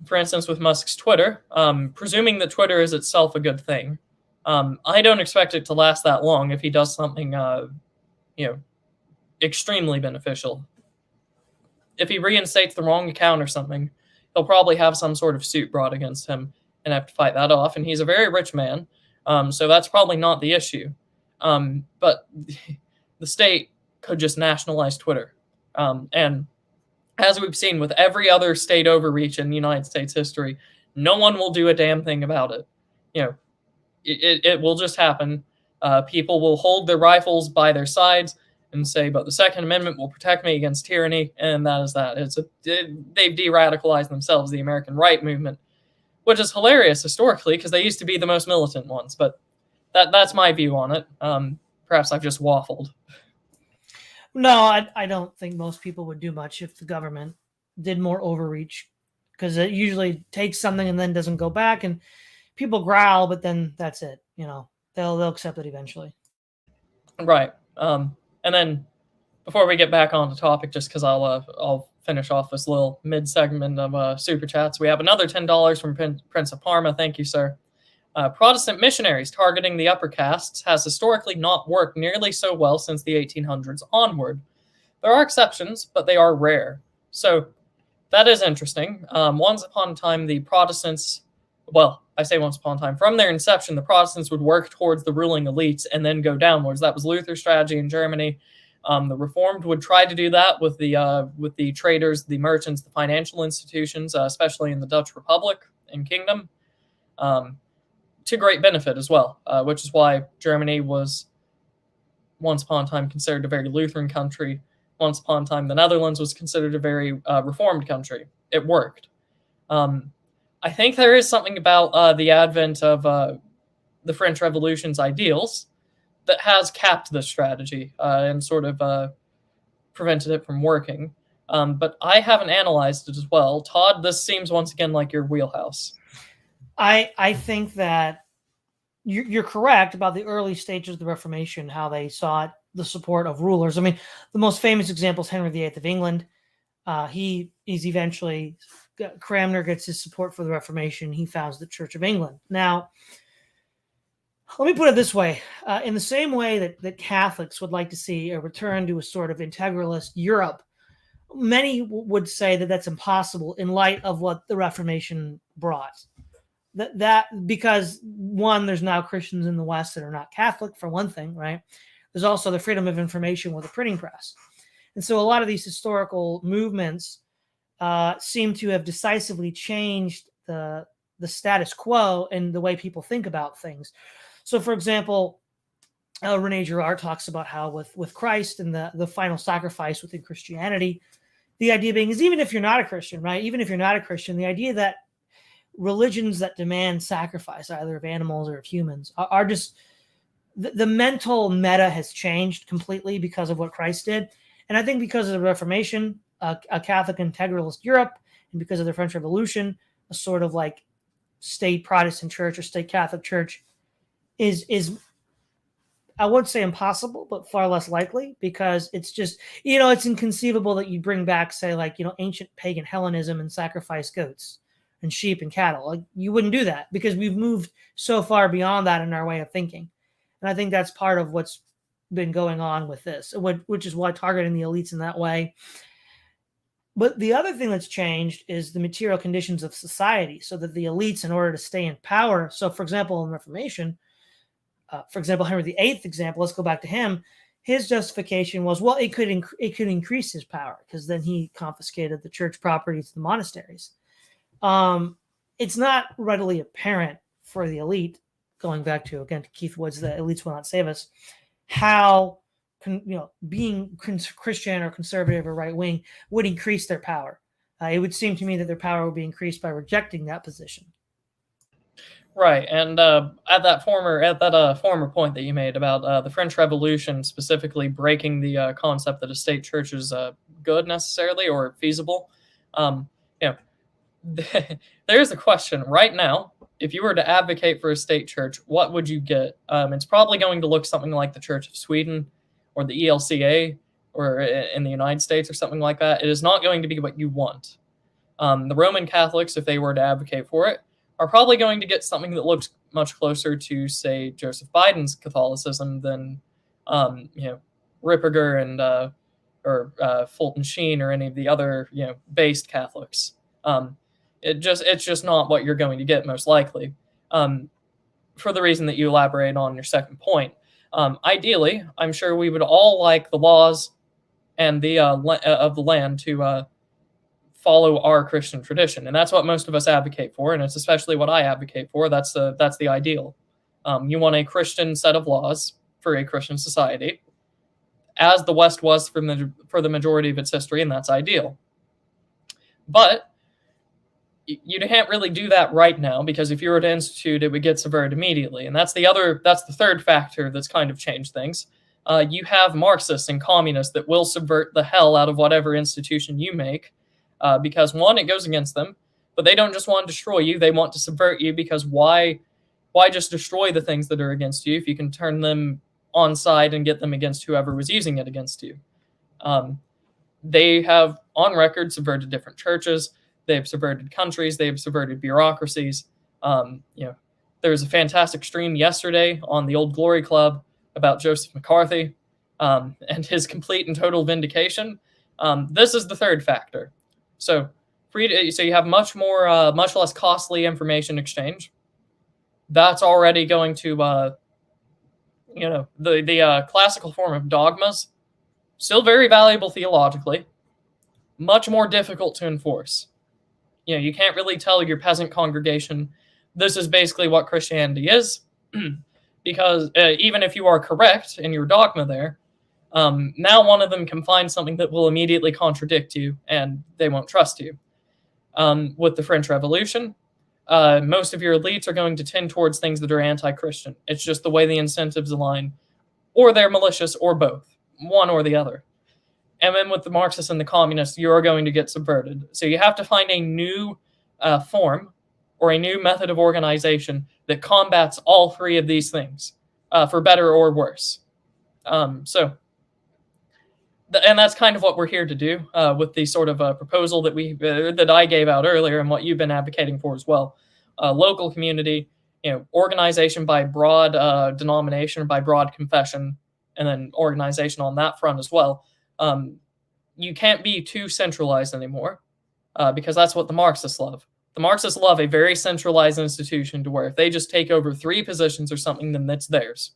for instance, with Musk's Twitter, presuming that Twitter is itself a good thing, I don't expect it to last that long if he does something, extremely beneficial. If he reinstates the wrong account or something, he'll probably have some sort of suit brought against him and have to fight that off. And he's a very rich man, so that's probably not the issue. But the state could just nationalize Twitter. And as we've seen with every other state overreach in United States history, no one will do a damn thing about it. It will just happen. People will hold their rifles by their sides and say, but the Second Amendment will protect me against tyranny, and that is that. They've de-radicalized themselves, the American right movement, which is hilarious historically because they used to be the most militant ones, but that's my view on it. Perhaps I've just waffled. No, I don't think most people would do much if the government did more overreach, because it usually takes something and then doesn't go back, and people growl, but then that's it. They'll accept it eventually. Right. And then before we get back on the topic, just because I'll finish off this little mid segment of super chats, we have another $10 from Prince of Parma. Thank you, sir. Protestant missionaries targeting the upper castes has historically not worked nearly so well since the 1800s onward. There are exceptions, but they are rare. So that is interesting. Once upon a time, the Protestants, well, I say once upon a time, from their inception, the Protestants would work towards the ruling elites and then go downwards. That was Luther's strategy in Germany. The Reformed would try to do that with the traders, the merchants, the financial institutions, especially in the Dutch Republic and Kingdom, to great benefit as well, which is why Germany was once upon a time considered a very Lutheran country. Once upon a time, the Netherlands was considered a very Reformed country. It worked. I think there is something about the advent of the French Revolution's ideals that has capped this strategy and sort of prevented it from working. But I haven't analyzed it as well. Todd, this seems once again like your wheelhouse. I think that you're correct about the early stages of the Reformation, how they sought the support of rulers. I mean, the most famous example is Henry VIII of England. He is eventually, Cranmer gets his support for the Reformation. He founds the Church of England. Now, let me put it this way. In the same way that Catholics would like to see a return to a sort of integralist Europe, many would say that that's impossible in light of what the Reformation brought. That because one, there's now Christians in the West that are not Catholic, for one thing, right? There's also the freedom of information with the printing press. And so a lot of these historical movements seem to have decisively changed the status quo and the way people think about things. So, for example, Rene Girard talks about how with Christ and the final sacrifice within Christianity, the idea being is even if you're not a Christian, right? Even if you're not a Christian, the idea that religions that demand sacrifice, either of animals or of humans, are just the mental meta has changed completely because of what Christ did. And I think because of the Reformation, a Catholic integralist Europe, and because of the French Revolution, a sort of like state Protestant church or state Catholic church is I wouldn't say impossible, but far less likely, because it's just, it's inconceivable that you bring back, say, like, ancient pagan Hellenism and sacrifice goats and sheep and cattle. Like, you wouldn't do that because we've moved so far beyond that in our way of thinking. And I think that's part of what's been going on with this, which is why targeting the elites in that way. But the other thing that's changed is the material conditions of society, so that the elites, in order to stay in power. So, for example, in the Reformation, Henry VIII example, let's go back to him. His justification was, well, it could increase his power because then he confiscated the church property to the monasteries. It's not readily apparent for the elite, going back to, again, to Keith Wood's The Elites Will Not Save Us, how being Christian or conservative or right-wing would increase their power. It would seem to me that their power would be increased by rejecting that position. Right, and at that former point that you made about the French Revolution specifically breaking the concept that a state church is good necessarily or feasible, there's a question right now. If you were to advocate for a state church, what would you get? It's probably going to look something like the Church of Sweden or the ELCA or in the United States or something like that. It is not going to be what you want. The Roman Catholics, if they were to advocate for it, are probably going to get something that looks much closer to, say, Joseph Biden's Catholicism than, Ripperger and or Fulton Sheen or any of the other, based Catholics. It's just not what you're going to get most likely. For the reason that you elaborate on your second point. Ideally, I'm sure we would all like the laws and the of the land to follow our Christian tradition, and that's what most of us advocate for, and it's especially what I advocate for. That's the ideal. You want a Christian set of laws for a Christian society, as the West was for the majority of its history, and that's ideal. But you can't really do that right now, because if you were to institute, it would get subverted immediately. And that's the third factor that's kind of changed things. You have Marxists and communists that will subvert the hell out of whatever institution you make, because one, it goes against them, but they don't just want to destroy you, they want to subvert you, because why just destroy the things that are against you if you can turn them on side and get them against whoever was using it against you? They have, on record, subverted different churches. They've subverted countries. They've subverted bureaucracies. There was a fantastic stream yesterday on the Old Glory Club about Joseph McCarthy and his complete and total vindication. This is the third factor. So you have much less costly information exchange. That's already going to, the classical form of dogmas, still very valuable theologically, much more difficult to enforce. You can't really tell your peasant congregation, this is basically what Christianity is, because even if you are correct in your dogma there, now one of them can find something that will immediately contradict you, and they won't trust you. With the French Revolution, most of your elites are going to tend towards things that are anti-Christian. It's just the way the incentives align, or they're malicious, or both, one or the other. And then with the Marxists and the communists, you're going to get subverted. So you have to find a new form or a new method of organization that combats all three of these things, for better or worse. And that's kind of what we're here to do with the sort of proposal that I gave out earlier, and what you've been advocating for as well. Local community, organization by broad denomination, by broad confession, and then organization on that front as well. You can't be too centralized anymore, because that's what the Marxists love. The Marxists love a very centralized institution to where if they just take over 3 positions or something, then it's theirs.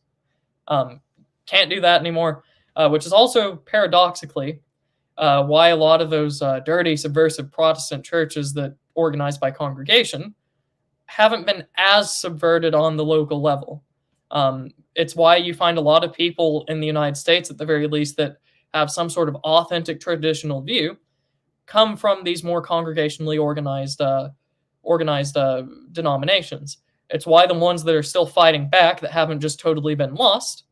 Can't do that anymore, which is also paradoxically why a lot of those dirty, subversive Protestant churches that organize by congregation haven't been as subverted on the local level. It's why you find a lot of people in the United States, at the very least, that have some sort of authentic traditional view, come from these more congregationally organized denominations. It's why the ones that are still fighting back, that haven't just totally been lost,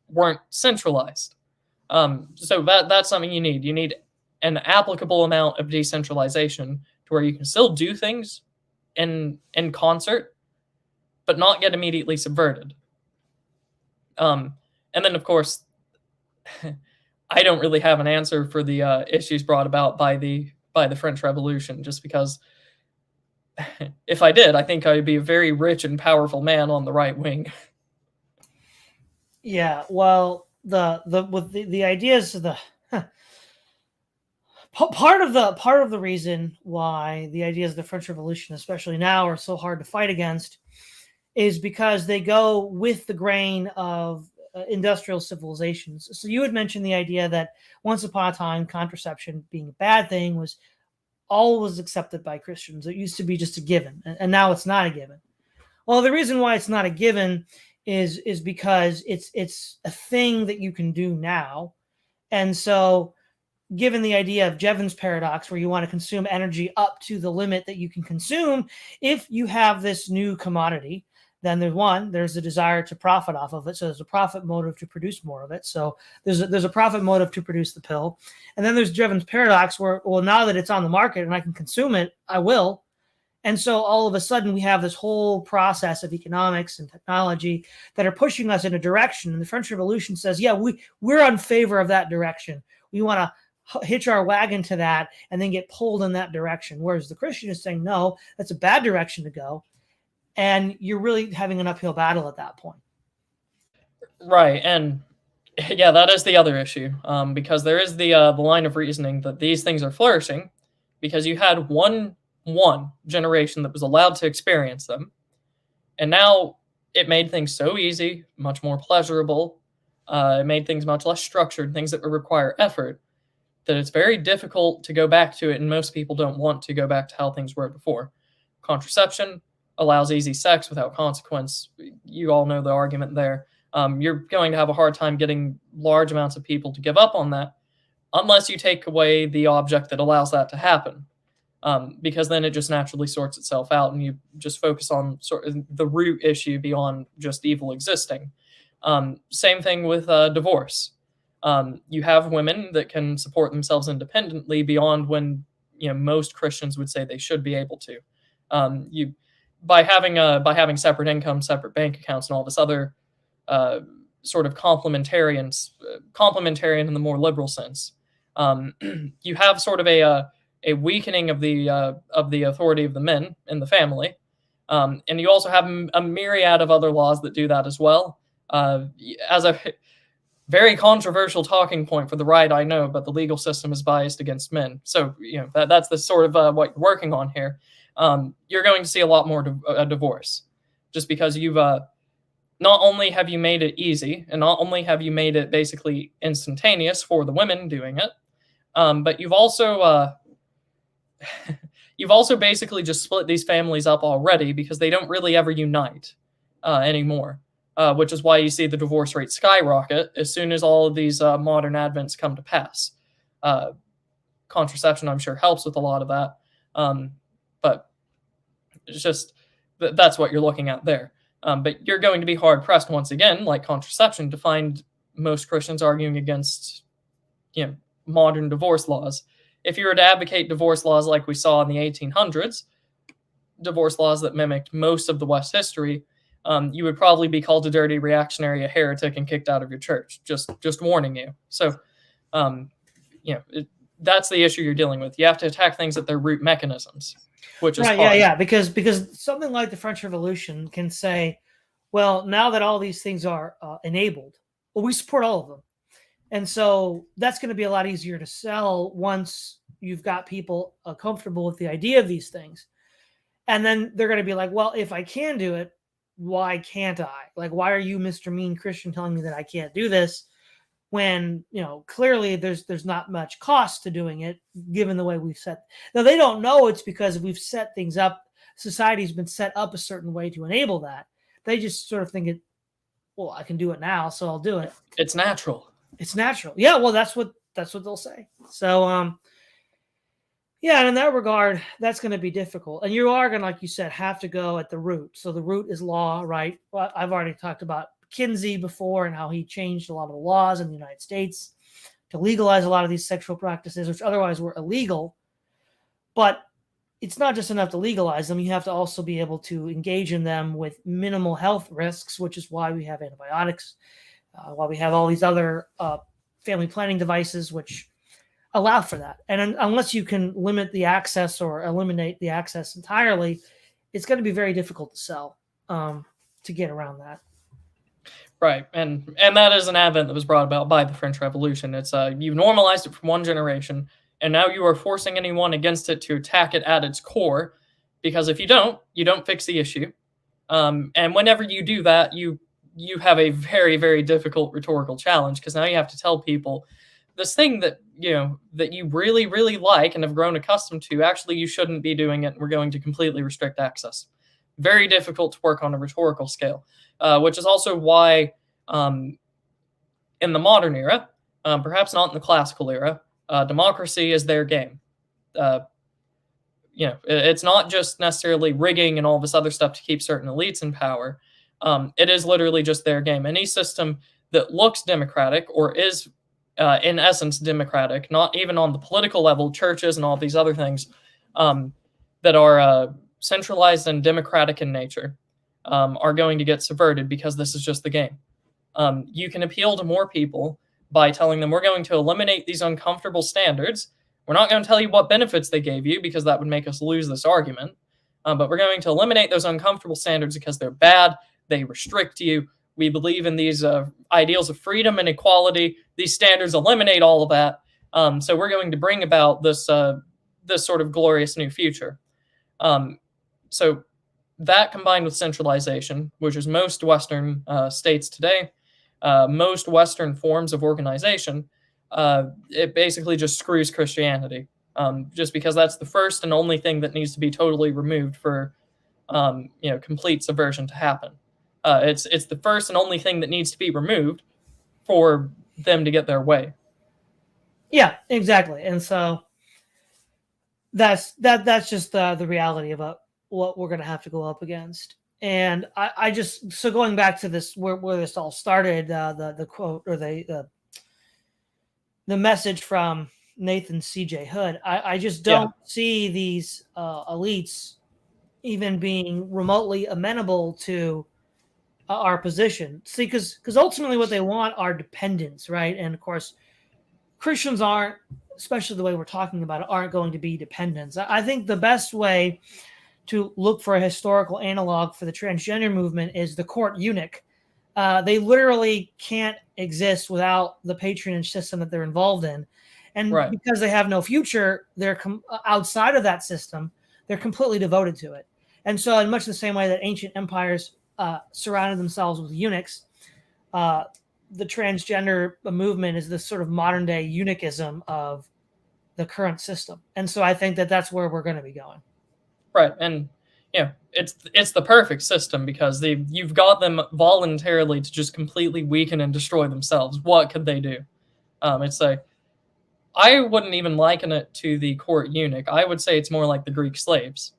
weren't centralized. So that's something you need. You need an applicable amount of decentralization to where you can still do things in concert, but not get immediately subverted. And then, of course, I don't really have an answer for the issues brought about by the French Revolution, just because if I did, I think I would be a very rich and powerful man on the right wing. Yeah, well, the ideas of the part of the reason why the ideas of the French Revolution, especially now, are so hard to fight against, is because they go with the grain of industrial civilizations. So you had mentioned the idea that once upon a time, contraception being a bad thing was always accepted by Christians. It used to be just a given, and now it's not a given. Well, the reason why it's not a given is because it's a thing that you can do now. And so, given the idea of Jevons paradox, where you want to consume energy up to the limit that you can consume, if you have this new commodity, then there's a desire to profit off of it. So there's a profit motive to produce more of it. So there's a profit motive to produce the pill. And then there's Jevons paradox, where, well, now that it's on the market and I can consume it, I will. And so all of a sudden we have this whole process of economics and technology that are pushing us in a direction. And the French Revolution says, yeah, we're in favor of that direction. We want to hitch our wagon to that and then get pulled in that direction. Whereas the Christian is saying, no, that's a bad direction to go. And you're really having an uphill battle at that point. Right. And yeah, that is the other issue, because there is the line of reasoning that these things are flourishing because you had one generation that was allowed to experience them, and now it made things so easy, much more pleasurable. It made things much less structured, things that would require effort, that it's very difficult to go back to it, and most people don't want to go back to how things were before. Contraception allows easy sex without consequence. You all know the argument there. You're going to have a hard time getting large amounts of people to give up on that unless you take away the object that allows that to happen, because then it just naturally sorts itself out and you just focus on sort of the root issue beyond just evil existing. Same thing with divorce. You have women that can support themselves independently beyond when most Christians would say they should be able to. By having separate income, separate bank accounts, and all this other sort of complementarian in the more liberal sense, you have sort of a weakening of the authority of the men in the family, and you also have a myriad of other laws that do that as well. As a very controversial talking point for the right, I know, but the legal system is biased against men. So that's the sort of what you're working on here. You're going to see a lot more divorce, just because you've not only have you made it easy, and not only have you made it basically instantaneous for the women doing it, but you've also basically just split these families up already, because they don't really ever unite anymore, which is why you see the divorce rate skyrocket as soon as all of these modern advents come to pass. Contraception, I'm sure, helps with a lot of that. But it's just that's what you're looking at there. But you're going to be hard pressed once again, like contraception, to find most Christians arguing against, modern divorce laws. If you were to advocate divorce laws like we saw in the 1800s, divorce laws that mimicked most of the West history, you would probably be called a dirty reactionary, a heretic, and kicked out of your church. Just warning you. So, that's the issue you're dealing with. You have to attack things at their root mechanisms, which is right. hard. Yeah, because something like the French Revolution can say, well, now that all these things are enabled, well, we support all of them. And so that's going to be a lot easier to sell once you've got people comfortable with the idea of these things. And then they're going to be like, well, if I can do it, why can't I? Like, why are you, Mr. Mean Christian, telling me that I can't do this when, clearly there's not much cost to doing it, given the way we've set. Now, they don't know it's because we've set things up. Society's been set up a certain way to enable that. They just sort of think well, I can do it now, so I'll do it. It's natural. It's natural. Yeah, well, that's what they'll say. So, yeah, and in that regard, that's going to be difficult. And you are going to, like you said, have to go at the root. So the root is law, right? Well, I've already talked about Kinsey before and how he changed a lot of the laws in the United States to legalize a lot of these sexual practices, which otherwise were illegal. But it's not just enough to legalize them. You have to also be able to engage in them with minimal health risks, which is why we have antibiotics, why we have all these other family planning devices, which allow for that. And unless you can limit the access or eliminate the access entirely, it's going to be very difficult to sell to get around that. Right, and that is an advent that was brought about by the French Revolution. It's you normalized it from one generation, and now you are forcing anyone against it to attack it at its core, because if you don't fix the issue. And whenever you do that, you have a very, very difficult rhetorical challenge, because now you have to tell people this thing that that you really, really like and have grown accustomed to, actually you shouldn't be doing it, and we're going to completely restrict access. Very difficult to work on a rhetorical scale, which is also why in the modern era, perhaps not in the classical era, democracy is their game. It's not just necessarily rigging and all this other stuff to keep certain elites in power. It is literally just their game. Any system that looks democratic or is in essence democratic, not even on the political level, churches and all these other things that are centralized and democratic in nature, are going to get subverted, because this is just the game. You can appeal to more people by telling them, we're going to eliminate these uncomfortable standards. We're not going to tell you what benefits they gave you, because that would make us lose this argument. But we're going to eliminate those uncomfortable standards because they're bad. They restrict you. We believe in these ideals of freedom and equality. These standards eliminate all of that. So we're going to bring about this sort of glorious new future. So that, combined with centralization, which is most Western states today, most Western forms of organization, it basically just screws Christianity, just because that's the first and only thing that needs to be totally removed for complete subversion to happen. It's the first and only thing that needs to be removed for them to get their way. Yeah, exactly. And so that's just the reality about what we're going to have to go up against. And I just, so going back to this, where this all started, the quote, or the message from Nathan C.J. Hood, I just don't see these elites even being remotely amenable to our position. See, because ultimately what they want are dependents, right? And of course, Christians aren't, especially the way we're talking about it, aren't going to be dependents. I think the best way to look for a historical analog for the transgender movement is the court eunuch. They literally can't exist without the patronage system that they're involved in. And because they have no future, they're outside of that system, they're completely devoted to it. And so in much the same way that ancient empires surrounded themselves with eunuchs, the transgender movement is this sort of modern day eunuchism of the current system. And so I think that that's where we're going to be going. Right. And it's the perfect system, because you've got them voluntarily to just completely weaken and destroy themselves. What could they do? It's like, I wouldn't even liken it to the court eunuch. I would say it's more like the Greek slaves.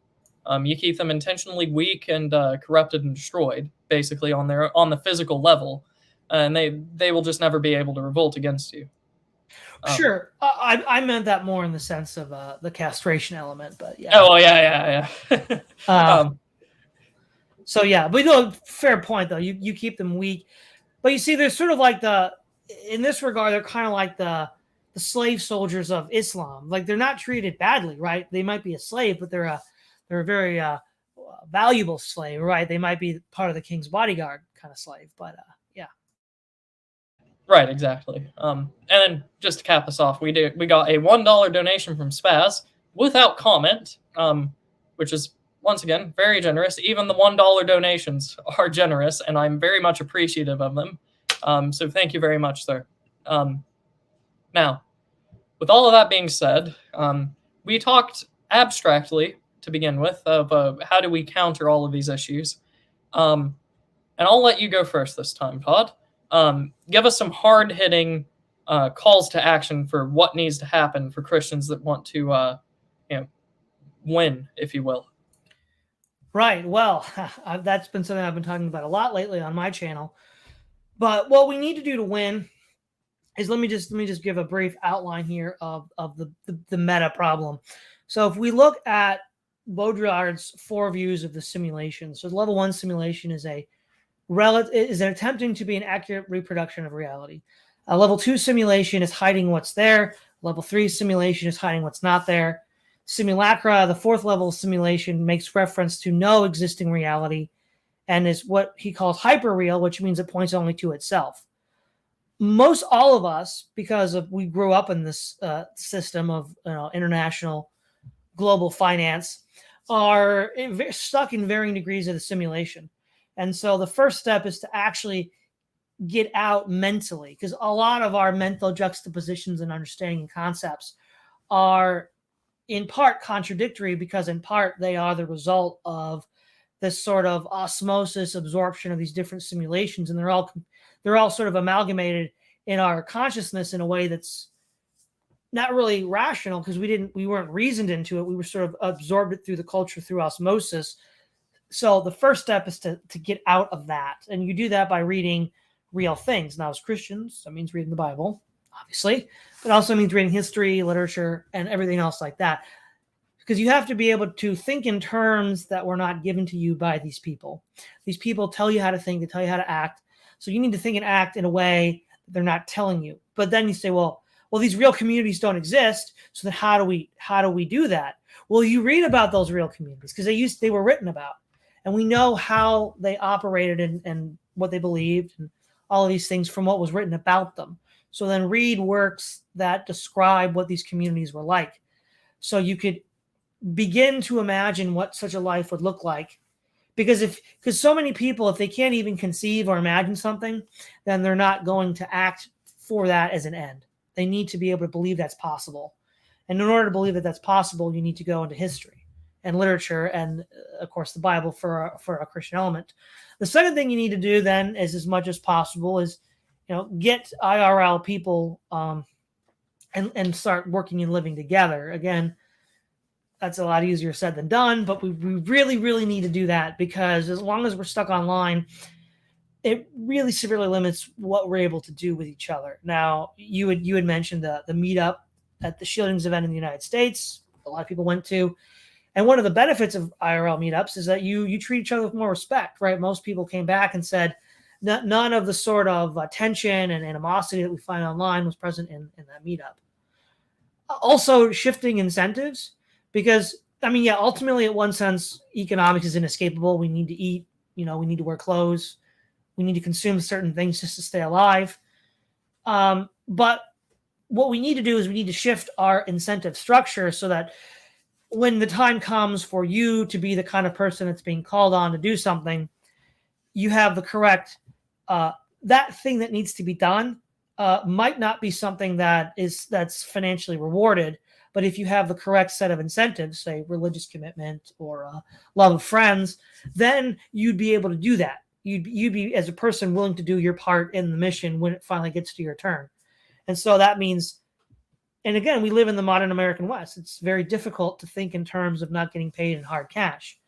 You keep them intentionally weak and corrupted and destroyed, basically on the physical level, and they will just never be able to revolt against you. Sure. I meant that more in the sense of the castration element, but yeah. Oh, yeah. So yeah, but no, fair point though. You keep them weak, but you see, there's sort of like in this regard, they're kind of like the slave soldiers of Islam. Like they're not treated badly, right? They might be a slave, but they're a very valuable slave, right? They might be part of the king's bodyguard kind of slave, but yeah. Right, exactly. And then just to cap us off, we got a $1 donation from Spaz without comment, which is once again very generous. Even the $1 donations are generous, and I'm very much appreciative of them. So thank you very much, sir. Now, with all of that being said, we talked abstractly to begin with of how do we counter all of these issues. And I'll let you go first this time, Todd. Give us some hard-hitting calls to action for what needs to happen for Christians that want to, win, if you will. Right. Well, that's been something I've been talking about a lot lately on my channel. But what we need to do to win is let me just give a brief outline here of the meta problem. So if we look at Baudrillard's 4 views of the simulation, so level 1 simulation is an attempting to be an accurate reproduction of reality. Level 2 simulation is hiding what's there. Level 3 simulation is hiding what's not there. Simulacra, the 4th level of simulation, makes reference to no existing reality and is what he calls hyperreal, which means it points only to itself. Most all of us, because we grew up in this system of international global finance, are stuck in varying degrees of the simulation. And so the first step is to actually get out mentally, because a lot of our mental juxtapositions and understanding and concepts are in part contradictory, because in part they are the result of this sort of osmosis absorption of these different simulations, and they're all sort of amalgamated in our consciousness in a way that's not really rational, because we weren't reasoned into it. We were sort of absorbed it through the culture, through osmosis. So the first step is to get out of that. And you do that by reading real things. Now, as Christians, that means reading the Bible, obviously, but also means reading history, literature, and everything else like that. Because you have to be able to think in terms that were not given to you by these people. These people tell you how to think, they tell you how to act. So you need to think and act in a way that they're not telling you. But then you say, well, these real communities don't exist. So then how do we do that? Well, you read about those real communities because they were written about. And we know how they operated and what they believed and all of these things from what was written about them. So then read works that describe what these communities were like. So you could begin to imagine what such a life would look like. Because so many people, if they can't even conceive or imagine something, then they're not going to act for that as an end. They need to be able to believe that's possible. And in order to believe that that's possible, you need to go into history and literature and, of course, the Bible for a Christian element. The second thing you need to do then is, as much as possible, is get IRL people and start working and living together. Again, that's a lot easier said than done, but we really, really need to do that, because as long as we're stuck online, it really severely limits what we're able to do with each other. Now, you had mentioned the meetup at the Shieldings event in the United States. A lot of people went to. And one of the benefits of IRL meetups is that you treat each other with more respect, right? Most people came back and said none of the sort of tension and animosity that we find online was present in that meetup. Also, shifting incentives, because, ultimately, in one sense, economics is inescapable. We need to eat, we need to wear clothes. We need to consume certain things just to stay alive. But what we need to do is we need to shift our incentive structure so that when the time comes for you to be the kind of person that's being called on to do something, you have the correct, that thing that needs to be done might not be something that's financially rewarded, but if you have the correct set of incentives, say religious commitment or love of friends, then you'd be able to do that. You'd be, as a person, willing to do your part in the mission when it finally gets to your turn. And so that means, and again, we live in the modern American West. It's very difficult to think in terms of not getting paid in hard cash.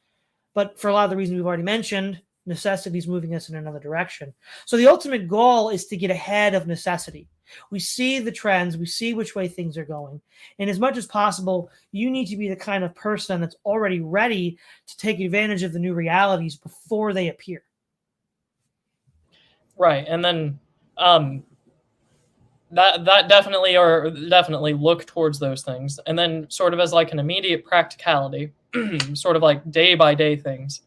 But for a lot of the reasons we've already mentioned, necessity is moving us in another direction. So the ultimate goal is to get ahead of necessity. We see the trends, we see which way things are going. And as much as possible, you need to be the kind of person that's already ready to take advantage of the new realities before they appear. Right. And then that definitely look towards those things. And then sort of as like an immediate practicality, sort of like day by day things,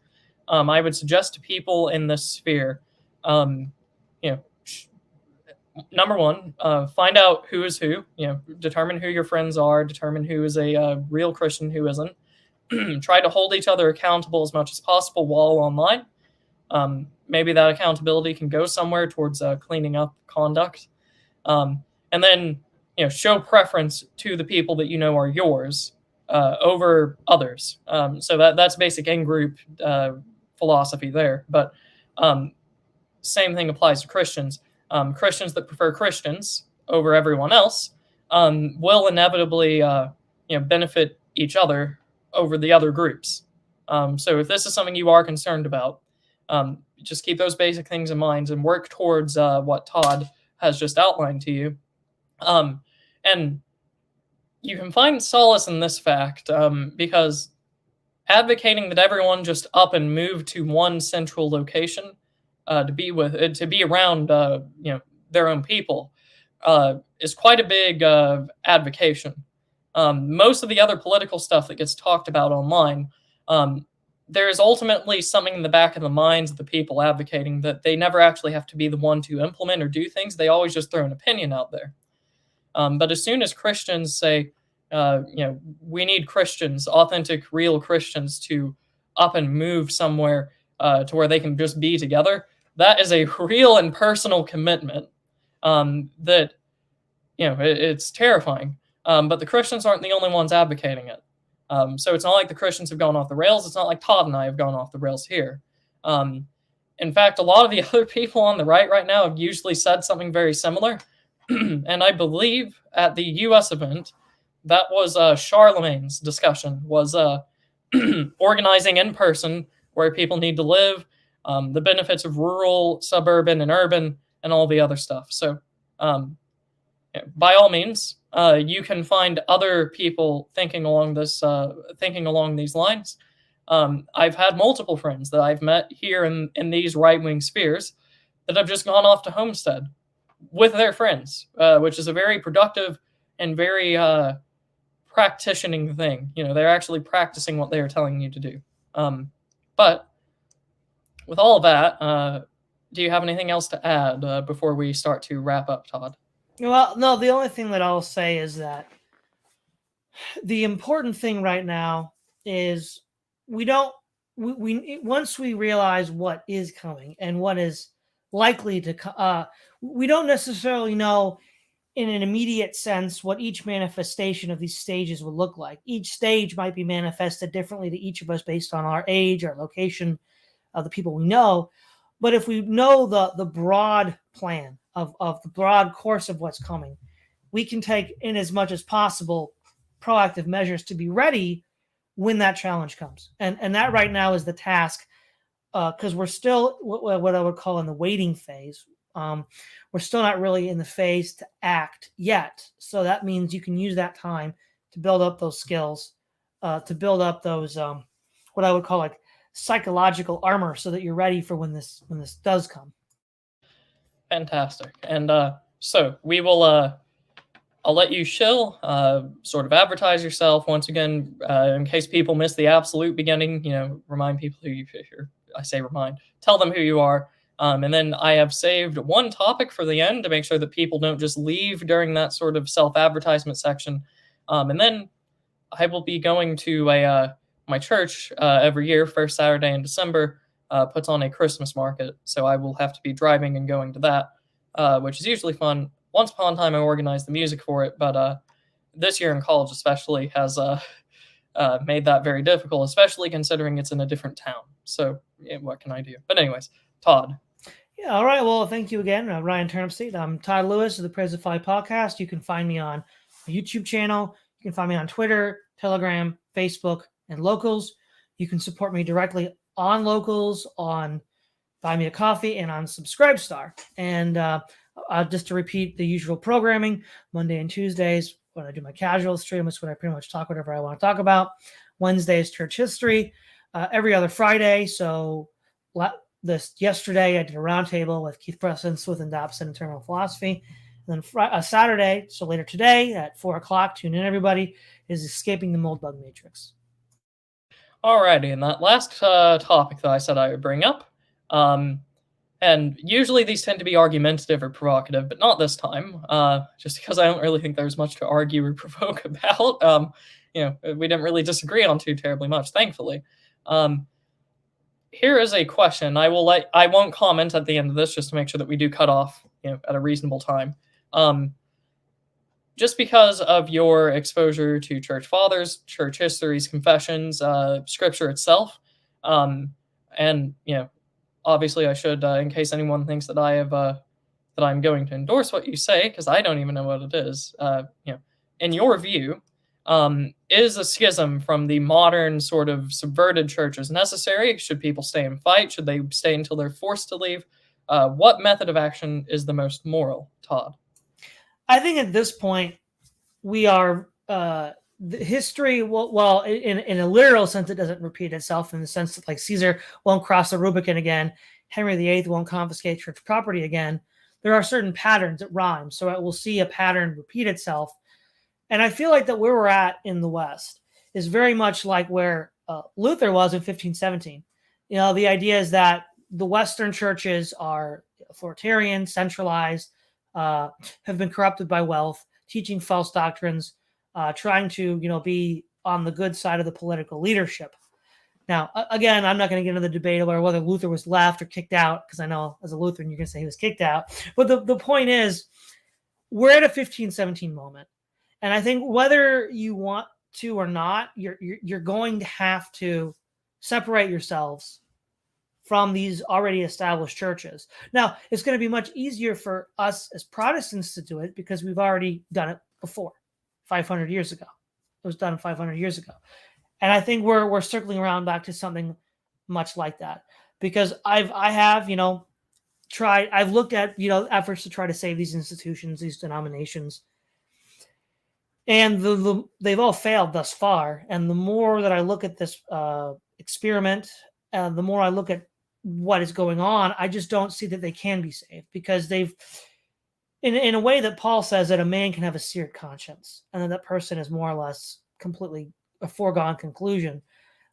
I would suggest to people in this sphere, you know, number one, find out who is who. Determine who your friends are. Determine who is a real Christian, who isn't. Try to hold each other accountable as much as possible while online. Maybe that accountability can go somewhere towards cleaning up conduct. And then show preference to the people that you know are yours over others. So that's basic in-group philosophy there. But same thing applies to Christians. Christians that prefer Christians over everyone else will inevitably benefit each other over the other groups. So if this is something you are concerned about, just keep those basic things in mind and work towards what Todd has just outlined to you. And you can find solace in this fact because advocating that everyone just up and move to one central location to be around their own people is quite a big advocation. Most of the other political stuff that gets talked about online, there is ultimately something in the back of the minds of the people advocating that they never actually have to be the one to implement or do things. They always just throw an opinion out there. But as soon as Christians say, we need Christians, authentic, real Christians, to up and move somewhere to where they can just be together, that is a real and personal commitment that, it's terrifying. But the Christians aren't the only ones advocating it. So it's not like the Christians have gone off the rails. It's not like Todd and I have gone off the rails here. In fact, a lot of the other people on the right now have usually said something very similar. And I believe at the U.S. event, that was Charlemagne's discussion, was organizing in person where people need to live, the benefits of rural, suburban, and urban, and all the other stuff. So by all means, you can find other people thinking along these lines. I've had multiple friends that I've met here in these right-wing spheres that have just gone off to Homestead with their friends, which is a very productive and very practicing thing. They're actually practicing what they are telling you to do. But with all of that, do you have anything else to add before we start to wrap up, Todd? Well, no, the only thing that I'll say is that the important thing right now is once we realize what is coming and what is likely to come, we don't necessarily know in an immediate sense what each manifestation of these stages will look like. Each stage might be manifested differently to each of us based on our age, our location, the people we know. But if we know the broad plan of the broad course of what's coming, we can take in as much as possible proactive measures to be ready when that challenge comes. And that right now is the task, because we're still what I would call in the waiting phase. We're still not really in the phase to act yet. So that means you can use that time to build up those skills, to build up those what I would call like psychological armor, so that you're ready for when this does come. Fantastic. And so we will I'll let you shill, sort of advertise yourself once again, in case people miss the absolute beginning. Remind people who tell them who you are. And then I have saved one topic for the end to make sure that people don't just leave during that sort of self-advertisement section. And then I will be going to my church every year, first Saturday in December, puts on a Christmas market. So I will have to be driving and going to that, which is usually fun. Once upon a time, I organized the music for it, but this year in college especially has made that very difficult, especially considering it's in a different town. So what can I do? But anyways, Todd. Yeah, all right. Well, thank you again, Ryan Turnip Seed. I'm Todd Lewis of the Praise of Folly podcast. You can find me on my YouTube channel. You can find me on Twitter, Telegram, Facebook, and Locals. You can support me directly on Locals, on Buy Me a Coffee, and on Subscribestar. And Just to repeat the usual programming, Monday and Tuesdays, when I do my casual stream, is when I pretty much talk whatever I want to talk about. Wednesday is church history. Every other Friday, so yesterday I did a roundtable with Keith Preston and Dobson in terminal philosophy. And then Saturday, so later today at 4 o'clock, tune in everybody, is Escaping the Mold Bug Matrix. Alrighty, and that last topic that I said I would bring up, and usually these tend to be argumentative or provocative, but not this time, just because I don't really think there's much to argue or provoke about. We didn't really disagree on too terribly much, thankfully. Here is a question. I won't comment at the end of this, just to make sure that we do cut off, at a reasonable time. Just because of your exposure to church fathers, church histories, confessions, scripture itself, and obviously I should, in case anyone thinks that that I'm going to endorse what you say, because I don't even know what it is. In your view, is a schism from the modern sort of subverted churches necessary? Should people stay and fight? Should they stay until they're forced to leave? What method of action is the most moral, Todd? I think at this point, we are the history. Well, in a literal sense, it doesn't repeat itself in the sense that, like, Caesar won't cross the Rubicon again, Henry VIII won't confiscate church property again. There are certain patterns that rhyme, so it will see a pattern repeat itself. And I feel like that where we're at in the West is very much like where Luther was in 1517. The idea is that the Western churches are authoritarian, centralized, have been corrupted by wealth, teaching false doctrines, trying to, be on the good side of the political leadership. Now, again, I'm not going to get into the debate over whether Luther was left or kicked out, because I know as a Lutheran, you're going to say he was kicked out. But the point is, we're at a 1517 moment. And I think whether you want to or not, you're going to have to separate yourselves from these already established churches. Now, it's going to be much easier for us as Protestants to do it because we've already done it before, 500 years ago. It was done 500 years ago. And I think we're circling around back to something much like that, because I've looked at, efforts to try to save these institutions, these denominations, and they've all failed thus far. And the more that I look at this experiment, the more I look at what is going on, I just don't see that they can be saved, because they've, in a way that Paul says that a man can have a seared conscience, and then that person is more or less completely a foregone conclusion.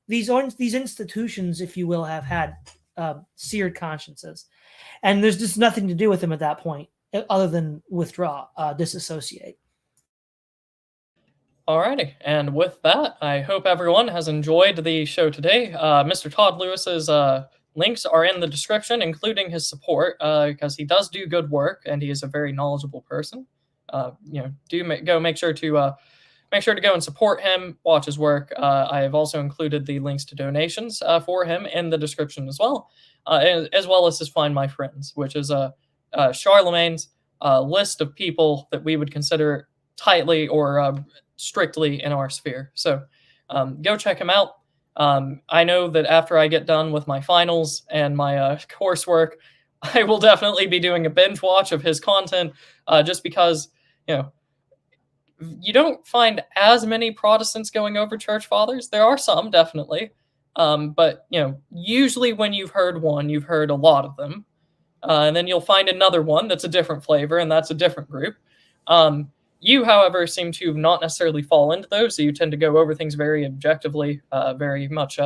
These institutions, if you will, have had seared consciences, and there's just nothing to do with them at that point other than withdraw, disassociate. Alrighty, and with that, I hope everyone has enjoyed the show today. Mr. Todd Lewis's links are in the description, including his support, because he does do good work and he is a very knowledgeable person. Make sure to go and support him, watch his work. I have also included the links to donations for him in the description as well as his Find My Friends, which is Charlemagne's list of people that we would consider tightly or strictly in our sphere. So go check him out. I know that after I get done with my finals and my coursework, I will definitely be doing a binge watch of his content, just because, you don't find as many Protestants going over church fathers. There are some, definitely. But, usually when you've heard one, you've heard a lot of them. And then you'll find another one that's a different flavor, and that's a different group. You, however, seem to not necessarily fall into those, so you tend to go over things very objectively, very much.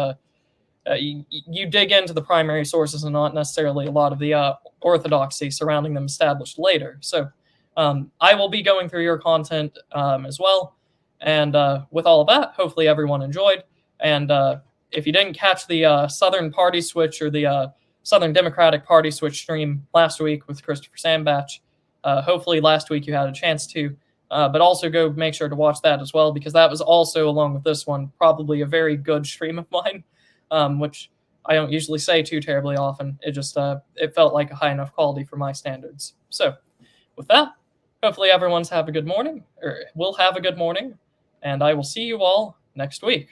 You dig into the primary sources and not necessarily a lot of the orthodoxy surrounding them established later. So I will be going through your content as well. And with all of that, hopefully everyone enjoyed. And if you didn't catch the Southern Party Switch or the Southern Democratic Party Switch stream last week with Christopher Sambach, hopefully last week you had a chance to. But also go make sure to watch that as well, because that was also, along with this one, probably a very good stream of mine, which I don't usually say too terribly often. It just it felt like a high enough quality for my standards. So with that, hopefully everyone's will have a good morning, and I will see you all next week.